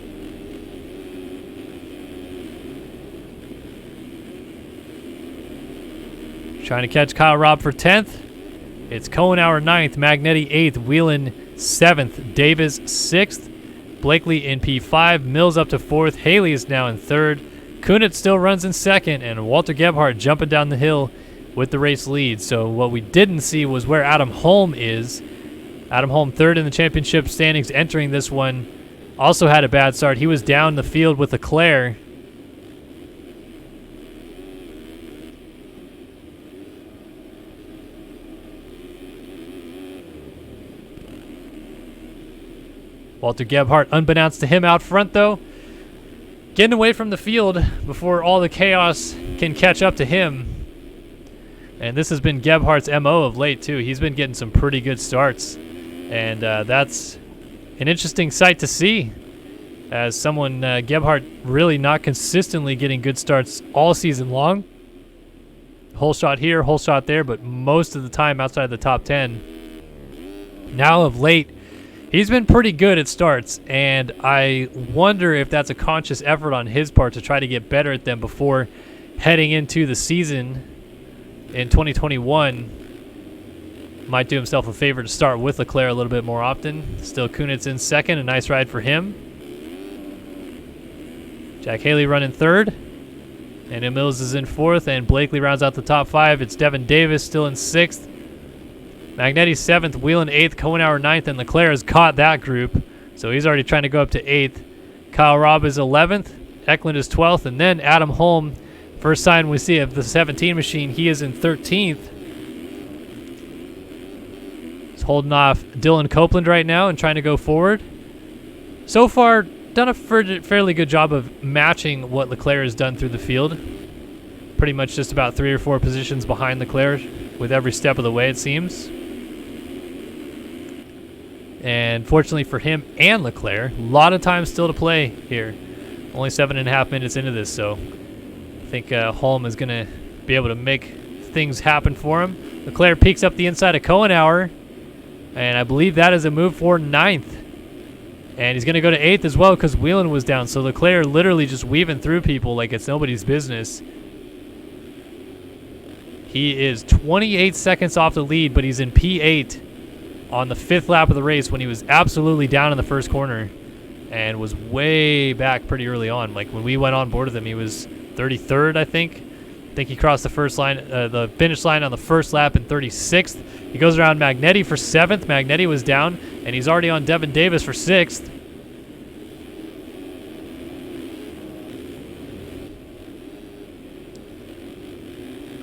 Trying to catch Kyle Robb for 10th. It's Cohenauer 9th, Magnetti 8th, Whelan 7th, Davis 6th, Blakely in P5, Mills up to 4th, Haley is now in 3rd, Kunitz still runs in 2nd, and Walter Gebhardt jumping down the hill with the race lead. So what we didn't see was where Adam Holm is. Adam Holm 3rd in the championship standings entering this one. Also had a bad start. He was down the field with Leclair. Walter Gebhardt, unbeknownst to him out front though, getting away from the field before all the chaos can catch up to him. And this has been Gebhardt's MO of late too. He's been getting some pretty good starts. And that's an interesting sight to see, as someone, Gebhardt, really not consistently getting good starts all season long. Whole shot here, whole shot there, but most of the time outside the top 10. Now of late, he's been pretty good at starts, and I wonder if that's a conscious effort on his part to try to get better at them before heading into the season in 2021. Might do himself a favor to start with Leclair a little bit more often. Still Kunitz in second. A nice ride for him. Jack Haley running third. And Mills is in fourth. And Blakely rounds out the top 5. It's Devin Davis still in sixth. Magnetti seventh. Whelan eighth. Kohenauer ninth. And Leclair has caught that group. So he's already trying to go up to eighth. Kyle Robb is 11th. Eklund is 12th. And then Adam Holm. First sign we see of the 17 machine. He is in 13th. Holding off Dylan Copeland right now and trying to go forward. So far, done a fairly good job of matching what Leclair has done through the field. Pretty much just about 3 or 4 positions behind Leclair with every step of the way, it seems. And fortunately for him and Leclair, a lot of time still to play here. Only 7.5 minutes into this, so I think Holm is going to be able to make things happen for him. Leclair peeks up the inside of Kohenauer. And I believe that is a move for 9th. And he's going to go to 8th as well because Whelan was down. So Leclair literally just weaving through people like it's nobody's business. He is 28 seconds off the lead, but he's in P8 on the 5th lap of the race when he was absolutely down in the first corner and was way back pretty early on. Like when we went on board with him, he was 33rd, I think. I think he crossed the the finish line on the first lap in 36th. He goes around Magnetti for 7th. Magnetti was down, and he's already on Devin Davis for 6th.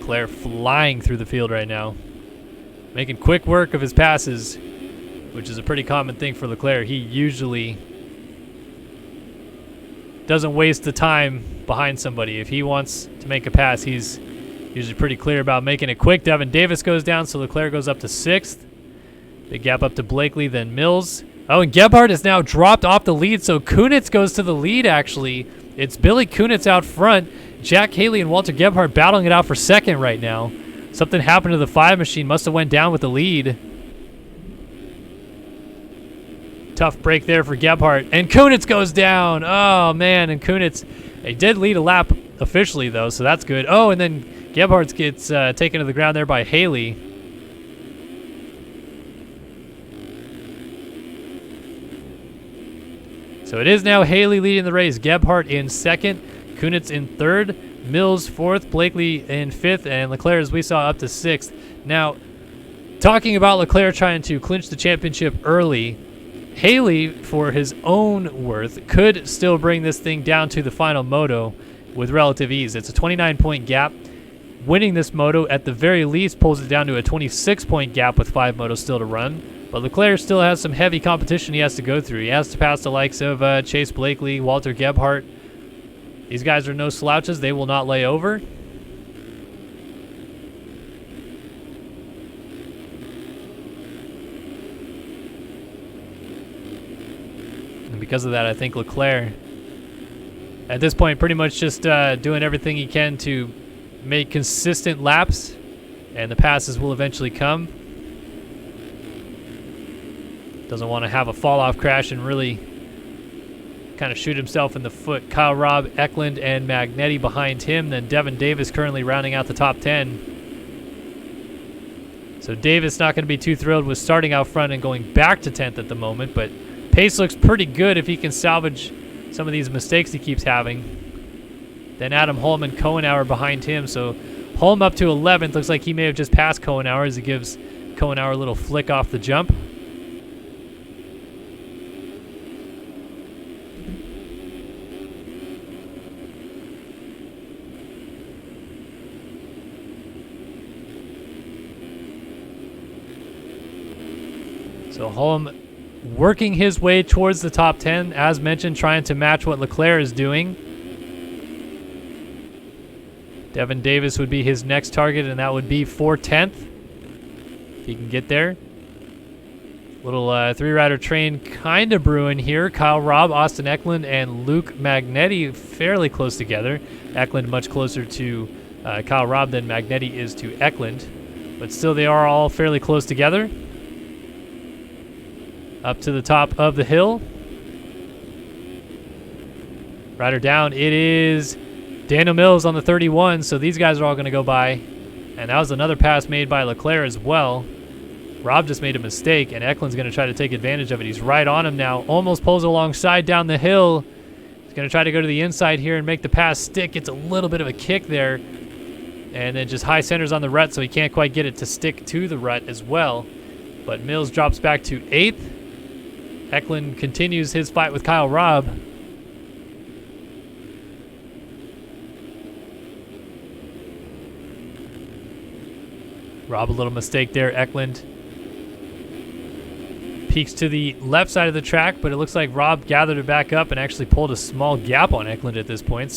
Claire flying through the field right now. Making quick work of his passes, which is a pretty common thing for Leclair. He usually doesn't waste the time behind somebody. If he wants to make a pass, he's usually pretty clear about making it quick. Devin Davis goes down, so Leclair goes up to 6th. Big gap up to Blakely, then Mills. Oh, and Gebhardt is now dropped off the lead, so Kunitz goes to the lead, actually. It's Billy Kunitz out front. Jack Haley and Walter Gebhardt battling it out for second right now. Something happened to the 5 machine. Must have went down with the lead. Tough break there for Gebhardt. And Kunitz goes down. Oh, man. And Kunitz, they did lead a lap officially, though, so that's good. Oh, and then Gebhardt gets taken to the ground there by Haley. So it is now Haley leading the race. Gebhardt in second. Kunitz in third. Mills fourth. Blakely in fifth. And Leclair, as we saw, up to 6th. Now, talking about Leclair trying to clinch the championship early, Haley, for his own worth, could still bring this thing down to the final moto with relative ease. It's a 29-point gap. Winning this moto, at the very least, pulls it down to a 26-point gap with 5 motos still to run. But Leclair still has some heavy competition he has to go through. He has to pass the likes of Chase Blakely, Walter Gebhardt. These guys are no slouches. They will not lay over. And because of that, I think Leclair, at this point, pretty much just doing everything he can to make consistent laps, and the passes will eventually come. Doesn't want to have a fall-off crash and really kind of shoot himself in the foot. Kyle Robb, Eklund, and Magnetti behind him. Then Devin Davis currently rounding out the top 10. So Davis not going to be too thrilled with starting out front and going back to 10th at the moment, but pace looks pretty good if he can salvage some of these mistakes he keeps having. Then Adam Holm and Kohenauer behind him. So Holm up to 11th. Looks like he may have just passed Kohenauer as he gives Kohenauer a little flick off the jump. So Holm working his way towards the top 10, as mentioned, trying to match what Leclair is doing. Devin Davis would be his next target, and that would be for 10th, if he can get there. Little three-rider train kind of brewing here. Kyle Robb, Austin Eklund, and Luke Magnetti fairly close together. Eklund much closer to Kyle Robb than Magnetti is to Eklund. But still, they are all fairly close together. Up to the top of the hill. Rider down. It is Daniel Mills on the 31, so these guys are all going to go by. And that was another pass made by Leclair as well. Rob just made a mistake, and Eklund's going to try to take advantage of it. He's right on him now. Almost pulls alongside down the hill. He's going to try to go to the inside here and make the pass stick. Gets a little bit of a kick there. And then just high centers on the rut, so he can't quite get it to stick to the rut as well. But Mills drops back to 8th. Eklund continues his fight with Kyle Robb. Robb a little mistake there. Eklund peeks to the left side of the track, but it looks like Robb gathered it back up and actually pulled a small gap on Eklund at this point.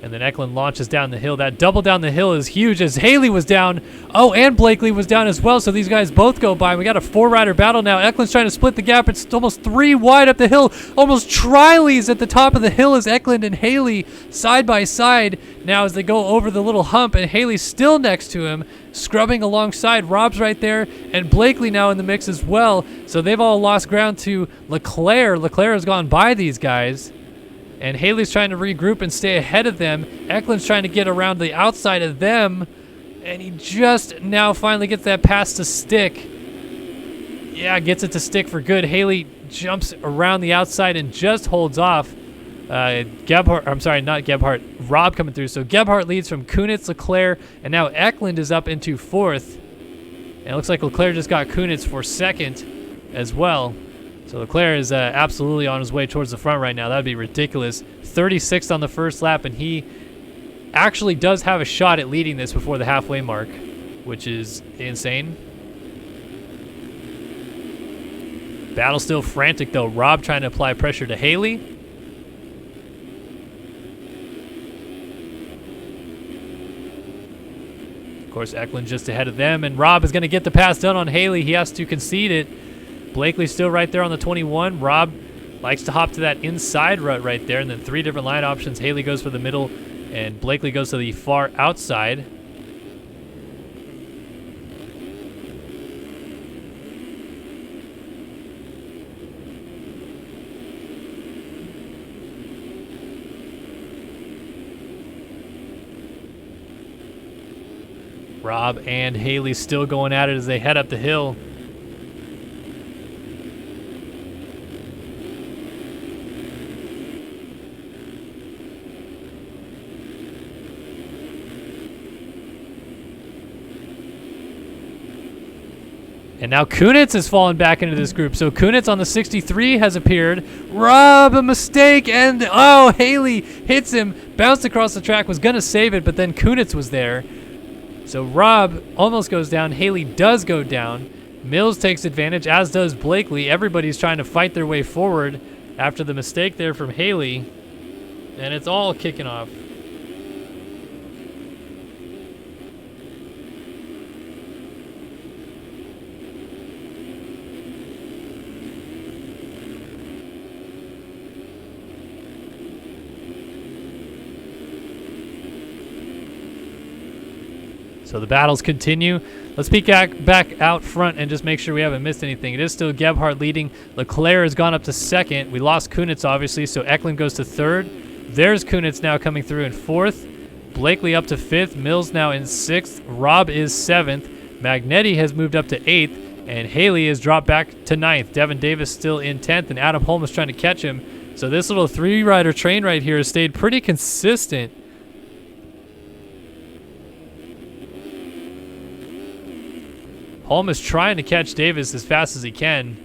And then Eklund launches down the hill. That double down the hill is huge as Haley was down. Oh, and Blakely was down as well, so these guys both go by. We got a 4-rider battle now. Eklund's trying to split the gap. It's almost 3 wide up the hill. Almost Triley's at the top of the hill as Eklund and Haley side by side now as they go over the little hump, and Haley's still next to him, scrubbing alongside. Rob's right there, and Blakely now in the mix as well. So they've all lost ground to Leclair. Leclair has gone by these guys. And Haley's trying to regroup and stay ahead of them. Eklund's trying to get around the outside of them. And he just now finally gets that pass to stick. Yeah, gets it to stick for good. Haley jumps around the outside and just holds off. Rob coming through. So Gebhardt leads from Kunitz, Leclair, and now Eklund is up into 4th. And it looks like Leclair just got Kunitz for 2nd as well. So Leclair is absolutely on his way towards the front right now. That would be ridiculous. 36th on the first lap, and he actually does have a shot at leading this before the halfway mark, which is insane. Battle still frantic, though. Rob trying to apply pressure to Haley. Of course, Eklund just ahead of them, and Rob is going to get the pass done on Haley. He has to concede it. Blakely's still right there on the 21. Rob likes to hop to that inside rut right there, and then 3 different line options. Haley goes for the middle, and Blakely goes to the far outside. Rob and Haley still going at it as they head up the hill. And now Kunitz has fallen back into this group. So Kunitz on the 63 has appeared. Rob, a mistake, and oh, Haley hits him. Bounced across the track, was going to save it, but then Kunitz was there. So Rob almost goes down. Haley does go down. Mills takes advantage, as does Blakely. Everybody's trying to fight their way forward after the mistake there from Haley. And it's all kicking off. So the battles continue. Let's peek back out front and just make sure we haven't missed anything. It is still Gebhardt leading. Leclair has gone up to 2nd. We lost Kunitz, obviously, so Eklund goes to 3rd. There's Kunitz now coming through in 4th. Blakely up to 5th. Mills now in 6th. Rob is 7th. Magnetti has moved up to 8th. And Haley has dropped back to 9th. Devin Davis still in 10th, and Adam Holm is trying to catch him. So this little 3-rider train right here has stayed pretty consistent. Holm is trying to catch Davis as fast as he can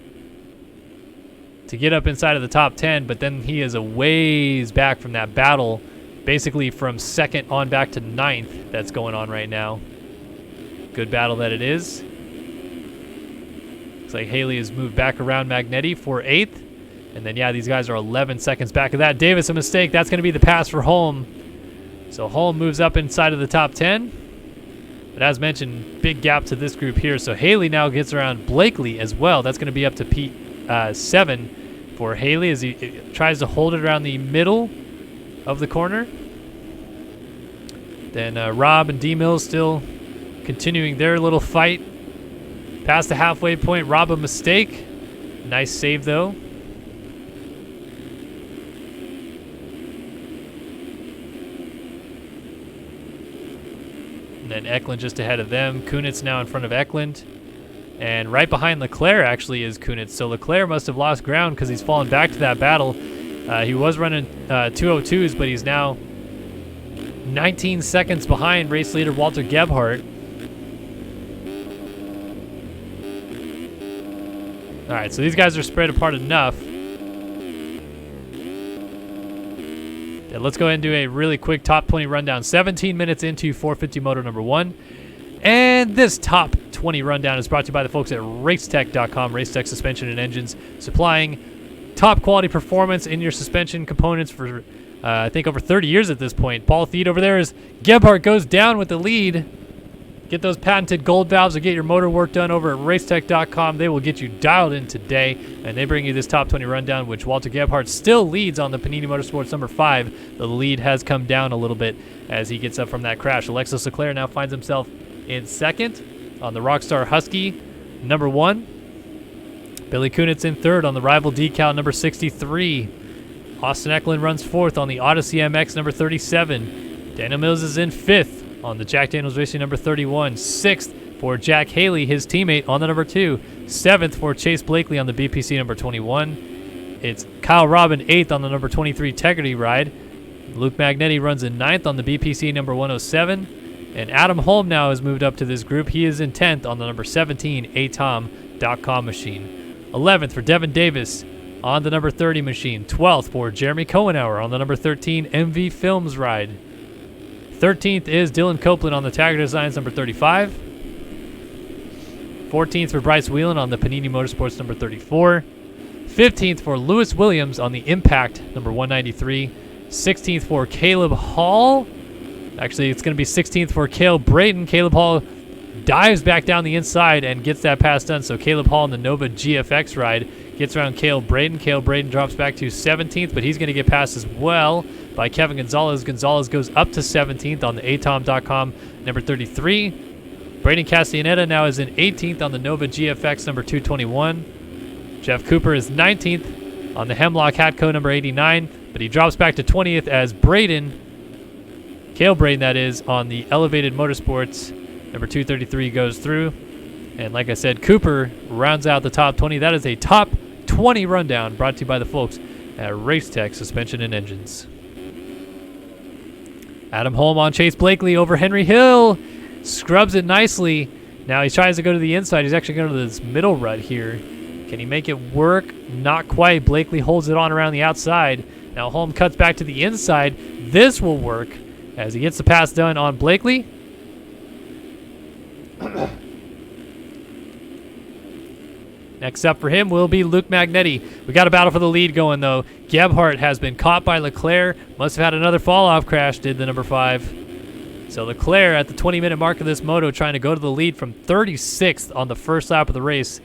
to get up inside of the top 10, but then he is a ways back from that battle, basically from 2nd on back to 9th that's going on right now. Good battle that it is. Looks like Haley has moved back around Magnetti for 8th. And then, yeah, these guys are 11 seconds back of that. Davis, a mistake. That's going to be the pass for Holm. So Holm moves up inside of the top 10. But as mentioned, big gap to this group here. So Haley now gets around Blakely as well. That's going to be up to 7 for Haley as he tries to hold it around the middle of the corner. Then Rob and D Mills still continuing their little fight. Past the halfway point, Rob a mistake. Nice save though. And then Eklund just ahead of them. Kunitz now in front of Eklund. And right behind Leclair actually is Kunitz. So Leclair must have lost ground because he's fallen back to that battle. He was running 202s, but he's now 19 seconds behind race leader Walter Gebhardt. All right, so these guys are spread apart enough. Yeah, let's go ahead and do a really quick top 20 rundown. 17 minutes into 450 Moto number 1. And this top 20 rundown is brought to you by the folks at Racetech.com. Racetech Suspension and Engines, supplying top quality performance in your suspension components for, I think, over 30 years at this point. Paul Thied over there as Gebhardt goes down with the lead. Get those patented gold valves or get your motor work done over at Racetech.com. They will get you dialed in today, and they bring you this top 20 rundown, which Walter Gebhardt still leads on the Panini Motorsports number 5. The lead has come down a little bit as he gets up from that crash. Alexis Leclair now finds himself in second on the Rockstar Husky number 1. Billy Kunitz in third on the Rival Decal number 63. Austin Eklund runs fourth on the Odyssey MX number 37. Daniel Mills is in fifth on the Jack Daniels Racing number 31. Sixth for Jack Haley, his teammate, on the number 2. Seventh for Chase Blakely on the BPC number 21. It's Kyle Robin, 8th on the number 23 Tegrity ride. Luke Magnetti runs in 9th on the BPC number 107. And Adam Holm now has moved up to this group. He is in 10th on the number 17 Atom.com machine. 11th for Devin Davis on the number 30 machine. 12th for Jeremy Cohenauer on the number 13 MV Films ride. 13th is Dylan Copeland on the Tagger Designs number 35. 14th for Bryce Whelan on the Panini Motorsports number 34. 15th for Lewis Williams on the Impact number 193. 16th for Caleb Hall. Actually, it's going to be 16th for Cale Braden. Caleb Hall dives back down the inside and gets that pass done. So Caleb Hall in the Nova GFX ride gets around Cale Braden. Cale Braden drops back to 17th, but he's going to get passed as well by Kevin Gonzalez. Gonzalez goes up to 17th on the Atom.com number 33. Braden Castellaneta now is in 18th on the Nova GFX number 221. Jeff Cooper is 19th on the Hemlock Hatco number 89, but he drops back to 20th as Cale Braden, that is, on the Elevated Motorsports number 233 goes through. And like I said, Cooper rounds out the top 20. That is a top 20 rundown brought to you by the folks at Racetech Suspension and Engines. Adam Holm on Chase Blakely over Henry Hill. Scrubs it nicely. Now he tries to go to the inside. He's actually going to this middle rut here. Can he make it work? Not quite. Blakely holds it on around the outside. Now Holm cuts back to the inside. This will work as he gets the pass done on Blakely. Next up for him will be Luke Magnetti. We got a battle for the lead going, though. Gebhardt has been caught by Leclair. Must have had another fall-off crash, did the number 5. So Leclair at the 20-minute mark of this moto trying to go to the lead from 36th on the first lap of the race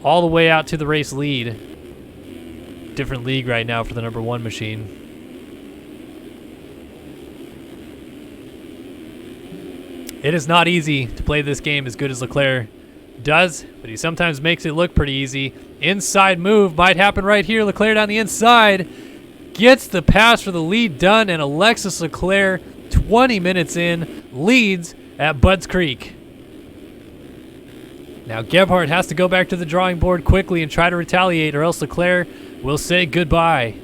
all the way out to the race lead. Different league right now for the number 1 machine. It is not easy to play this game as good as Leclair does, but he sometimes makes it look pretty easy. Inside move might happen right here. Leclair down the inside gets the pass for the lead done, and Alexis Leclair, 20 minutes in, leads at Budds Creek. Now Gebhardt has to go back to the drawing board quickly and try to retaliate, or else Leclair will say goodbye.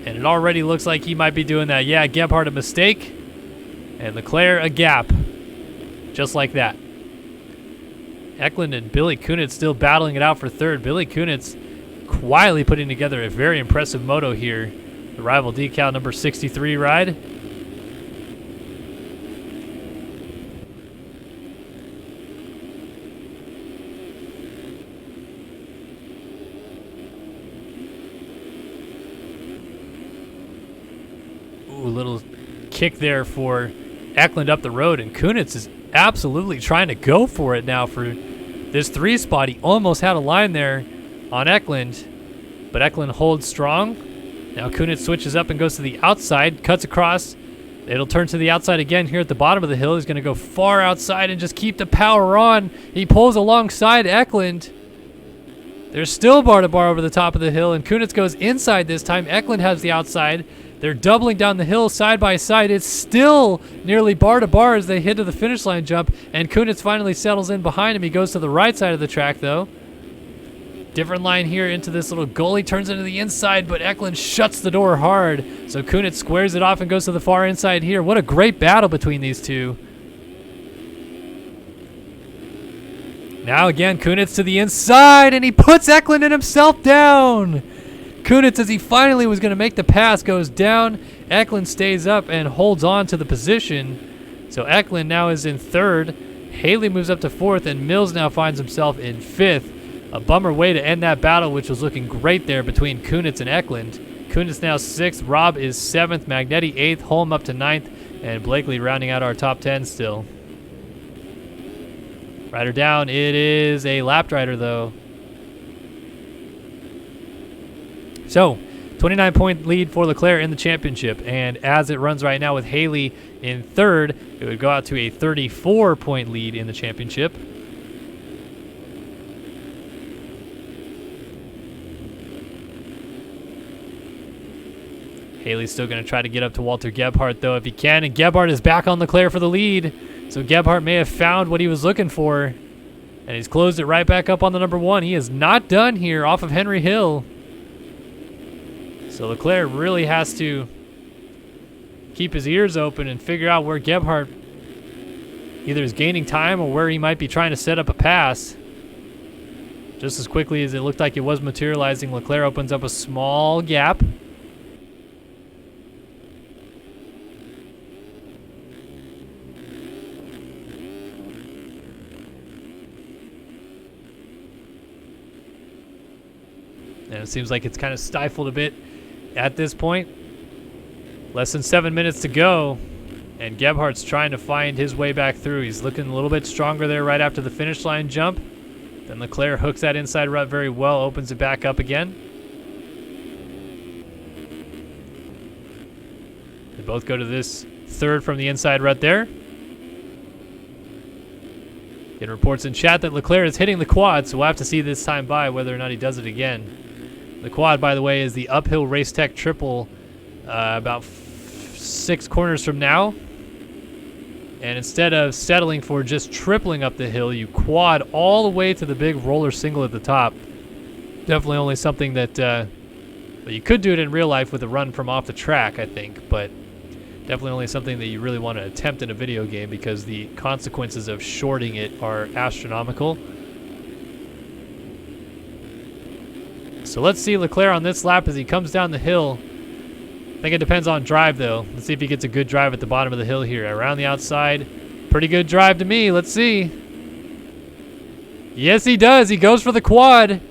And it already looks like he might be doing that. Yeah, Gebhardt a mistake, and Leclair a gap. Just like that. Eklund and Billy Kunitz still battling it out for third. Billy Kunitz quietly putting together a very impressive moto here. The Rival Decal number 63 ride. Ooh, little kick there for Eklund up the road, and Kunitz is absolutely trying to go for it now for this 3 spot. He almost had a line there on Eklund, but Eklund holds strong. Now Kunitz switches up and goes to the outside, cuts across. It'll turn to the outside again here at the bottom of the hill. He's going to go far outside and just keep the power on. He pulls alongside Eklund. There's still bar to bar over the top of the hill, and Kunitz goes inside this time. Eklund has the outside. They're doubling down the hill side by side. It's still nearly bar to bar as they hit to the finish line jump, and Kunitz finally settles in behind him. He goes to the right side of the track, though. Different line here into this little gully, turns into the inside, but Eklund shuts the door hard. So Kunitz squares it off and goes to the far inside here. What a great battle between these two. Now again, Kunitz to the inside, and he puts Eklund and himself down. Kunitz, as he finally was going to make the pass, goes down. Eklund stays up and holds on to the position. So Eklund now is in third. Haley moves up to fourth, and Mills now finds himself in fifth. A bummer way to end that battle, which was looking great there between Kunitz and Eklund. Kunitz now sixth. Rob is seventh. Magnetti eighth. Holm up to ninth. And Blakely rounding out our top 10 still. Rider down. It is a lapped rider, though. So, 29-point lead for Leclair in the championship. And as it runs right now with Haley in third, it would go out to a 34-point lead in the championship. Haley's still going to try to get up to Walter Gebhardt, though, if he can. And Gebhardt is back on Leclair for the lead. So Gebhardt may have found what he was looking for. And he's closed it right back up on the number one. He is not done here off of Henry Hill. So Leclair really has to keep his ears open and figure out where Gebhardt either is gaining time or where he might be trying to set up a pass. Just as quickly as it looked like it was materializing, Leclair opens up a small gap. And it seems like it's kind of stifled a bit at this point. Less than 7 minutes to go. And Gebhardt's trying to find his way back through. He's looking a little bit stronger there right after the finish line jump. Then Leclair hooks that inside rut very well, opens it back up again. They both go to this third from the inside rut there. Getting reports in chat that Leclair is hitting the quad, so we'll have to see this time by whether or not he does it again. The quad, by the way, is the uphill race tech triple about 6 corners from now. And instead of settling for just tripling up the hill, you quad all the way to the big roller single at the top. Definitely only something that well, you could do it in real life with a run from off the track, I think, but definitely only something that you really want to attempt in a video game because the consequences of shorting it are astronomical. So let's see Leclair on this lap as he comes down the hill. I think it depends on drive, though. Let's see if he gets a good drive at the bottom of the hill here. Around the outside. Pretty good drive to me. Let's see. Yes, he does. He goes for the quad.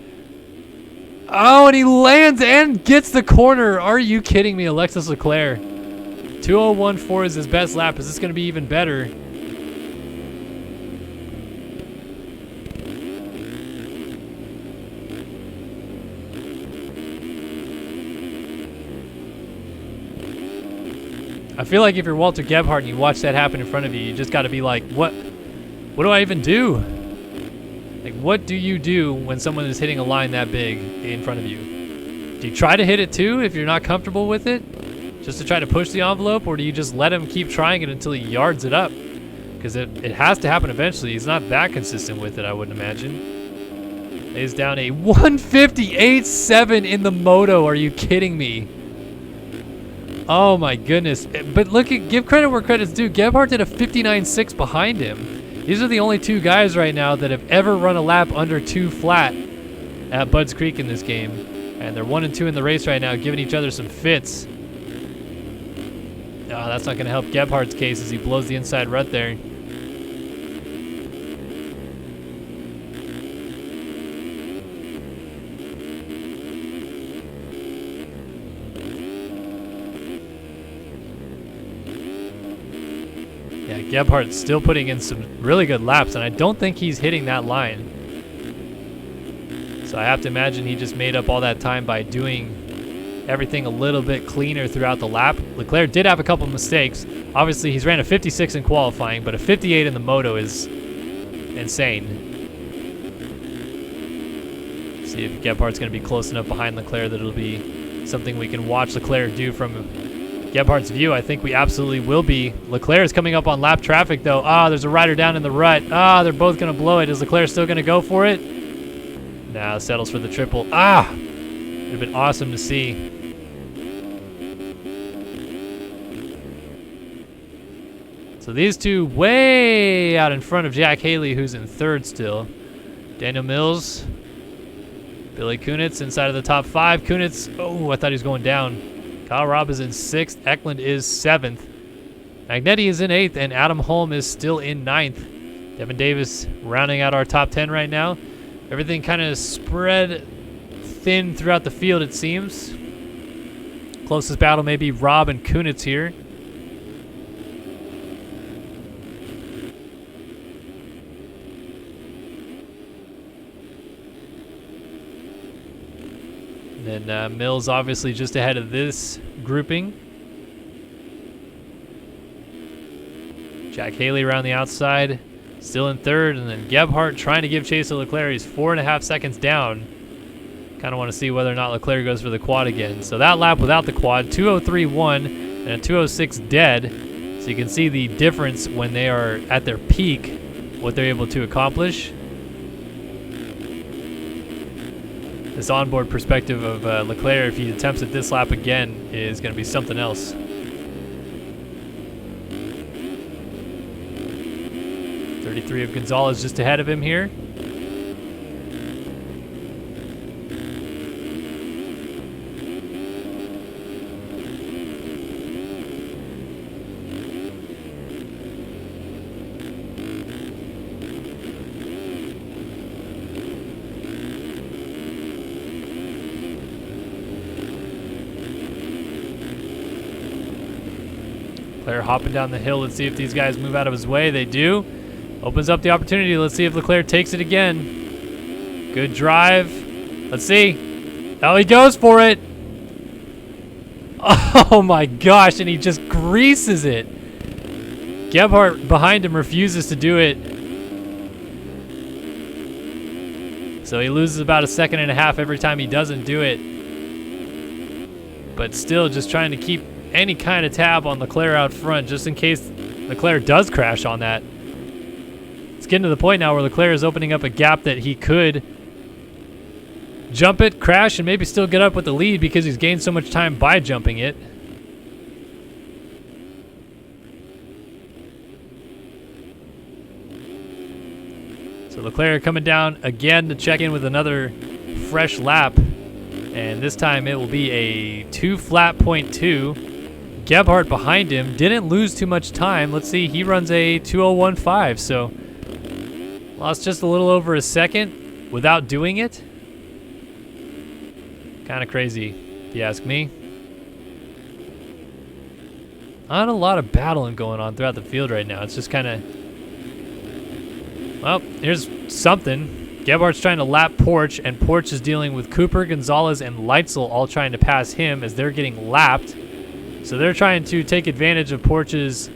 Oh, and he lands and gets the corner. Are you kidding me, Alexis Leclair? 2:01.4 is his best lap. Is this going to be even better? I feel like if you're Walter Gebhardt and you watch that happen in front of you, you just got to be like, what do I even do? Like, what do you do when someone is hitting a line that big in front of you? Do you try to hit it too if you're not comfortable with it? Just to try to push the envelope, or do you just let him keep trying it until he yards it up? Because it has to happen eventually. He's not that consistent with it, I wouldn't imagine. He's down a 158.7 in the Moto. Are you kidding me? Oh my goodness. But look, give credit where credit's due. Gebhardt did a 59.6 behind him. These are the only two guys right now that have ever run a lap under 2 flat at Budds Creek in this game. And they're 1 and 2 in the race right now, giving each other some fits. Oh, that's not going to help Gebhardt's case as he blows the inside rut there. Yeah, Gebhardt's still putting in some really good laps, and I don't think he's hitting that line. So I have to imagine he just made up all that time by doing everything a little bit cleaner throughout the lap. Leclair did have a couple mistakes. Obviously, he's ran a 56 in qualifying, but a 58 in the Moto is insane. So See if Gebhardt's going to be close enough behind Leclair that it'll be something we can watch Leclair do from Gebhardt's view. I think we absolutely will be. Leclair is coming up on lap traffic, though. There's a rider down in the rut. They're both going to blow it. Is Leclair still going to go for it? Nah, settles for the triple. Would have been awesome to see. So these two way out in front of Jack Haley, who's in third still. Daniel Mills, Billy Kunitz inside of the top 5. Kunitz, I thought he was going down. Kyle Robb is in 6th. Eklund is 7th. Magnetti is in 8th, and Adam Holm is still in 9th. Devin Davis rounding out our top 10 right now. Everything kind of spread thin throughout the field, it seems. Closest battle may be Robb and Kunitz here. And Mills obviously just ahead of this grouping. Jack Haley around the outside, still in 3rd, and then Gebhardt trying to give chase to Leclair. He's 4.5 seconds down. Kind of want to see whether or not Leclair goes for the quad again. So that lap without the quad, 2:03.1 and a 2:06 dead. So you can see the difference when they are at their peak, what they're able to accomplish. This onboard perspective of Leclair, if he attempts it this lap again, is going to be something else. 33 of Gonzalez just ahead of him here. Leclair hopping down the hill. Let's see if these guys move out of his way. They do. Opens up the opportunity. Let's see if Leclair takes it again. Good drive. Let's see. Oh, he goes for it. Oh my gosh, and he just greases it. Gebhardt behind him refuses to do it. So he loses about 1.5 seconds every time he doesn't do it. But still just trying to keep any kind of tab on Leclair out front, just in case Leclair does crash on that. It's getting to the point now where Leclair is opening up a gap that he could jump it, crash, and maybe still get up with the lead because he's gained so much time by jumping it. So Leclair coming down again to check in with another fresh lap. And this time it will be a 2:02. Gebhardt behind him didn't lose too much time. Let's see, he runs a 2:01.5, so lost just a little over a second without doing it. Kind of crazy, if you ask me. Not a lot of battling going on throughout the field right now. It's just kind of, well, here's something. Gebhardt's trying to lap Porch, and Porch is dealing with Cooper, Gonzalez, and Leitzel all trying to pass him as they're getting lapped. So they're trying to take advantage of Porch's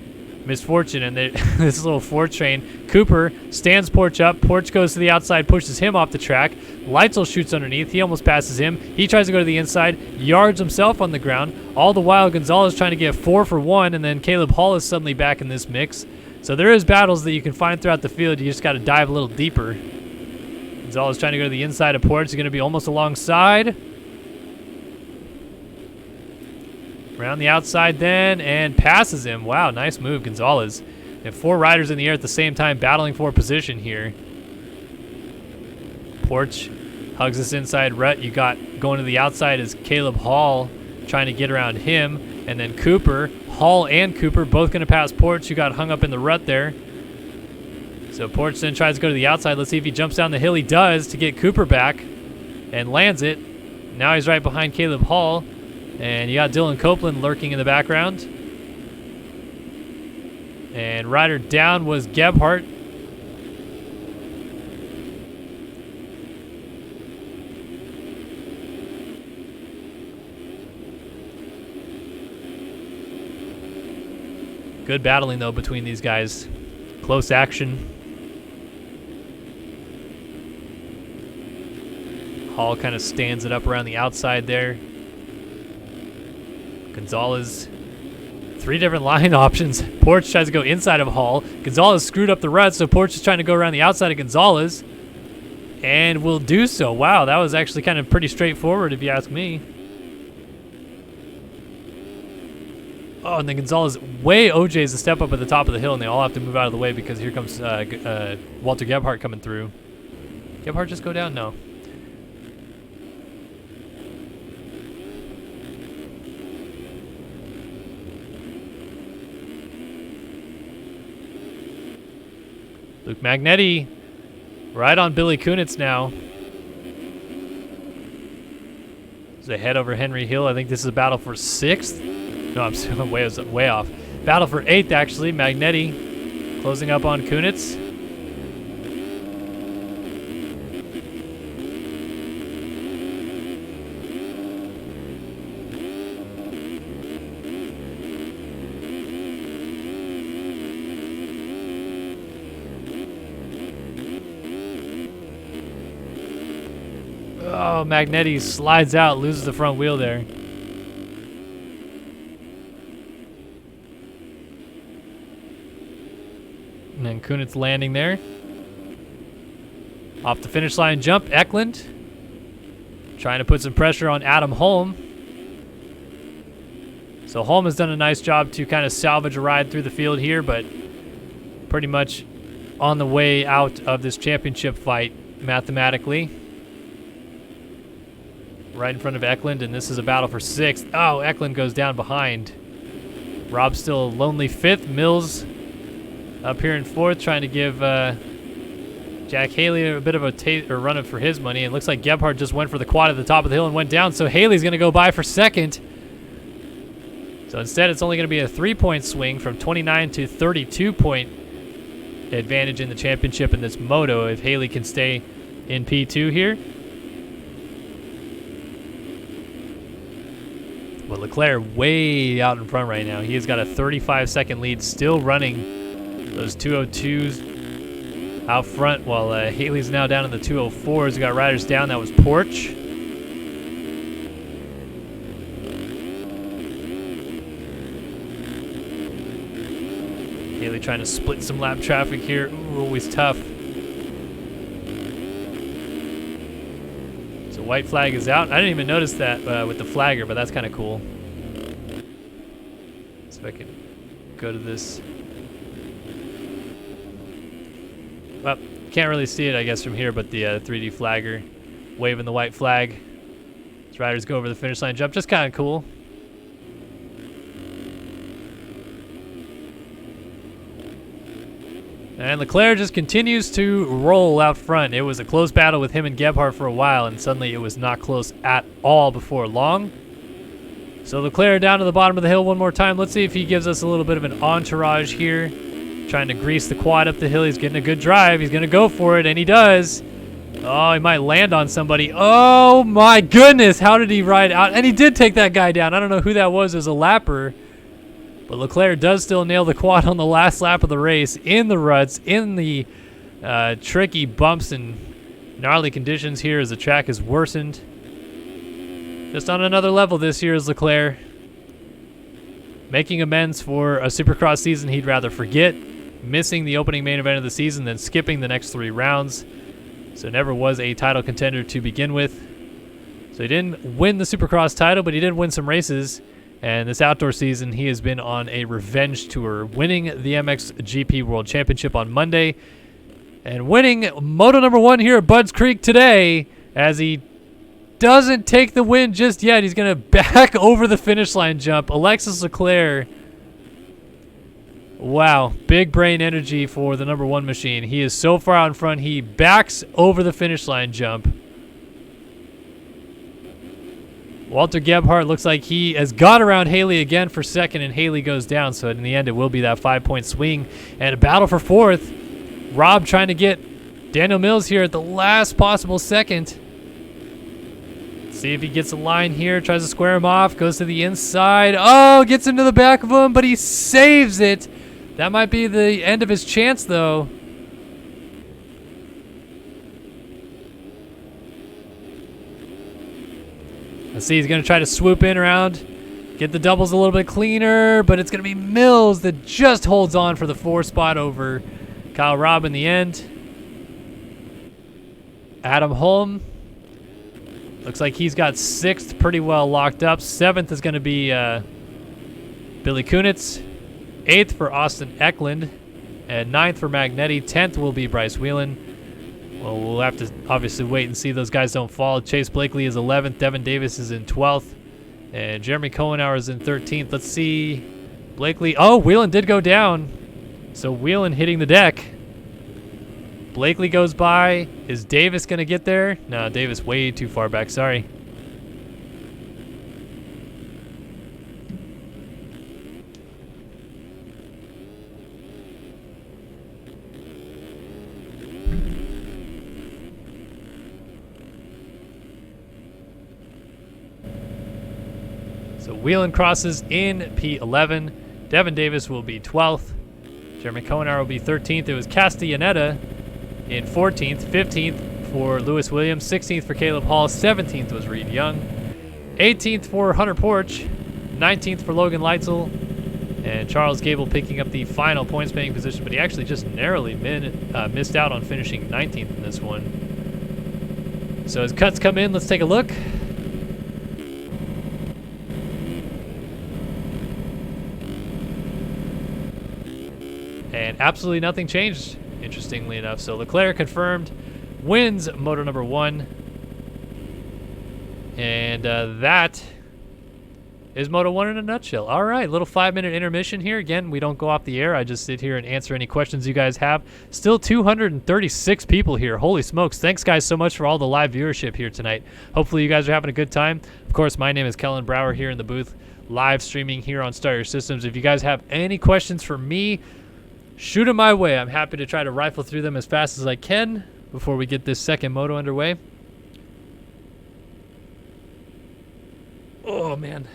misfortune, and this little 4 train. Cooper stands Porch up. Porch goes to the outside, pushes him off the track. Leitzel shoots underneath. He almost passes him. He tries to go to the inside, yards himself on the ground. All the while, Gonzalez trying to get 4 for 1, and then Caleb Hall is suddenly back in this mix. So there is battles that you can find throughout the field. You just got to dive a little deeper. Gonzalez trying to go to the inside of Porch. He's going to be almost alongside. Around the outside then, and passes him. Wow, nice move, Gonzalez. And 4 riders in the air at the same time battling for position here. Porch hugs this inside rut. You got going to the outside is Caleb Hall trying to get around him. And then Cooper, Hall and Cooper both going to pass Porch, who got hung up in the rut there. So Porch then tries to go to the outside. Let's see if he jumps down the hill. He does to get Cooper back and lands it. Now he's right behind Caleb Hall. And you got Dylan Copeland lurking in the background. And rider down was Gebhardt. Good battling, though, between these guys. Close action. Hall kind of stands it up around the outside there. Gonzalez, 3 different line options. Porch tries to go inside of Hall. Gonzalez screwed up the rut, so Porch is trying to go around the outside of Gonzalez. And will do so. Wow, that was actually kind of pretty straightforward if you ask me. Oh, and then Gonzalez way OJ's a step up at the top of the hill, and they all have to move out of the way because here comes Walter Gebhardt coming through. Gebhardt just go down? No. Luke Magnetti right on Billy Kunitz now. He's ahead over Henry Hill. I think this is a battle for 6th. No, I'm way off. Battle for 8th, actually. Magnetti closing up on Kunitz. Oh, Magnetti slides out, loses the front wheel there. And then Kunitz landing there. Off the finish line jump, Eklund. Trying to put some pressure on Adam Holm. So Holm has done a nice job to kind of salvage a ride through the field here, but pretty much on the way out of this championship fight mathematically. Right in front of Eklund, and this is a battle for 6th. Oh, Eklund goes down behind. Rob's still a lonely 5th. Mills up here in 4th, trying to give Jack Haley a bit of a run for his money. It looks like Gebhardt just went for the quad at the top of the hill and went down, so Haley's going to go by for 2nd. So instead, it's only going to be a 3-point swing from 29 to 32-point advantage in the championship in this moto if Haley can stay in P2 here. But Leclair way out in front right now. He has got a 35-second lead, still running those 202s out front, while Haley's now down in the 204s. We got riders down. That was Porch. Haley trying to split some lap traffic here. Ooh, always tough. White flag is out. I didn't even notice that with the flagger, but that's kind of cool. So if I could go to this. Well, can't really see it, I guess, from here, but the 3D flagger waving the white flag. As riders go over the finish line jump. Just kind of cool. And Leclair just continues to roll out front. It was a close battle with him and Gebhardt for a while, and suddenly it was not close at all before long. So Leclair down to the bottom of the hill one more time. Let's see if he gives us a little bit of an entourage here. Trying to grease the quad up the hill. He's getting a good drive. He's going to go for it, and he does. Oh, he might land on somebody. Oh, my goodness. How did he ride out? And he did take that guy down. I don't know who that was as a lapper. But Leclair does still nail the quad on the last lap of the race in the ruts, in the tricky bumps and gnarly conditions here as the track has worsened. Just on another level this year is Leclair. Making amends for a Supercross season he'd rather forget, missing the opening main event of the season, then skipping the next 3 rounds. So never was a title contender to begin with. So he didn't win the Supercross title, but he did win some races. And this outdoor season, he has been on a revenge tour, winning the MXGP World Championship on Monday and winning Moto number 1 here at Budds Creek today, as he doesn't take the win just yet. He's going to back over the finish line jump. Alexis Leclair. Wow, big brain energy for the number 1 machine. He is so far out in front, he backs over the finish line jump. Walter Gebhardt looks like he has got around Haley again for 2nd, and Haley goes down. So in the end, it will be that 5-point swing and a battle for 4th. Rob trying to get Daniel Mills here at the last possible second. See if he gets a line here. Tries to square him off. Goes to the inside. Oh, gets into the back of him, but he saves it. That might be the end of his chance, though. Let's see, he's going to try to swoop in around, get the doubles a little bit cleaner, but it's going to be Mills that just holds on for the 4 spot over Kyle Robb in the end. Adam Holm, looks like he's got 6th pretty well locked up. 7th is going to be Billy Kunitz. 8th for Austin Eklund. And 9th for Magnetti. 10th will be Bryce Whelan. Well, we'll have to obviously wait and see. Those guys don't fall. Chase Blakely is 11th. Devin Davis is in 12th. And Jeremy Cohenauer is in 13th. Let's see. Blakely. Oh, Whelan did go down. So Whelan hitting the deck. Blakely goes by. Is Davis going to get there? No, Davis way too far back. Sorry. So Whelan crosses in P11. Devin Davis will be 12th. Jeremy Cohenauer will be 13th. It was Castellaneta in 14th. 15th for Lewis Williams. 16th for Caleb Hall. 17th was Reed Young. 18th for Hunter Porch. 19th for Logan Leitzel. And Charles Gable picking up the final points-paying position, but he actually just narrowly missed out on finishing 19th in this one. So as cuts come in, let's take a look. And absolutely nothing changed, interestingly enough. So Leclair confirmed, wins Moto number 1. And that is Moto 1 in a nutshell. All right, little 5-minute intermission here. Again, we don't go off the air. I just sit here and answer any questions you guys have. Still 236 people here. Holy smokes. Thanks, guys, so much for all the live viewership here tonight. Hopefully you guys are having a good time. Of course, my name is Kellen Brauer here in the booth, live streaming here on Start Your Systems. If you guys have any questions for me, shoot them my way. I'm happy to try to rifle through them as fast as I can before we get this second moto underway. Oh, man.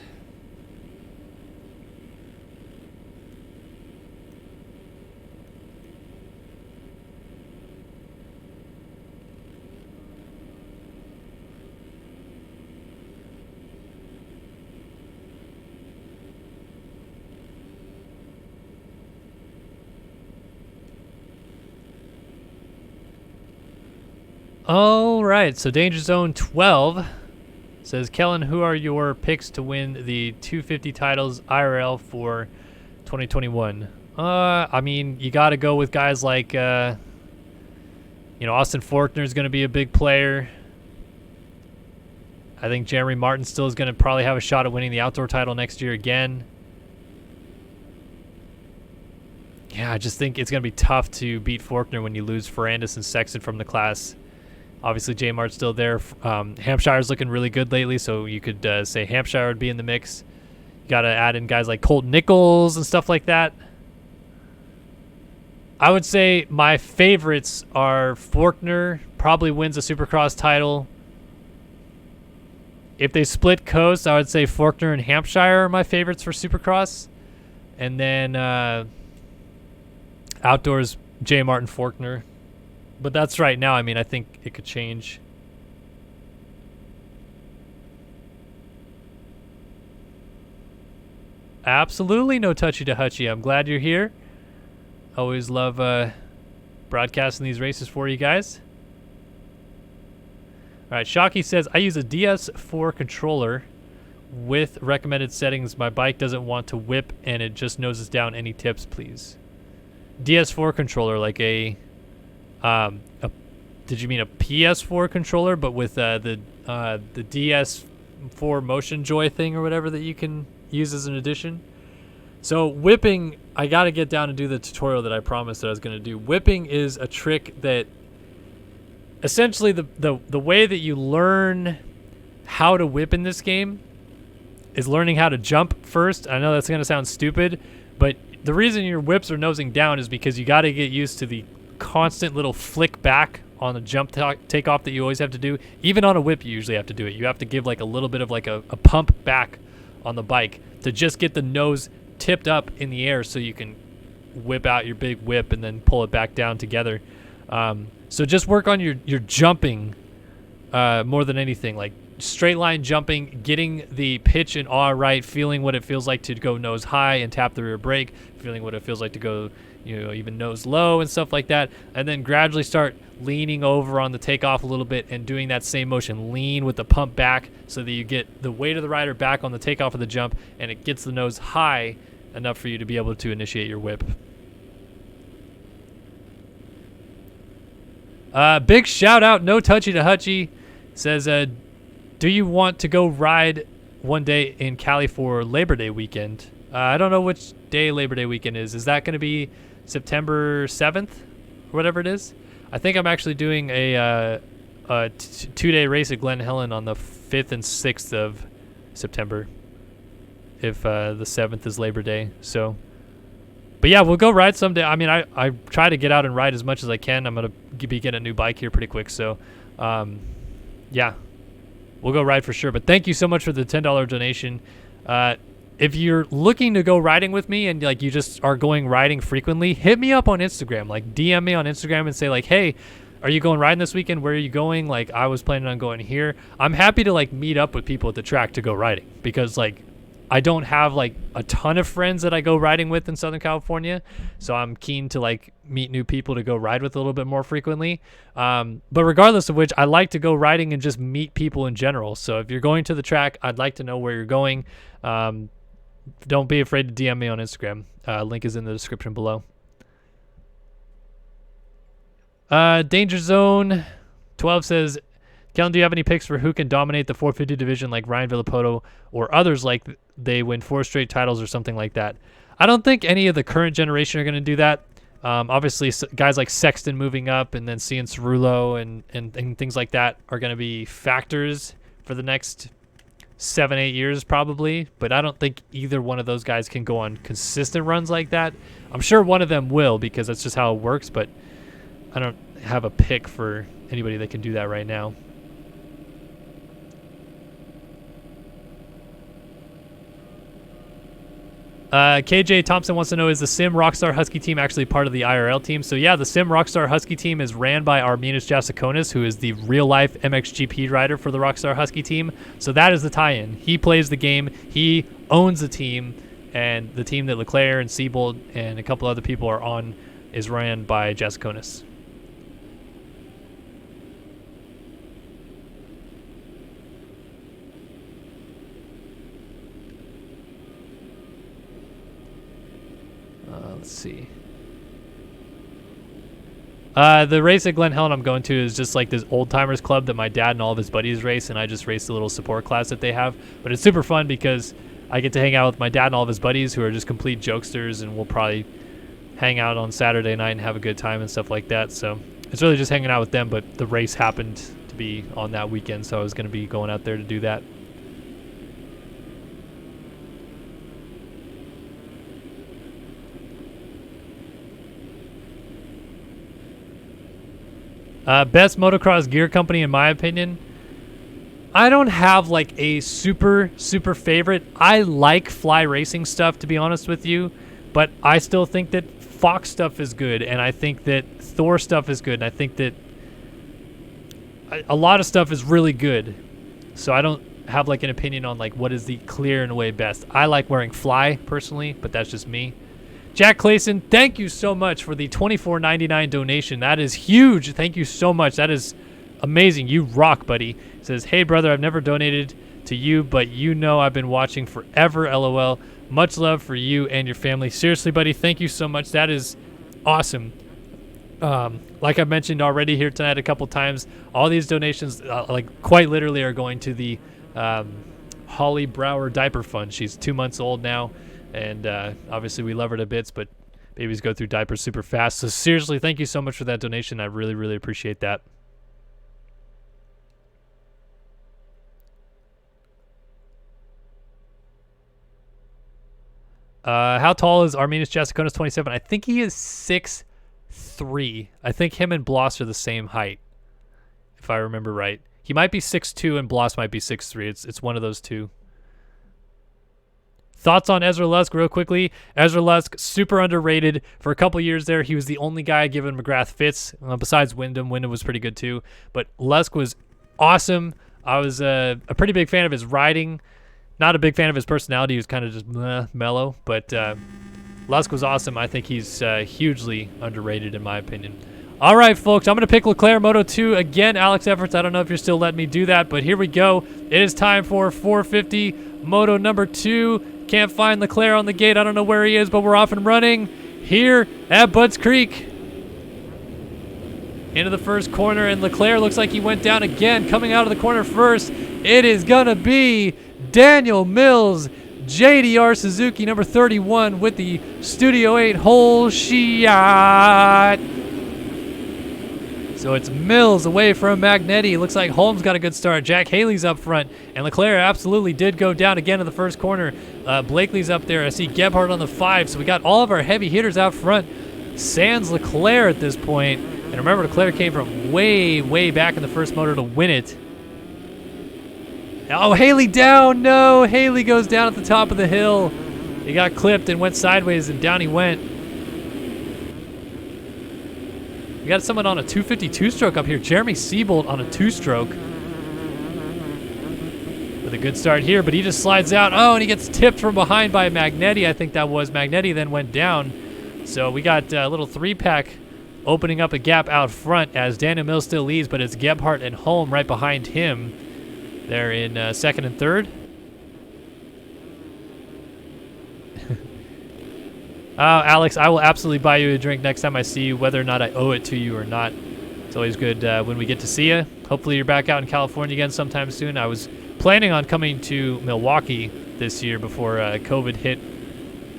All right, so Danger Zone 12 says, Kellen, who are your picks to win the 250 titles IRL for 2021? I mean, you got to go with guys like, Austin Faulkner is going to be a big player. I think Jeremy Martin still is going to probably have a shot at winning the outdoor title next year again. Yeah, I just think it's going to be tough to beat Faulkner when you lose Ferrandis and Sexton from the class. Obviously, J Mart's still there. Hampshire's looking really good lately, so you could say Hampshire would be in the mix. You got to add in guys like Colt Nichols and stuff like that. I would say my favorites are Faulkner, probably wins a Supercross title. If they split coast, I would say Faulkner and Hampshire are my favorites for Supercross. And then outdoors, J Martin, Faulkner. But that's right now. I mean, I think it could change. Absolutely no touchy to hutchy. I'm glad you're here. Always love broadcasting these races for you guys. All right, Shockey says, I use a DS4 controller with recommended settings. My bike doesn't want to whip, and it just noses down. Any tips, please? DS4 controller, like a did you mean a PS4 controller, but with the DS4 Motion Joy thing or whatever that you can use as an addition? So whipping, I got to get down and do the tutorial that I promised that I was going to do. Whipping is a trick that essentially the way that you learn how to whip in this game is learning how to jump first. I know that's going to sound stupid, but the reason your whips are nosing down is because you got to get used to the constant little flick back on the jump takeoff that you always have to do. Even on a whip, you usually have to do it. You have to give like a little bit of like a pump back on the bike to just get the nose tipped up in the air so you can whip out your big whip and then pull it back down together. So just work on your jumping more than anything. Like straight line jumping, getting the pitch and awe right, feeling what it feels like to go nose high and tap the rear brake, feeling what it feels like to go, even nose low and stuff like that, and then gradually start leaning over on the takeoff a little bit and doing that same motion, lean with the pump back so that you get the weight of the rider back on the takeoff of the jump and it gets the nose high enough for you to be able to initiate your whip. Big shout out, No Touchy to Hutchie, says, do you want to go ride one day in Cali for Labor Day weekend? I don't know which day Labor Day weekend is. Is that going to be September 7th or whatever it is? I think I'm actually doing a 2-day race at Glen Helen on the 5th and 6th of September, if the 7th is Labor Day. So, but yeah, we'll go ride someday. I mean, I try to get out and ride as much as I can. I'm going to be getting a new bike here pretty quick. So, yeah, we'll go ride for sure. But thank you so much for the $10 donation. If you're looking to go riding with me and like you just are going riding frequently, hit me up on Instagram. Like DM me on Instagram and say like, hey, are you going riding this weekend? Where are you going? Like I was planning on going here. I'm happy to like meet up with people at the track to go riding because like I don't have like a ton of friends that I go riding with in Southern California. So I'm keen to like meet new people to go ride with a little bit more frequently. But regardless of which, I like to go riding and just meet people in general. So if you're going to the track, I'd like to know where you're going. Don't be afraid to DM me on Instagram. Link is in the description below. Danger Zone 12 says, Kellen, do you have any picks for who can dominate the 450 division like Ryan Villapoto or others like they win 4 straight titles or something like that? I don't think any of the current generation are going to do that. Obviously, guys like Sexton moving up and then seeing Cerullo and things like that are going to be factors for the next 7-8 years probably, but I don't think either one of those guys can go on consistent runs like that. I'm sure one of them will because that's just how it works, but I don't have a pick for anybody that can do that right now. KJ Thompson wants to know, is the Sim Rockstar Husky team actually part of the IRL team? So yeah, the Sim Rockstar Husky team is ran by Arminas Jasakonis, who is the real-life MXGP rider for the Rockstar Husky team. So that is the tie-in. He plays the game. He owns the team, and the team that Leclair and Siebold and a couple other people are on is ran by Jasakonis. Let's see. The race at Glen Helen I'm going to is just like this old timers club that my dad and all of his buddies race, and I just race the little support class that they have. But it's super fun because I get to hang out with my dad and all of his buddies who are just complete jokesters, and we'll probably hang out on Saturday night and have a good time and stuff like that. So it's really just hanging out with them, but the race happened to be on that weekend, so I was going to be going out there to do that. Best motocross gear company in my opinion. I don't have like a super favorite. I like Fly Racing stuff, to be honest with you, but I still think that Fox stuff is good, and I think that Thor stuff is good, and I think that a lot of stuff is really good. So I don't have like an opinion on like what is the clear and away best. I like wearing Fly personally, but that's just me. Jack Clayson, thank you so much for the $24.99 donation. That is huge. Thank you so much. That is amazing. You rock, buddy. He says, hey, brother, I've never donated to you, but you know I've been watching forever, LOL. Much love for you and your family. Seriously, buddy, thank you so much. That is awesome. Like I mentioned already here tonight a couple times, all these donations, like quite literally, are going to the Holly Brauer Diaper Fund. She's 2 months old now. And obviously we love her to bits, but babies go through diapers super fast. So seriously, thank you so much for that donation. I really appreciate that. How tall is Arminas Jasakonis 27? I think he is 6'3". I think him and Bloss are the same height, if I remember right. He might be 6'2", and Bloss might be 6'3". It's one of those two. Thoughts on Ezra Lusk real quickly. Ezra Lusk, super underrated. For a couple years there, he was the only guy giving McGrath fits, besides Wyndham. Wyndham was pretty good too. But Lusk was awesome. I was a pretty big fan of his riding. Not a big fan of his personality. He was kind of just mellow. But Lusk was awesome. I think he's hugely underrated in my opinion. All right, folks, I'm going to pick Leclair Moto 2 again. Alex Efforts, I don't know if you're still letting me do that, but here we go. It is time for 450 Moto number 2. Can't find Leclair on the gate. I don't know where he is, but we're off and running here at Budds Creek. Into the first corner, and Leclair looks like he went down again. Coming out of the corner first, it is going to be Daniel Mills, JDR Suzuki, number 31, with the Studio 8 hole shot. So it's Mills away from Magnetti. Looks like Holmes got a good start. Jack Haley's up front. And Leclair absolutely did go down again in the first corner. Blakely's up there. I see Gebhardt on the 5. So we got all of our heavy hitters out front. Sans Leclair at this point. And remember, Leclair came from way, way back in the first motor to win it. Oh, Haley down. No, Haley goes down at the top of the hill. He got clipped and went sideways, and down he went. We got someone on a 252 stroke up here. Jeremy Siebold on a 2-stroke. With a good start here, but he just slides out. Oh, and he gets tipped from behind by Magnetti. I think that was Magnetti, then went down. So we got a little 3-pack opening up a gap out front as Daniel Mills still leads, but it's Gebhardt and Holm right behind him. They're in second and third. Alex, I will absolutely buy you a drink next time I see you, whether or not I owe it to you or not. It's always good when we get to see you. Hopefully you're back out in California again sometime soon. I was planning on coming to Milwaukee this year before COVID hit.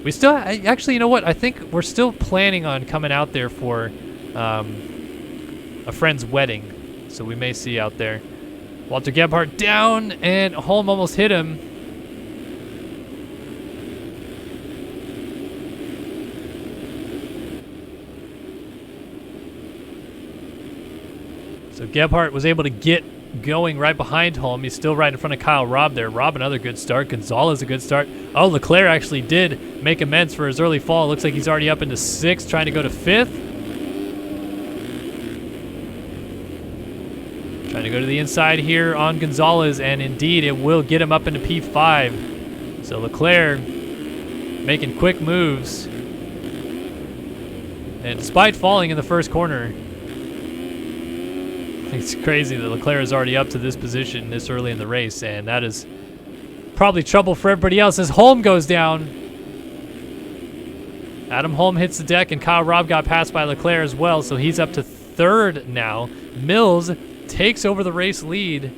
We still, actually, you know what? I think we're still planning on coming out there for a friend's wedding. So we may see you out there. Walter Gebhardt down, and Holm almost hit him. So Gebhardt was able to get going right behind Holm. He's still right in front of Kyle Robb there. Robb, another good start. Gonzalez, a good start. Oh, Leclair actually did make amends for his early fall. Looks like he's already up into 6th, trying to go to 5th. Trying to go to the inside here on Gonzalez, and indeed it will get him up into P5. So Leclair making quick moves. And despite falling in the first corner, it's crazy that Leclair is already up to this position this early in the race, and that is probably trouble for everybody else as Holm goes down. Adam Holm hits the deck, and Kyle Robb got passed by Leclair as well, so he's up to 3rd now. Mills takes over the race lead.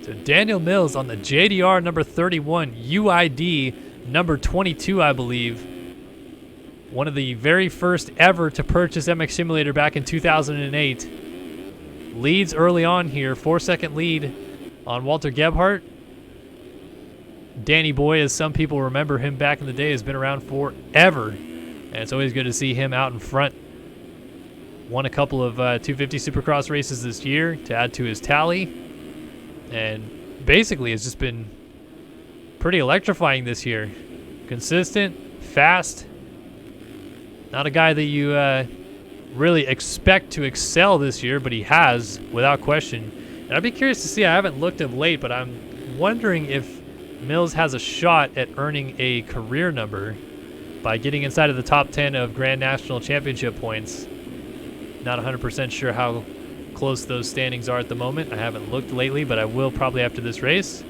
So Daniel Mills on the JDR number 31, UID number 22, I believe. One of the very first ever to purchase MX Simulator back in 2008. Leads early on here, 4-second lead on Walter Gebhardt. Danny Boy, as some people remember him back in the day, has been around forever. And it's always good to see him out in front. Won a couple of 250 Supercross races this year to add to his tally. And basically it's just been pretty electrifying this year. Consistent, fast. Not a guy that you really expect to excel this year, but he has, without question. And I'd be curious to see, I haven't looked of late, but I'm wondering if Mills has a shot at earning a career number by getting inside of the top 10 of Grand National Championship points. Not 100% sure how close those standings are at the moment. I haven't looked lately, but I will probably after this race.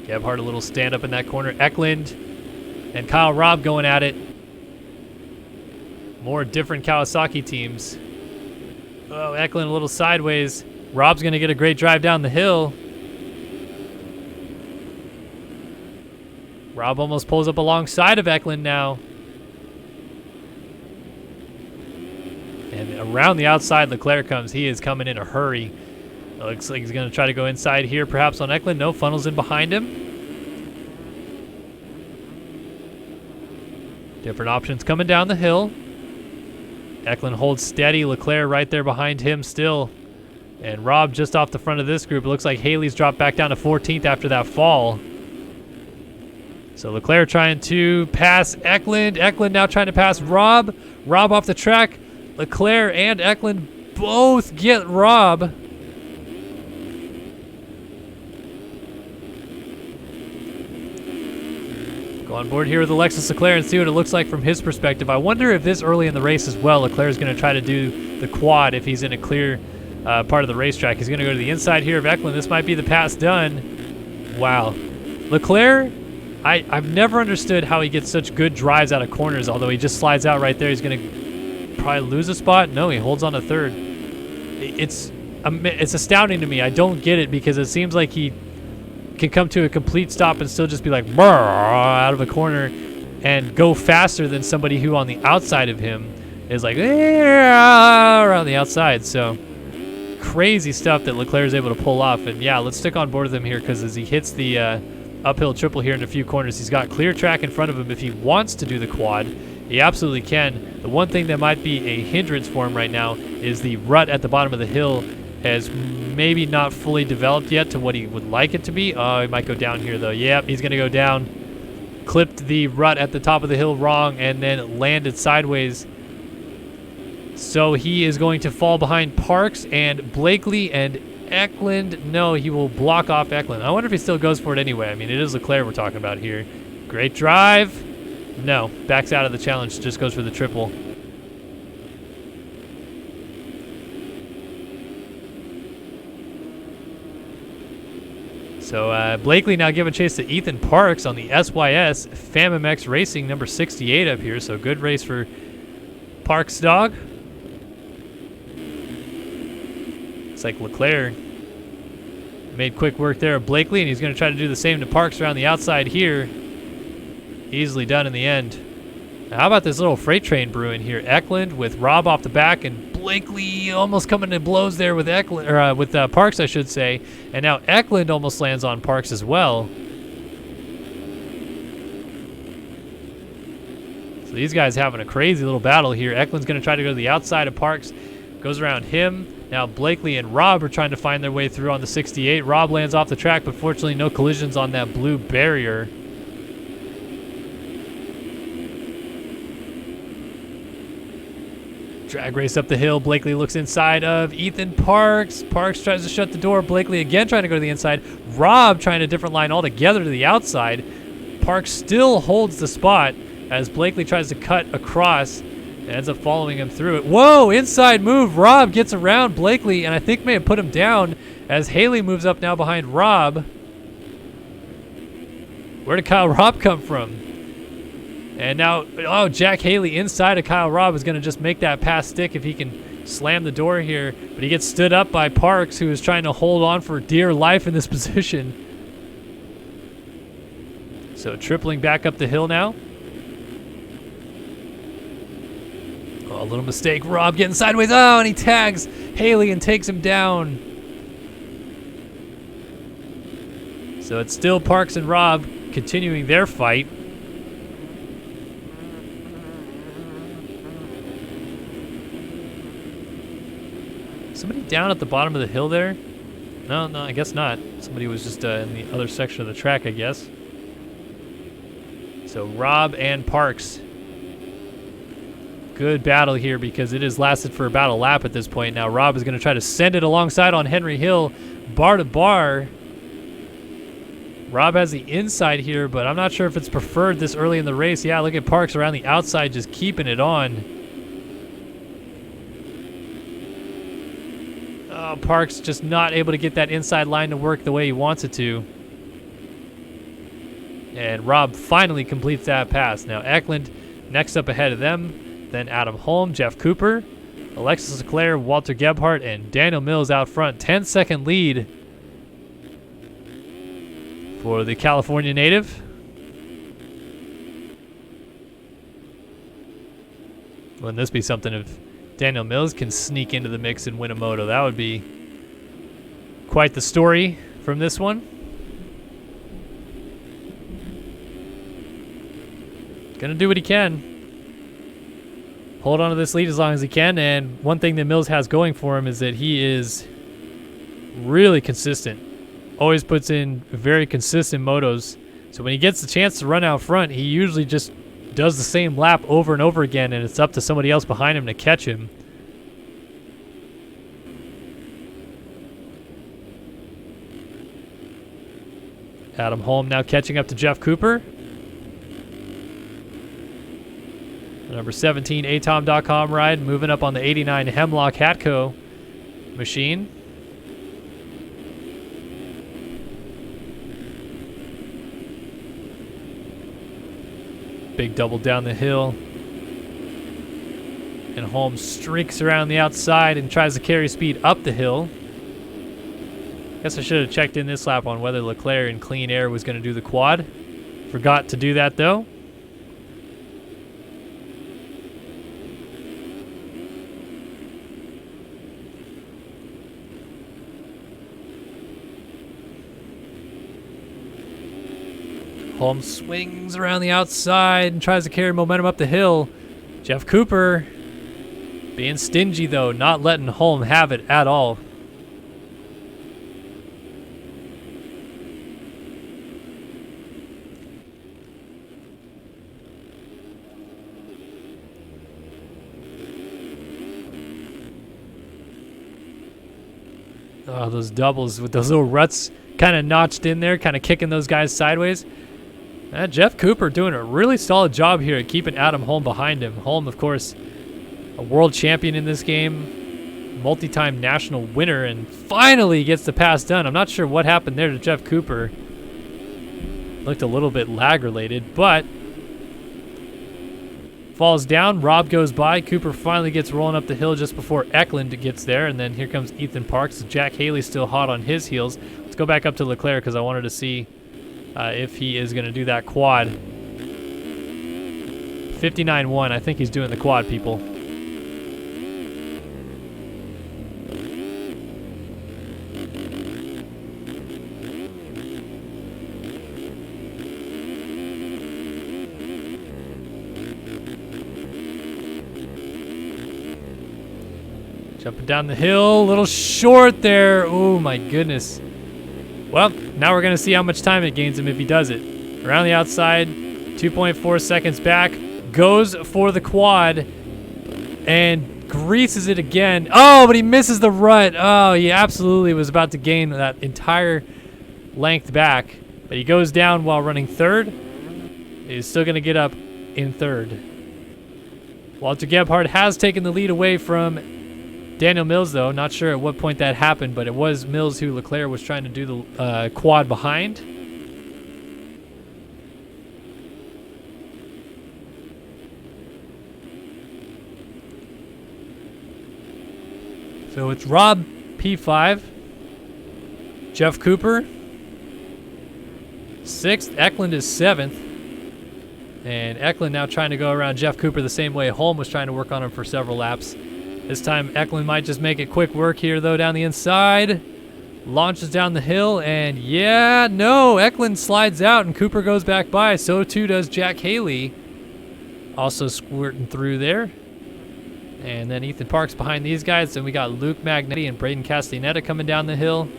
Gebhardt a little stand up in that corner. Eklund and Kyle Robb going at it. More different Kawasaki teams. Oh, Eklund a little sideways. Robb's going to get a great drive down the hill. Robb almost pulls up alongside of Eklund now. And around the outside, Leclair comes. He is coming in a hurry. Looks like he's going to try to go inside here, perhaps on Eklund. No, funnels in behind him. Different options coming down the hill. Eklund holds steady. Leclair right there behind him still. And Robb just off the front of this group. It looks like Haley's dropped back down to 14th after that fall. So Leclair trying to pass Eklund. Eklund now trying to pass Rob. Rob off the track. Leclair and Eklund both get Rob. Go on board here with Alexis Leclair and see what it looks like from his perspective. I wonder if this early in the race as well, Leclair is going to try to do the quad if he's in a clear part of the racetrack. He's going to go to the inside here of Eklund. This might be the pass done. Wow. Leclair, I've never understood how he gets such good drives out of corners, although he just slides out right there. He's going to probably lose a spot. No, he holds on to third. It's astounding to me. I don't get it because it seems like he can come to a complete stop and still just be like out of a corner and go faster than somebody who on the outside of him is like around the outside. So crazy stuff that Leclair is able to pull off. And yeah, let's stick on board with him here because as he hits the uphill triple here in a few corners, he's got clear track in front of him. If he wants to do the quad, he absolutely can. The one thing that might be a hindrance for him right now is the rut at the bottom of the hill has maybe not fully developed yet to what he would like it to be. Oh, he might go down here though. Yep, he's gonna go down. Clipped the rut at the top of the hill wrong and then landed sideways. So he is going to fall behind Parks and Blakely and Eklund. No, he will block off Eklund. I wonder if he still goes for it anyway. I mean, it is Leclair we're talking about here. Great drive. No, backs out of the challenge, just goes for the triple. So Blakely now giving chase to Ethan Parks on the SYS FamMX Racing number 68 up here. So good race for Parks' dog. It's like Leclair made quick work there of Blakely, and he's going to try to do the same to Parks around the outside here. Easily done in the end. Now, how about this little freight train brewing here? Eklund with Rob off the back and Blakely almost coming to blows there with Eklund, or with Parks, I should say. And now Eklund almost lands on Parks as well. So these guys having a crazy little battle here. Eklund's going to try to go to the outside of Parks. Goes around him. Now Blakely and Rob are trying to find their way through on the 68. Rob lands off the track, but fortunately no collisions on that blue barrier. Drag race up the hill. Blakely looks inside of Ethan Parks. Parks tries to shut the door. Blakely again trying to go to the inside. Rob trying a different line altogether to the outside. Parks still holds the spot as Blakely tries to cut across and ends up following him through it. Whoa, inside move. Rob gets around Blakely and I think may have put him down as Haley moves up now behind Rob. Where did Kyle Robb come from? And now, oh, Jack Haley inside of Kyle Robb is going to just make that pass stick if he can slam the door here. But he gets stood up by Parks, who is trying to hold on for dear life in this position. So tripling back up the hill now. Oh, a little mistake. Rob getting sideways. Oh, and he tags Haley and takes him down. So it's still Parks and Rob continuing their fight. Somebody down at the bottom of the hill there? No, I guess not. Somebody was just in the other section of the track, I guess. So Rob and Parks. Good battle here because it has lasted for about a lap at this point. Now Rob is going to try to send it alongside on Henry Hill, bar to bar. Rob has the inside here, but I'm not sure if it's preferred this early in the race. Yeah, look at Parks around the outside just keeping it on. Parks just not able to get that inside line to work the way he wants it to. And Rob finally completes that pass. Now Eklund next up ahead of them. Then Adam Holm, Jeff Cooper, Alexis Leclair, Walter Gebhardt, and Daniel Mills out front. 10-second lead for the California native. Wouldn't this be something if Daniel Mills can sneak into the mix and win a moto? That would be quite the story from this one. Gonna do what he can. Hold on to this lead as long as he can, and one thing that Mills has going for him is that he is really consistent. Always puts in very consistent motos. So when he gets the chance to run out front, he usually just does the same lap over and over again, and it's up to somebody else behind him to catch him. Adam Holm now catching up to Jeff Cooper. The number 17 atom.com ride moving up on the 89 Hemlock Hatco machine. Big double down the hill. And Holmes streaks around the outside and tries to carry speed up the hill. Guess I should have checked in this lap on whether Leclair in clean air was going to do the quad. Forgot to do that though. Holmes swings around the outside and tries to carry momentum up the hill. Jeff Cooper being stingy though, not letting Holm have it at all. Oh, those doubles with those little ruts kind of notched in there, kind of kicking those guys sideways. Jeff Cooper doing a really solid job here at keeping Adam Holm behind him. Holm, of course, a world champion in this game, multi-time national winner, and finally gets the pass done. I'm not sure what happened there to Jeff Cooper. Looked a little bit lag-related, but falls down. Rob goes by. Cooper finally gets rolling up the hill just before Eklund gets there, and then here comes Ethan Parks. Jack Haley's still hot on his heels. Let's go back up to Leclair because I wanted to see if he is going to do that quad. 59-1. I think he's doing the quad, people. Jumping down the hill, a little short there. Oh my goodness. Well, now we're going to see how much time it gains him if he does it. Around the outside, 2.4 seconds back, goes for the quad, and greases it again. Oh, but he misses the rut. Oh, he absolutely was about to gain that entire length back, but he goes down while running third. He's still going to get up in third. Walter Gebhardt has taken the lead away from Daniel Mills, though. Not sure at what point that happened, but it was Mills who Leclair was trying to do the quad behind. So it's Rob P5, Jeff Cooper 6th, Eklund is 7th, and Eklund now trying to go around Jeff Cooper the same way Holm was trying to work on him for several laps. This time, Eklund might just make it quick work here, though, down the inside. Launches down the hill, and yeah, no, Eklund slides out, and Cooper goes back by. So, too, does Jack Haley. Also squirting through there. And then Ethan Parks behind these guys. Then we got Luke Magnetti and Braden Castaneda coming down the hill.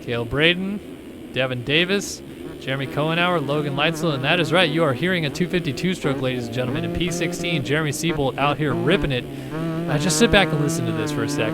Cale Braden, Devin Davis, Jeremy Cohenauer, Logan Leitzel, and that is right. You are hearing a 252 stroke, ladies and gentlemen. In P16, Jeremy Siebold out here ripping it. Just sit back and listen to this for a sec.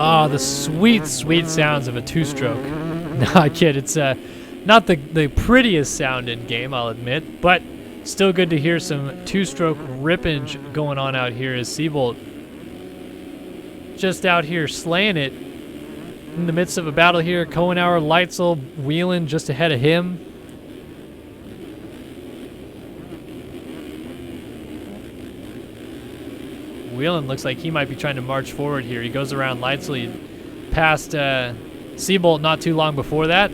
Oh, the sweet, sweet sounds of a two-stroke. No, I kid. It's not the prettiest sound in game, I'll admit, but still good to hear some two-stroke rippage going on out here as Siebold just out here slaying it in the midst of a battle here. Cohenauer, Leitzel, Whelan just ahead of him. Whelan looks like he might be trying to march forward here. He goes around Leitzel. He passed Seabolt not too long before that.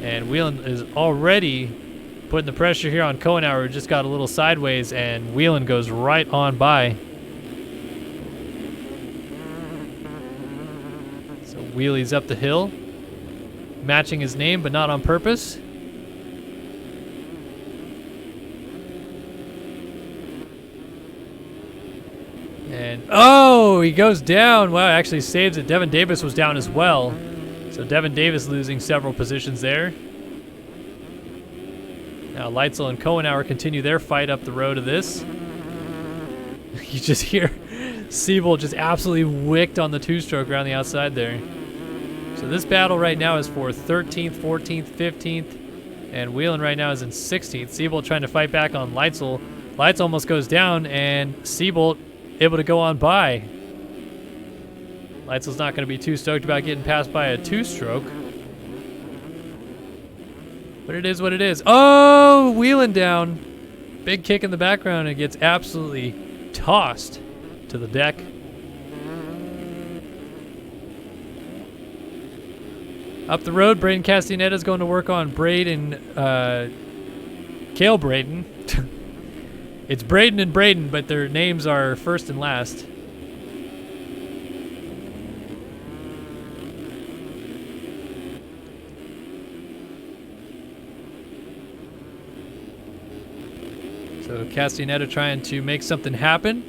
And Whelan is already putting the pressure here on Kohenauer, who just got a little sideways, and Whelan goes right on by. So wheelies up the hill, matching his name, but not on purpose. And, oh, he goes down. Wow, actually saves it. Devin Davis was down as well. So Devin Davis losing several positions there. Now Leitzel and Kohenauer continue their fight up the road of this. You just hear Seabolt just absolutely wicked on the two-stroke around the outside there. So this battle right now is for 13th, 14th, 15th, and Whelan right now is in 16th. Seabolt trying to fight back on Leitzel. Leitzel almost goes down, and Seabolt able to go on by. Leitzel's not going to be too stoked about getting passed by a two-stroke. But it is what it is. Oh, Whelan down. Big kick in the background, and gets absolutely tossed to the deck. Up the road, Braden Castaneda is going to work on Cale Braden. It's Braden and Braden, but their names are first and last. So Castaneda trying to make something happen.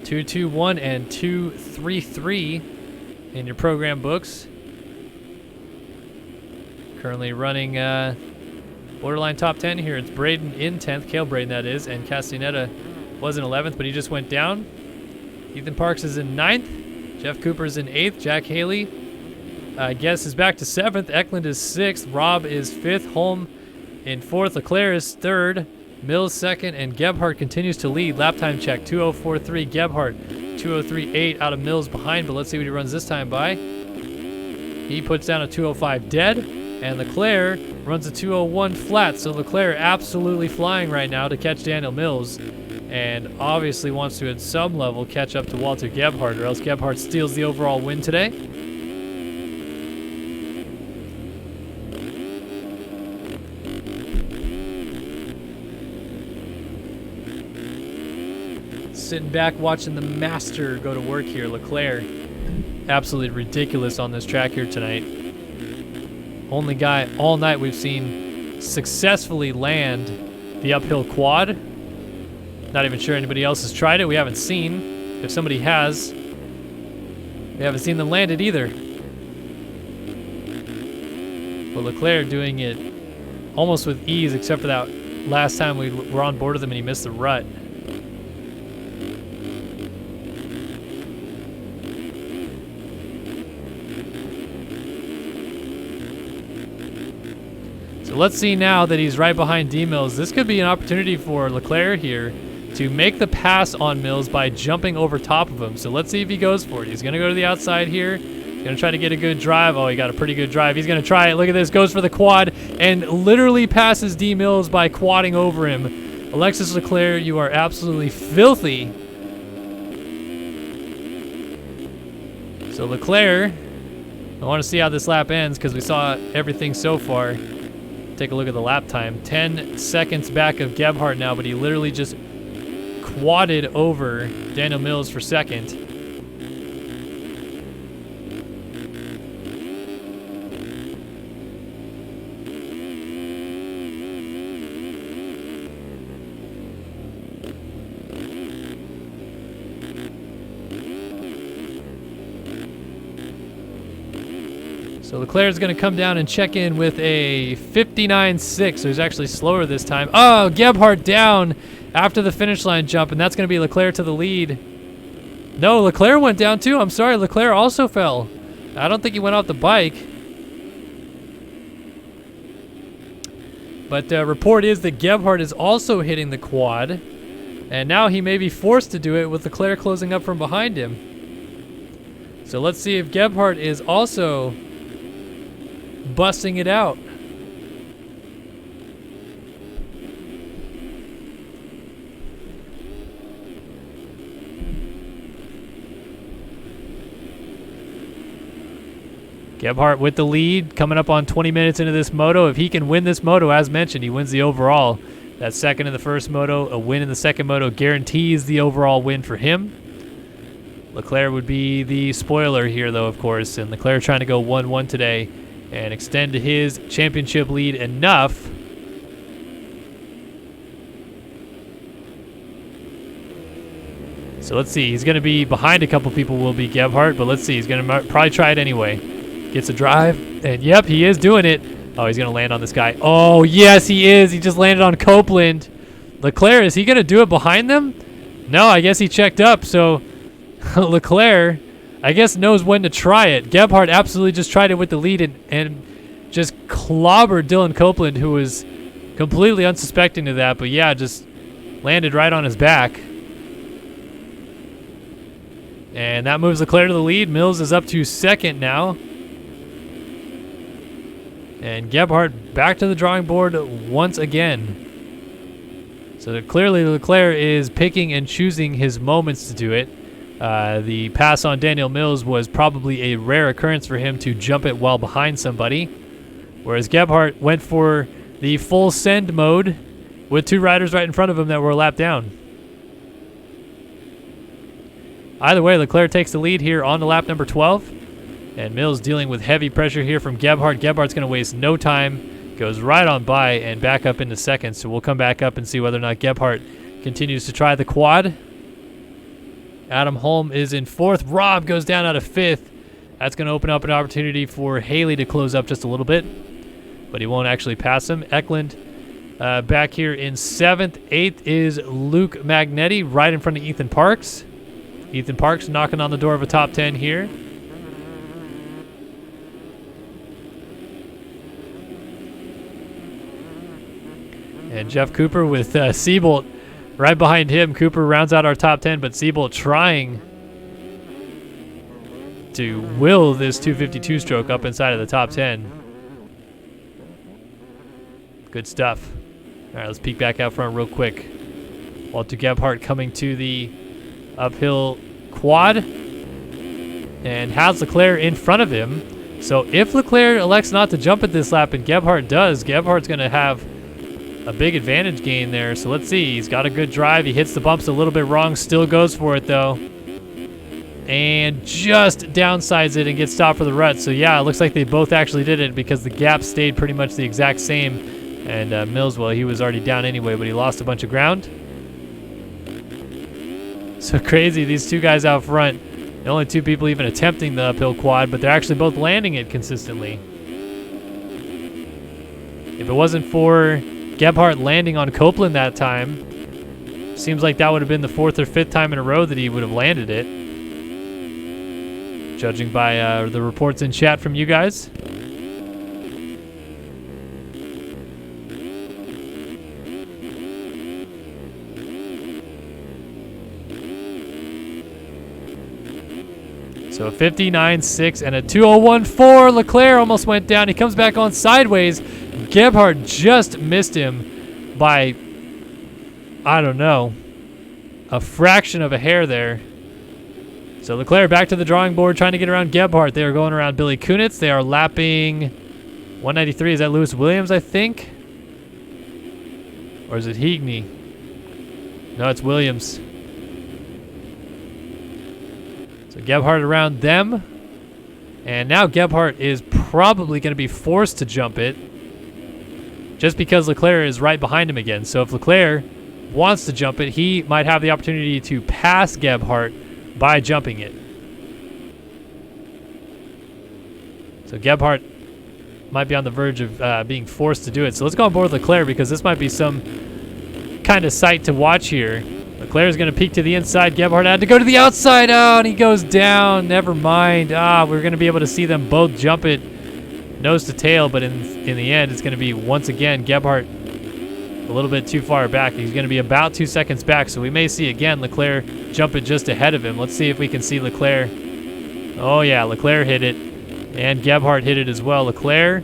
2-2-1 and 2-3-3 in your program books. Currently running borderline top 10 here. It's Braden in 10th, Cale Braden that is, and Castaneda was in 11th, but he just went down. Ethan Parks is in 9th. Jeff Cooper is in 8th. Jack Haley, Guess, is back to 7th. Eklund is 6th. Robb is 5th. Holm in 4th. Leclair is 3rd. Mills 2nd, and Gebhardt continues to lead. Lap time check, 2:04.3. Gebhardt, 2:03.8 out of Mills behind, but let's see what he runs this time by. He puts down a 2:05 dead, and Leclair runs a 2:01 flat. So Leclair absolutely flying right now to catch Daniel Mills, and obviously wants to at some level catch up to Walter Gebhardt, or else Gebhardt steals the overall win today. Sitting back watching the master go to work here. Leclair, absolutely ridiculous on this track here tonight. Only guy all night we've seen successfully land the uphill quad. Not even sure anybody else has tried it. We haven't seen. If somebody has, we haven't seen them land it either. But Leclair doing it almost with ease, except for that last time we were on board with him and he missed the rut. Let's see now that he's right behind D Mills. This could be an opportunity for Leclair here to make the pass on Mills by jumping over top of him. So let's see if he goes for it. He's going to go to the outside here. He's going to try to get a good drive. Oh, he got a pretty good drive. He's going to try it. Look at this. Goes for the quad and literally passes D Mills by quadding over him. Alexis Leclair, you are absolutely filthy. So Leclair, I want to see how this lap ends because we saw everything so far. Take a look at the lap time. 10 seconds back of Gebhardt now, but he literally just quadded over Daniel Mills for second. So Leclerc's going to come down and check in with a 59.6, so he's actually slower this time. Oh, Gebhardt down after the finish line jump, and that's going to be Leclair to the lead. No, Leclair went down too. I'm sorry, Leclair also fell. I don't think he went off the bike. But report is that Gebhardt is also hitting the quad, and now he may be forced to do it with Leclair closing up from behind him. So let's see if Gebhardt is also busting it out. Gebhardt with the lead, coming up on 20 minutes into this moto. If he can win this moto, as mentioned, he wins the overall. That second in the first moto, a win in the second moto guarantees the overall win for him. Leclair would be the spoiler here, though, of course, and Leclair trying to go 1-1 today and extend his championship lead enough. So let's see. He's going to be behind a couple people, will be Gebhardt, but let's see. He's going to probably try it anyway. Gets a drive, and yep, he is doing it. Oh, he's going to land on this guy. Oh, yes, he is. He just landed on Copeland. Leclair, is he going to do it behind them? No, I guess he checked up, so Leclair, I guess, knows when to try it. Gebhardt absolutely just tried it with the lead and just clobbered Dylan Copeland, who was completely unsuspecting of that, but yeah, just landed right on his back. And that moves Leclair to the lead. Mills is up to second now. And Gebhardt back to the drawing board once again. So clearly Leclair is picking and choosing his moments to do it. The pass on Daniel Mills was probably a rare occurrence for him to jump it while behind somebody. Whereas Gebhardt went for the full send mode with two riders right in front of him that were a lap down. Either way, Leclair takes the lead here on to lap number 12. And Mills dealing with heavy pressure here from Gebhardt. Gebhardt's going to waste no time. Goes right on by and back up into second. So we'll come back up and see whether or not Gebhardt continues to try the quad. Adam Holm is in fourth. Rob goes down out of fifth. That's going to open up an opportunity for Haley to close up just a little bit. But he won't actually pass him. Eklund back here in seventh. Eighth is Luke Magnetti right in front of Ethan Parks. Ethan Parks knocking on the door of a top 10 here. And Jeff Cooper with Seabolt right behind him. Cooper rounds out our top 10, but Seabolt trying to will this 252 stroke up inside of the top 10. Good stuff. All right, let's peek back out front real quick. Walter Gebhardt coming to the uphill quad and has Leclair in front of him. So if Leclair elects not to jump at this lap and Gebhardt does, Gebhardt's going to have a big advantage gain there. So let's see. He's got a good drive. He hits the bumps a little bit wrong. Still goes for it, though. And just downsides it and gets stopped for the rut. So, yeah, it looks like they both actually did it because the gap stayed pretty much the exact same. And Mills, well, he was already down anyway, but he lost a bunch of ground. So crazy. These two guys out front. The only two people even attempting the uphill quad, but they're actually both landing it consistently. If it wasn't for Gebhardt landing on Copeland that time, seems like that would have been the fourth or fifth time in a row that he would have landed it, judging by the reports in chat from you guys. So a 59.6 and a 201.4. Leclair almost went down. He comes back on sideways. Gebhardt just missed him by, I don't know, a fraction of a hair there. So Leclair back to the drawing board trying to get around Gebhardt. They are going around Billy Kunitz. They are lapping 193. Is that Lewis Williams, I think? Or is it Heagney? No, it's Williams. So Gebhardt around them. And now Gebhardt is probably going to be forced to jump it just because Leclair is right behind him again. So if Leclair wants to jump it, he might have the opportunity to pass Gebhardt by jumping it. So Gebhardt might be on the verge of being forced to do it. So let's go on board with Leclair because this might be some kind of sight to watch here. Leclair's going to peek to the inside. Gebhardt had to go to the outside. Oh, and he goes down. Never mind. We're going to be able to see them both jump it nose to tail, but in the end, it's going to be, once again, Gebhardt a little bit too far back. He's going to be about 2 seconds back, so we may see, again, Leclair jump it just ahead of him. Let's see if we can see Leclair. Oh, yeah, Leclair hit it, and Gebhardt hit it as well. Leclair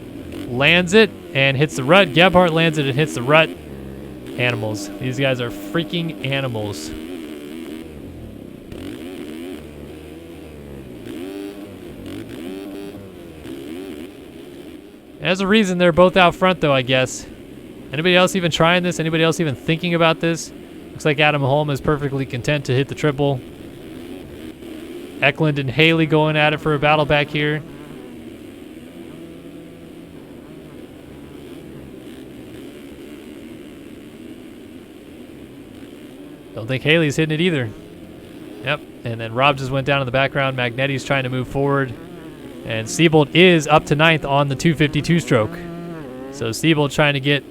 lands it and hits the rut. Gebhardt lands it and hits the rut. Animals. These guys are freaking animals. There's a reason they're both out front, though, I guess. Anybody else even trying this? Anybody else even thinking about this? Looks like Adam Holm is perfectly content to hit the triple. Eklund and Haley going at it for a battle back here. Don't think Haley's hitting it either. Yep, and then Rob just went down in the background. Magnetti's trying to move forward. And Siebold is up to 9th on the 252 stroke. So Siebold trying to get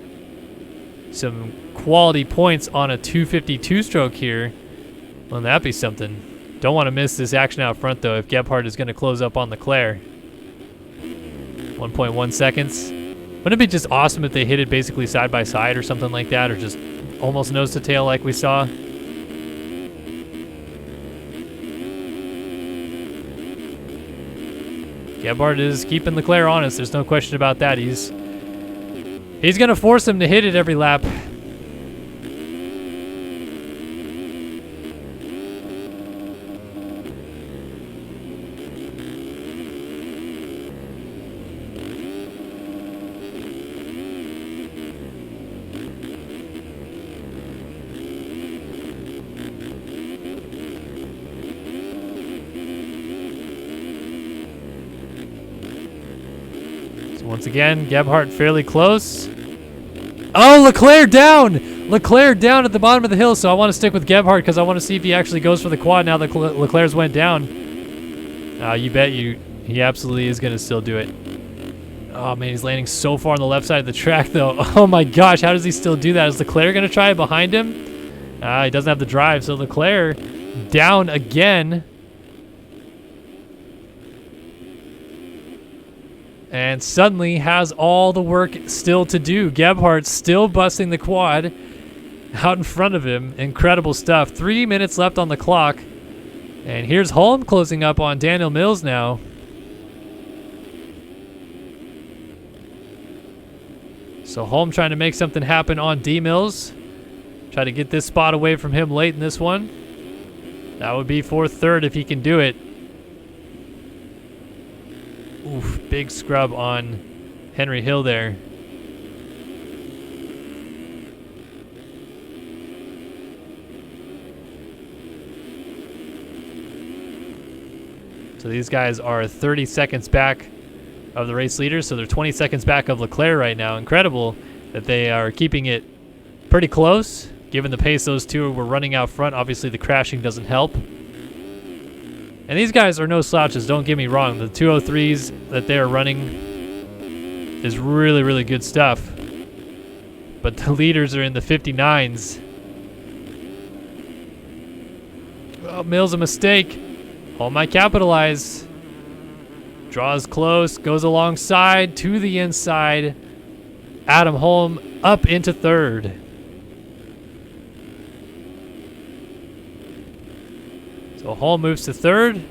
some quality points on a 252 stroke here. Wouldn't that be something? Don't want to miss this action out front, though, if Gebhardt is going to close up on Leclair. 1.1 seconds. Wouldn't it be just awesome if they hit it basically side by side or something like that, or just almost nose to tail like we saw? Gebhardt is keeping Leclair honest. There's no question about that. He's going to force him to hit it every lap. Once again, Gebhardt fairly close. Oh, Leclair down! Leclair down at the bottom of the hill, so I want to stick with Gebhardt because I want to see if he actually goes for the quad now that Leclerc's went down. You bet he absolutely is going to still do it. Oh, man, he's landing so far on the left side of the track, though. Oh, my gosh, how does he still do that? Is Leclair going to try it behind him? He doesn't have the drive, so Leclair down again. And suddenly has all the work still to do. Gebhardt still busting the quad out in front of him. Incredible stuff. 3 minutes left on the clock. And here's Holm closing up on Daniel Mills now. So Holm trying to make something happen on D Mills. Try to get this spot away from him late in this one. That would be for third if he can do it. Oof, big scrub on Henry Hill there. So these guys are 30 seconds back of the race leaders, so they're 20 seconds back of Leclair right now. Incredible that they are keeping it pretty close, given the pace those two were running out front. Obviously, the crashing doesn't help. And these guys are no slouches, don't get me wrong. The 203s that they are running is really, really good stuff. But the leaders are in the 59s. Oh, Mills a mistake. Holm might capitalize. Draws close, goes alongside, to the inside. Adam Holm up into third. So Holm moves to third,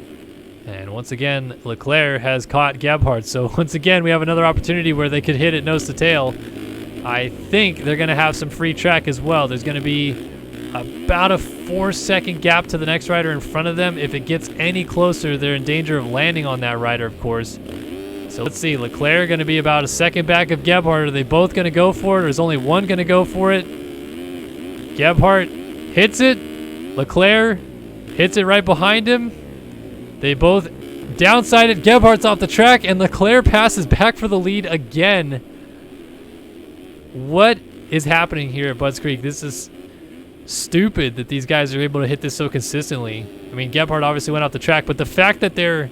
and once again, Leclair has caught Gebhardt. So once again, we have another opportunity where they could hit it nose to tail. I think they're going to have some free track as well. There's going to be about a 4-second gap to the next rider in front of them. If it gets any closer, they're in danger of landing on that rider, of course. So let's see, Leclair going to be about a second back of Gebhardt. Are they both going to go for it, or is only one going to go for it? Gebhardt hits it. Leclair hits it right behind him. They both downsided. Gebhardt's off the track, and Leclair passes back for the lead again. What is happening here at Budds Creek? This is stupid that these guys are able to hit this so consistently. I mean, Gebhardt obviously went off the track, but the fact that they're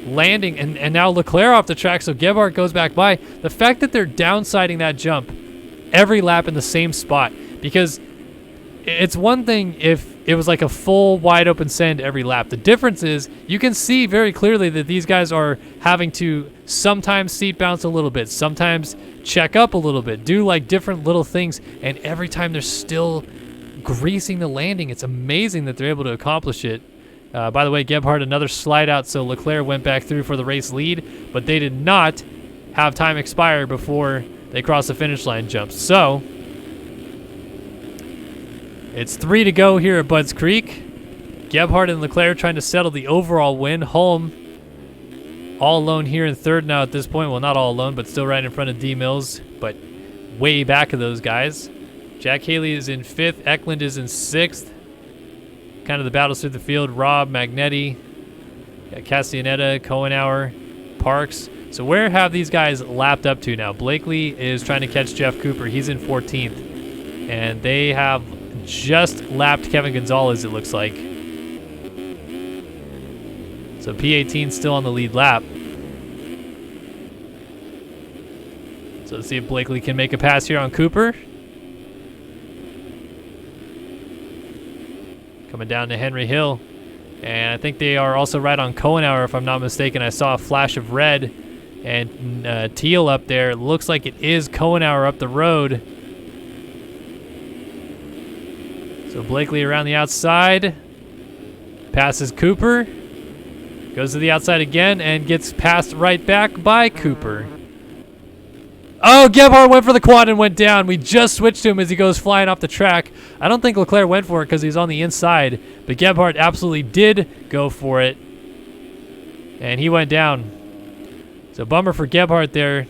landing, and now Leclair off the track, so Gebhardt goes back by. The fact that they're downsiding that jump every lap in the same spot, because it's one thing if it was like a full wide open send every lap. The difference is you can see very clearly that these guys are having to sometimes seat bounce a little bit, sometimes check up a little bit, do like different little things, and every time they're still greasing the landing. It's amazing that they're able to accomplish it. By the way, Gebhardt another slide out, so Leclair went back through for the race lead, but they did not have time expire before they crossed the finish line jump. So it's 3 to go here at Budds Creek. Gebhardt and Leclair trying to settle the overall win. Holm all alone here in third now at this point. Well, not all alone, but still right in front of D Mills, but way back of those guys. Jack Haley is in fifth. Eklund is in sixth. Kind of the battles through the field. Rob, Magnetti, Castellaneta, Cohenauer, Parks. So where have these guys lapped up to now? Blakely is trying to catch Jeff Cooper. He's in 14th. And they have just lapped Kevin Gonzalez, it looks like. So P18 still on the lead lap. So let's see if Blakely can make a pass here on Cooper. Coming down to Henry Hill. And I think they are also right on Cohenauer, if I'm not mistaken. I saw a flash of red and teal up there. It looks like it is Cohenauer up the road. So Blakely around the outside. Passes Cooper. Goes to the outside again and gets passed right back by Cooper. Oh, Gebhardt went for the quad and went down. We just switched to him as he goes flying off the track. I don't think Leclair went for it because he's on the inside, but Gebhardt absolutely did go for it, and he went down. So bummer for Gebhardt there,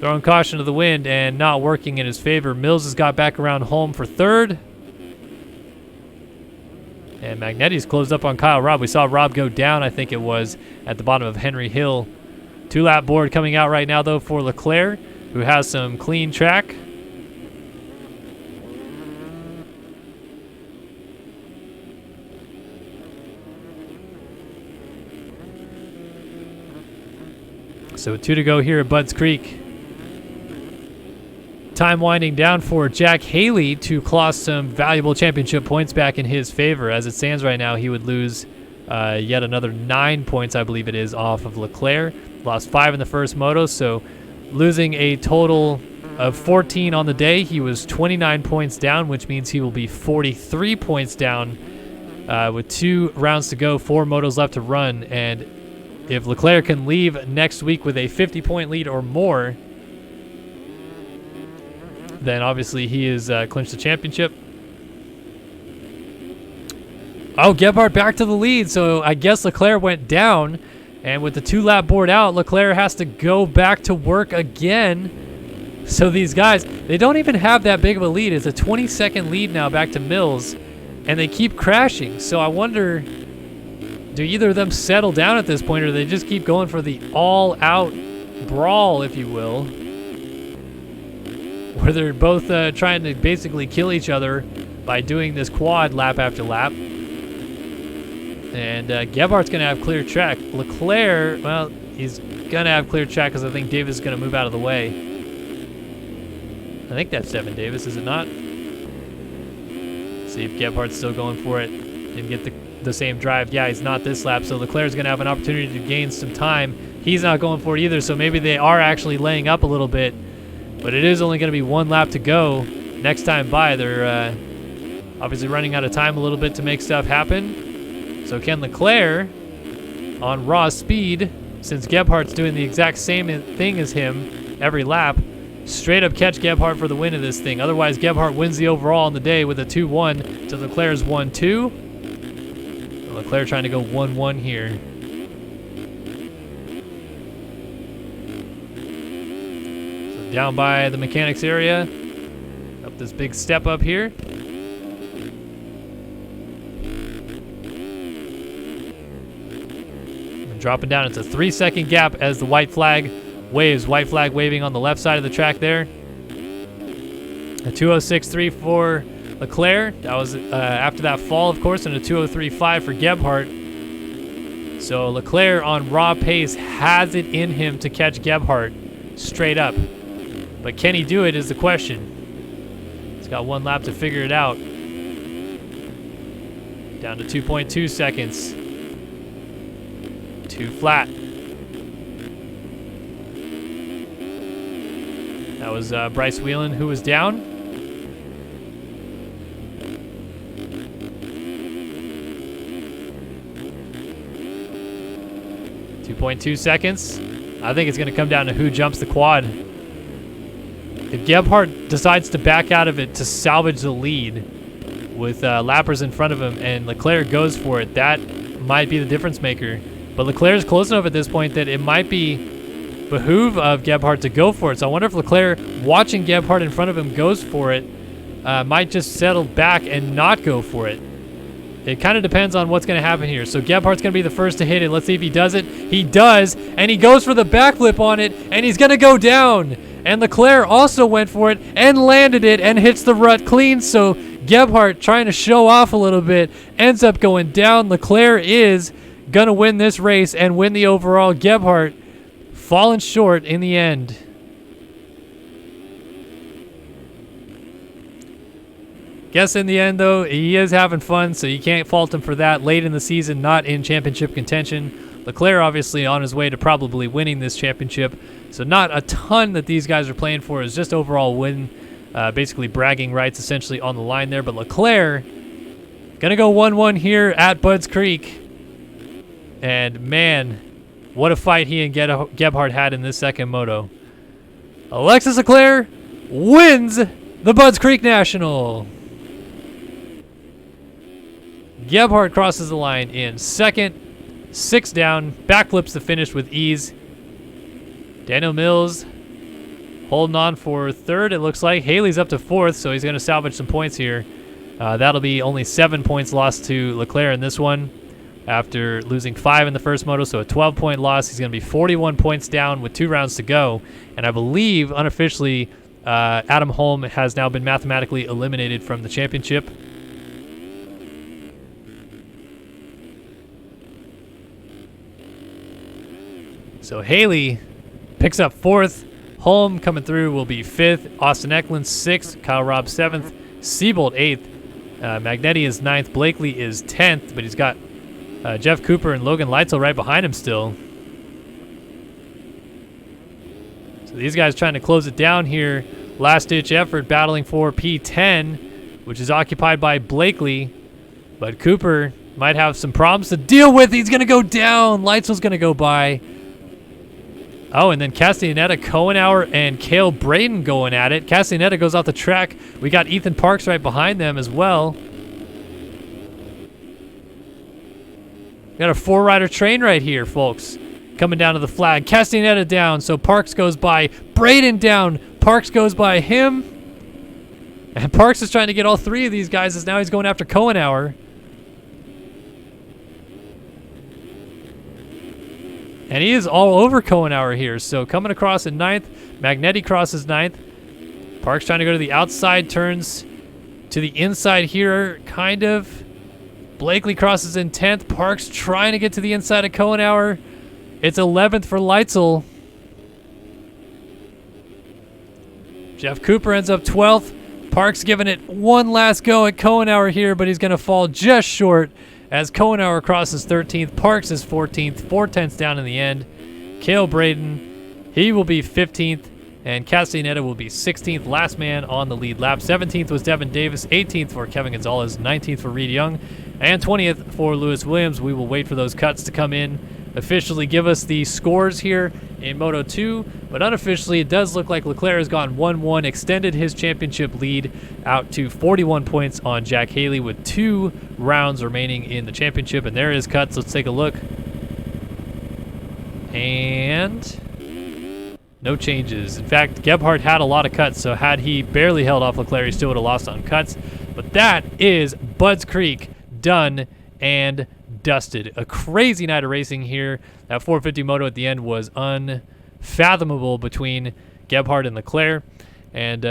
throwing caution to the wind and not working in his favor. Mills has got back around home for third. And Magnetti's closed up on Kyle Robb. We saw Robb go down, I think it was, at the bottom of Henry Hill. Two-lap board coming out right now, though, for Leclair, who has some clean track. So 2 to go here at Budds Creek. Time winding down for Jack Haley to claw some valuable championship points back in his favor. As it stands right now, he would lose yet another 9 points, I believe it is, off of Leclair. Lost 5 in the first moto, so losing a total of 14 on the day. He was 29 points down, which means he will be 43 points down with 2 rounds to go, 4 motos left to run. And if Leclair can leave next week with a 50-point lead or more, then obviously he has clinched the championship. Oh, Gebhardt back to the lead, so I guess Leclair went down. And with the 2-lap board out, Leclair has to go back to work again. So these guys, they don't even have that big of a lead. It's a 20-second lead now back to Mills, and they keep crashing. So I wonder, do either of them settle down at this point, or do they just keep going for the all-out brawl, if you will, where they're both trying to basically kill each other by doing this quad lap after lap. And Gebhardt's going to have clear track. Leclair, well, he's going to have clear track because I think Davis is going to move out of the way. I think that's Devin Davis, is it not? See if Gebhardt's still going for it and get the same drive. Yeah, he's not this lap, so Leclerc's going to have an opportunity to gain some time. He's not going for it either, so maybe they are actually laying up a little bit. But it is only going to be 1 lap to go. Next time by, they're obviously running out of time a little bit to make stuff happen. So can Leclair, on raw speed, since Gebhardt's doing the exact same thing as him every lap, straight up catch Gebhardt for the win of this thing. Otherwise, Gebhardt wins the overall on the day with a 2-1 to Leclerc's 1-2. Leclair trying to go 1-1 here. So down by the mechanics area, up this big step up here. Dropping down, it's a 3-second gap as the white flag waves. White flag waving on the left side of the track there. A 2:06.3 for Leclair. That was after that fall, of course, and a 2:03.5 for Gebhardt. So Leclair on raw pace has it in him to catch Gebhardt straight up. But can he do it is the question. He's got 1 lap to figure it out. Down to 2.2 seconds. 2 flat. That was Bryce Whelan who was down. .2 seconds. I think it's going to come down to who jumps the quad. If Gebhardt decides to back out of it to salvage the lead with lappers in front of him and Leclair goes for it, that might be the difference maker. But Leclair is close enough at this point that it might be behoove of Gebhardt to go for it. So I wonder if Leclair, watching Gebhardt in front of him, goes for it, might just settle back and not go for it. It kind of depends on what's going to happen here. So Gebhardt's going to be the first to hit it. Let's see if he does it. He does, and he goes for the backflip on it, and he's going to go down. And Leclair also went for it and landed it and hits the rut clean. So Gebhardt, trying to show off a little bit, ends up going down. Leclair is going to win this race and win the overall. Gebhardt falling short in the end. Guess in the end, though, he is having fun, so you can't fault him for that. Late in the season, not in championship contention. Leclair obviously on his way to probably winning this championship, so not a ton that these guys are playing for. Is just overall win, basically bragging rights essentially on the line there. But Leclair going to go 1-1 here at Budds Creek. And man, what a fight he and Gebhardt had in this second moto. Alexis Leclair wins the Budds Creek National. Gebhardt crosses the line in second, 6 down, backflips the finish with ease. Daniel Mills holding on for third, it looks like. Haley's up to fourth, so he's going to salvage some points here. That'll be only 7 points lost to Leclair in this one, after losing 5 in the first moto, so a 12-point loss. He's going to be 41 points down with 2 rounds to go. And I believe, unofficially, Adam Holm has now been mathematically eliminated from the championship. So Haley picks up 4th. Holm coming through will be 5th. Austin Eklund 6th. Kyle Robb 7th. Seabold 8th. Magnetti is 9th. Blakely is 10th, but he's got Jeff Cooper and Logan Leitzel right behind him still. So these guys trying to close it down here. Last-ditch effort battling for P10, which is occupied by Blakely. But Cooper might have some problems to deal with. He's going to go down. Leitzel's going to go by. Oh, and then Castellaneta, Cohenauer, and Cale Braden going at it. Castellaneta goes off the track. We got Ethan Parks right behind them as well. We got a 4-rider train right here, folks. Coming down to the flag. Castellaneta down, so Parks goes by. Braden down. Parks goes by him. And Parks is trying to get all 3 of these guys as now he's going after Cohenauer. And he is all over Cohenauer here. So coming across in 9th. Magnetti crosses 9th. Parks trying to go to the outside. Turns to the inside here, kind of. Blakely crosses in 10th. Parks trying to get to the inside of Cohenauer. It's 11th for Leitzel. Jeff Cooper ends up 12th. Parks giving it one last go at Cohenauer here, but he's going to fall just short as Cohenauer crosses 13th. Parks is 14th. 4/10 down in the end. Cale Braden, he will be 15th, and Castellaneta will be 16th. Last man on the lead lap. 17th was Devin Davis. 18th for Kevin Gonzalez. 19th for Reed Young. And 20th for Lewis Williams. We will wait for those cuts to come in. Officially give us the scores here in Moto 2, but unofficially it does look like Leclair has gone 1-1, extended his championship lead out to 41 points on Jack Haley with 2 rounds remaining in the championship, and there is cuts. Let's take a look. And no changes. In fact, Gebhardt had a lot of cuts, so had he barely held off Leclair, he still would have lost on cuts. But that is Budds Creek done and dusted. A crazy night of racing here. That 450 moto at the end was unfathomable between Gebhardt and Leclair. And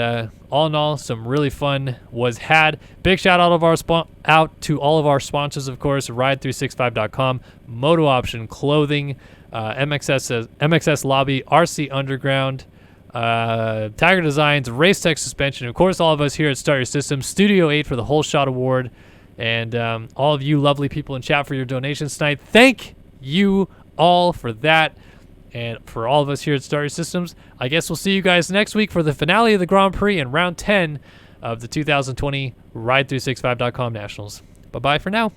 all in all, some really fun was had. Big shout out to all of our sponsors, of course, Ride365.com, Moto Option Clothing, MXS Lobby, RC Underground, Tiger Designs, Race Tech Suspension, of course, all of us here at Start Your System, Studio 8 for the Whole Shot Award, and all of you lovely people in chat for your donations tonight. Thank you all for that. And for all of us here at Start Your Systems, I guess we'll see you guys next week for the finale of the Grand Prix and round 10 of the 2020 Ride365.com Nationals. Bye-bye for now.